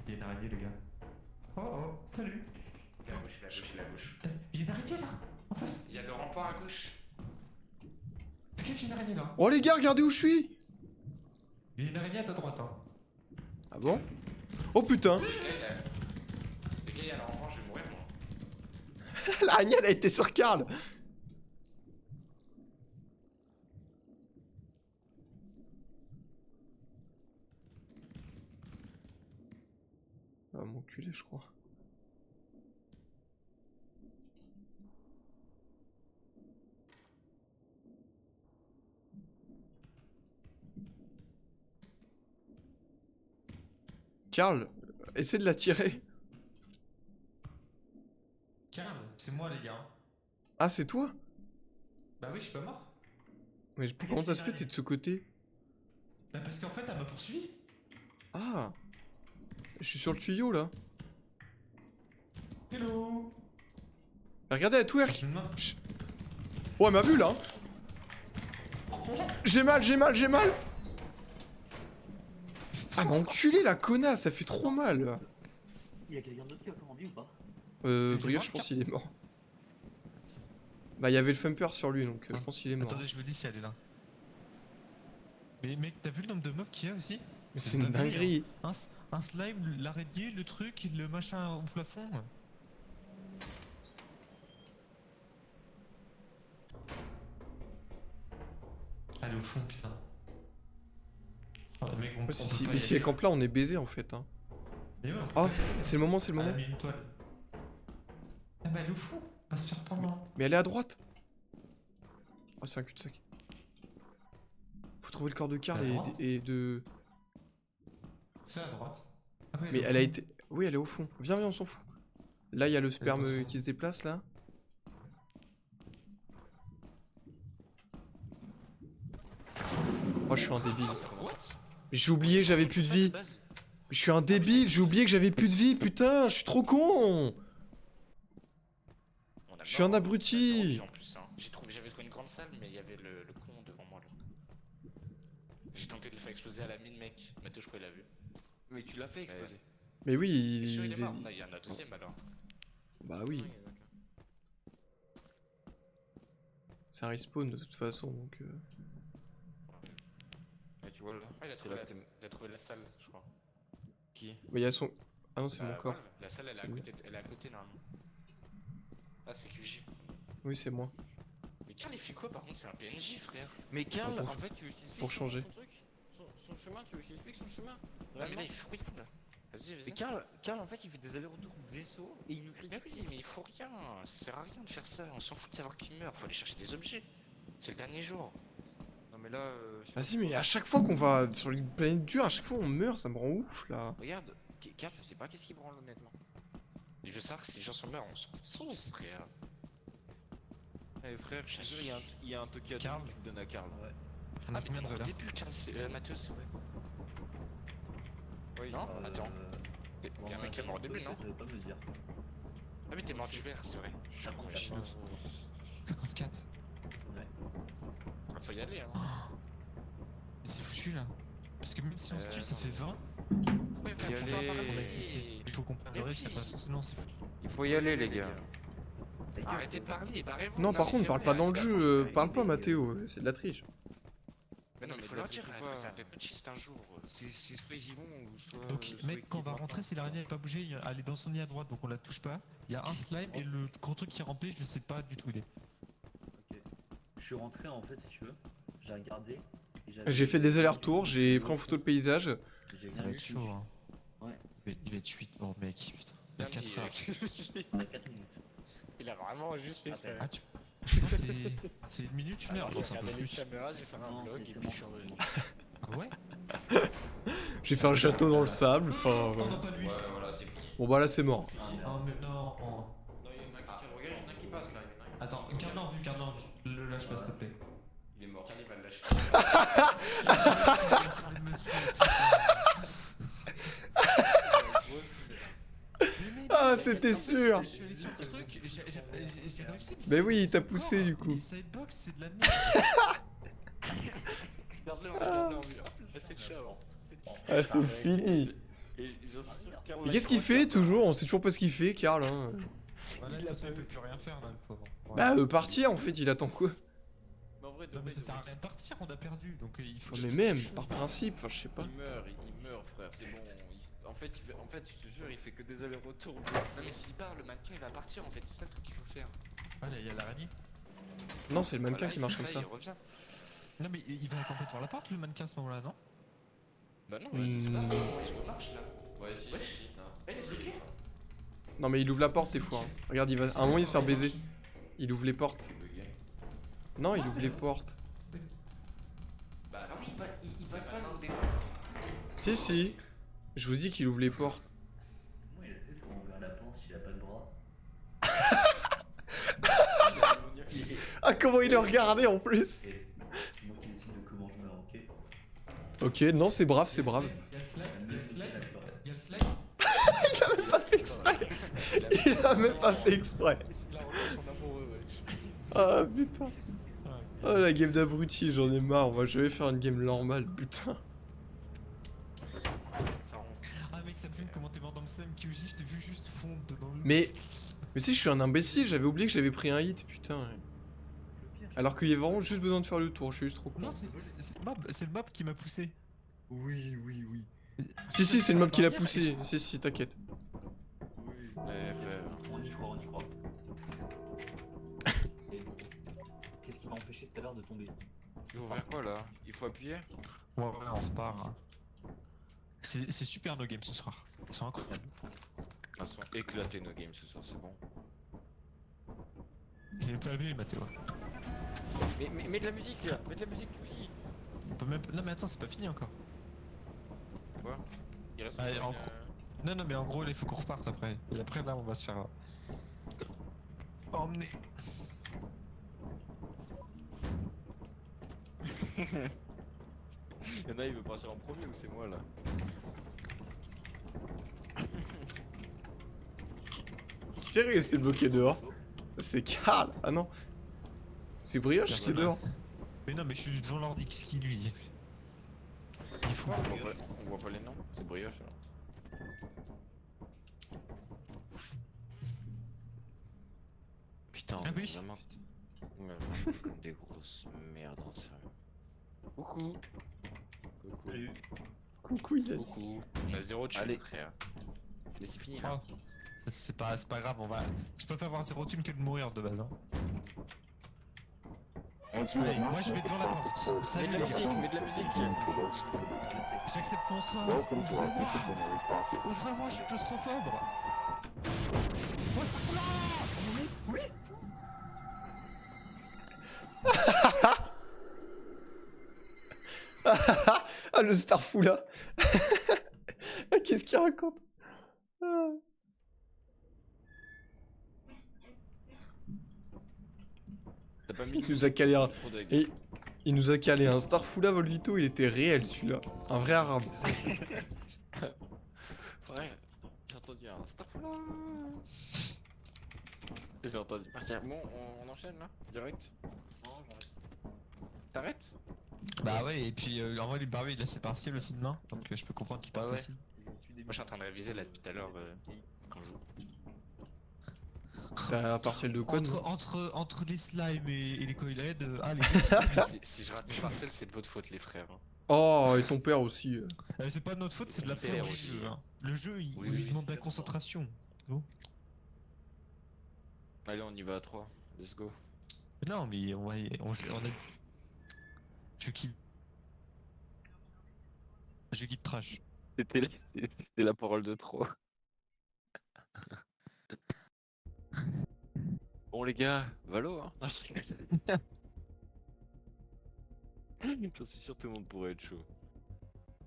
Il y a une araignée, les gars. Oh, salut. La gauche. Il y a une araignée là, en face. Il y a le rempart à gauche. Fais gaffe, il y a une araignée là. Oh les gars, regardez où je suis! Il y a une araignée à ta droite, hein. Ah bon? Oh putain! Les gars, il y a le rempart, je vais mourir moi. L'araignée, elle a été sur Karl! Ah, mon culé, je crois. Karl, essaie de la tirer. Karl, c'est moi, les gars. Ah, c'est toi? Bah oui, je suis pas mort. Mais comment t'as se fait, t'es de ce côté? Bah parce qu'en fait, elle m'a poursuivi. Ah! Je suis sur le tuyau là. Hello. Regardez, elle twerk! Je me demande- Oh, elle m'a vu là! J'ai mal! Ah, mais enculé la connasse, ça fait trop mal! Il y a quelqu'un d'autre qui a encore envie ou pas? Brioche, je pense qu'il est mort. Bah, il y avait le Thumper sur lui, donc je pense qu'il est mort. Attendez, je vous dis si elle est là. Mais mec, t'as vu le nombre de mobs qu'il y a aussi? Mais c'est une dinguerie. Un slime, l'araignée, le truc, le machin au plafond. Allez au fond, putain. Oh, mec, on, Ouais, si elle campe là, on est baisé en fait. Hein. Oh, c'est le moment, c'est le moment. Elle a mis une toile. Ah bah elle est au fond, on va se faire prendre. Mais elle est à droite. Oh, c'est un cul-de-sac. Faut trouver le corps de Karl et de... C'est à droite. Ah ouais, Mais elle a été... Oui, elle est au fond. Viens, viens, on s'en fout. Là, il y a le sperme qui se déplace, là. Oh, je suis un débile. J'ai oublié, j'avais plus de vie. Je suis un débile, j'ai oublié que j'avais plus de vie, putain, je suis trop con. Je suis un abruti. En plus, hein. J'avais trouvé une grande salle, mais il y avait le con devant moi là. J'ai tenté de le faire exploser à la mine, mec. Mathieu, je crois qu'il l'a vu. Mais tu l'as fait exploser. Mais oui, T'es sûr, il est mort? Il y en a un deuxième alors. Bah oui. Ça respawn de toute façon, donc... Ouais, tu vois là. Ah, il a trouvé la salle, je crois. Qui? Mais il y a son... Ah non, c'est mon corps. Wolf, la salle, elle est à côté normalement. Ah, c'est QJ. Oui, c'est moi. Mais Karl, il fait quoi par contre? C'est un PNJ, frère. Mais Karl, pour- en fait, tu veux que je t'explique pour changer. son truc son chemin, tu veux que je t'explique son chemin? Ah, mais là, il fout rien là. Vas-y, vas-y. Mais Karl, en fait, il fait des allers-retours vaisseau et il nous Mais critique. oui, mais il fout rien. Ça sert à rien de faire ça. On s'en fout de savoir qui meurt. Faut aller chercher des objets. C'est le dernier jour. Non, mais là. je sais pas Vas-y, mais pourquoi. à chaque fois qu'on va sur les planètes dures, à chaque fois on meurt, ça me rend ouf, là. Regarde, Karl, je sais pas qu'est-ce qu'il branle honnêtement. Et je veux savoir que si les gens sont morts, on s'en fout, frère. Eh frère, je suis sûr, il y a un toki à Karl. tu le donnes à Karl. Ouais. On a Ah, mais combien t'es de mort au valeurs? début, Karl, Mathieu, c'est vrai. Oui, Non, attends. Il y a un mec qui est mort au début, non? Je vais pas me dire. Ah, mais t'es mort du verre, c'est vrai. Je suis con, je suis con. 54. Faut y aller, hein. Mais c'est foutu là. Parce que même si on se tue, ça fait 20. Ouais, Faut y faut pas aller. parler. Il faut qu'on prenne le Mais reste, oui. de toute façon, sinon c'est foutu. Il faut y aller, les gars. Arrêtez de parler, barrez-vous. Non, par mais contre, c'est parle vrai, pas dans le arrêtez jeu, d'attendre. parle pas, Mathéo, c'est de la triche. Mais non, mais faut mais leur dire, faut il pas- faut que ça peut être chiste un jour. C'est soit ils y vont, ou soit. Donc, soit mec, ils quand on va quittent rentrer, si l'araignée n'est pas bougée, elle est dans son nid à droite, donc on la touche pas. Il y a un slime et le gros truc qui est rempli, je sais pas du tout où il est. Ok. Je suis rentré en fait, si tu veux. J'ai regardé. J'ai fait des allers-retours, j'ai pris en photo le paysage. J'ai Ça va être chaud, hein. Ouais. Il va être 8. Oh, mec, putain. Il y a Bien 4 dit, heures. mec. On a 4 minutes. Il a vraiment juste fait ça. Ah, tu. Je pense que c'est une minute, une heure, je J'ai pense un peu regardé les plus. caméras, j'ai fait un Non, vlog c'est et puis bon. je suis revenu. Ah ouais? J'ai fait un château dans le sable, enfin... Oh voilà. non, pas lui! Ouais, voilà, c'est fini. Bon bah là c'est mort. Non, mais non. Non, il y en a qui tirent, regarde, il y en a qui passent là. Il y en a un qui- Attends, garde-le en vue, garde-le en vue. Le lâche pas, s'il te plaît. Il est mort. Karl, il va le lâcher. Ah, c'était sûr. Je suis allé sur le truc, j'ai réussi. Mais oui, il t'a c'est poussé, encore- du coup. Les sidebox, c'est de la merde. Garde-le en vue. Là, c'est le chat avant. Ah, c'est fini. Et j'en suis sûr que Karl Mais l'a qu'est-ce qu'il croqué, fait attends. toujours? On sait toujours pas ce qu'il fait, Karl. Hein. Voilà, de toute façon, il peut plus rien faire là, le pauvre. Bah, partir en fait, il attend quoi? Mais en vrai, de Non, mais vrai, ça de sert à vrai, rien de partir, on a perdu donc il faut. Mais même, par principe, enfin je sais pas. il meurt, frère, c'est bon. En fait, je te jure, il fait que des allers-retours. Non, mais s'il part, le mannequin il va partir en fait, c'est ça le truc qu'il faut faire. Ah, là, il y a l'araignée. Non, c'est le mannequin Voilà, qui il marche fait comme ça. Il revient. Non, mais il va complètement devant la porte, le mannequin à ce moment-là, non? Bah non, mais c'est pas Hmm. ce qu'on marche là. Ouais, si, Ouais. si. Non. Ouais, il est bloqué. Non, mais il ouvre la porte des fois. Hein. Regarde, il va... à un moment il va se faire baiser. Il ouvre les portes. C'est bugué. Non, il ouvre les portes. Bah, Ah oui, il passe pas au Si, si. Je vous dis qu'il ouvre les portes. Comment il a fait pour ouvrir la porte s'il a pas de bras? Ah, comment il le regardait en plus. Et c'est moi qui décide de comment je meurs, ok? Ok, non, c'est brave, c'est brave. Il y a le slime, il y a le slime, il y a le slime. Il a même pas fait exprès. Il a même pas fait exprès. C'est de la relation d'amoureux, wesh. Ah putain. Oh la game d'abruti, j'en ai marre. Moi je vais faire une game normale, putain. Ça rend Ah, mec, ça me fait comment t'es mort dans le slime QJ, je t'ai vu juste fondre dans le. Mais tu sais, je suis un imbécile, j'avais oublié que j'avais pris un hit, putain. Alors qu'il y a vraiment juste besoin de faire le tour, je suis juste trop con. Non, c'est le mob qui m'a poussé. Oui, oui, oui. Si, si, c'est le mob qui l'a poussé. Si, si, t'inquiète. Oui. Ouais, frère. On y croit, on y croit. Et qu'est-ce qui m'a empêché tout à l'heure de tomber? Il faut faire quoi là? Il faut appuyer? Ouais, on repart. C'est super nos games ce soir. Ils sont incroyables. Ils sont éclatés nos games ce soir, c'est bon. J'ai pas vu, Mathéo. Mais mets de la musique là, mets de la musique, oui. On peut même... Non, mais attends, c'est pas fini encore. Quoi? Il reste Ah, encore en une, gros. Non, non, mais en gros, il faut qu'on reparte après. Et après, là, on va se faire emmener. Y'en a, il veut passer en premier ou c'est moi là? C'est resté bloqué dehors. C'est Karl. Ah non. C'est Brioche qui est dehors. Mais non, mais je suis devant l'ordi, qu'est-ce qu'il lui dit? Il faut. On voit pas les noms, c'est Brioche alors. Putain, Ah on est oui. vraiment... on est vraiment comme des grosses merdes en sérieux. Coucou. Coucou. Salut. Coucou, il a dit. Coucou. On a 0 de Allez. frère. Mais c'est fini là. Oh. C'est pas grave, on va. Je préfère avoir 0 thune que de mourir de base. Hein. As you Allez, have not moi je vais met devant la porte. Salut Mets de les la gars. musique, mets de la musique. J'accepte ton sort. Welcome to our disciplinary process. Ouvre-moi, je suis claustrophobe. Ah, le Starfou là. Ah, qu'est-ce qu'il raconte? Ah. T'as pas mis Il nous a calé un... trop deg. Et il nous a calé un Starfou là, Volvito, il était réel celui-là. Un vrai arabe. Ouais, j'ai entendu un Starfula. J'ai entendu partir. Bon, on enchaîne là, direct. T'arrêtes? Bah ouais, et puis en vrai, les barbus, il a ses partiels aussi demain. Donc je peux comprendre qu'il parte Ah ouais. aussi. Moi je suis en train de réviser là depuis tout à l'heure quand je joue. T'as un partiel de quoi nous Entre les slimes et les coilheads, ah les Si je rate mes parcelles, c'est de votre faute les frères. Oh, et ton père aussi. c'est pas de notre faute, c'est de la faute Père du aussi. jeu. Hein. Le jeu, il Oui, oui. demande de la concentration. Allez, on y va à 3. Let's go. Non, mais on a... Je quitte. Je quitte trash. C'était la parole de trop. Bon les gars, Valo hein. Non, je rigole. J'en suis sûr tout le monde pourrait être chaud.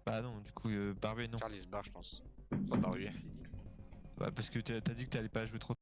Bah non, du coup, Barbie non. Charlie se barre, je pense. Pas Barbie. Bah parce que t'as dit que t'allais pas jouer trop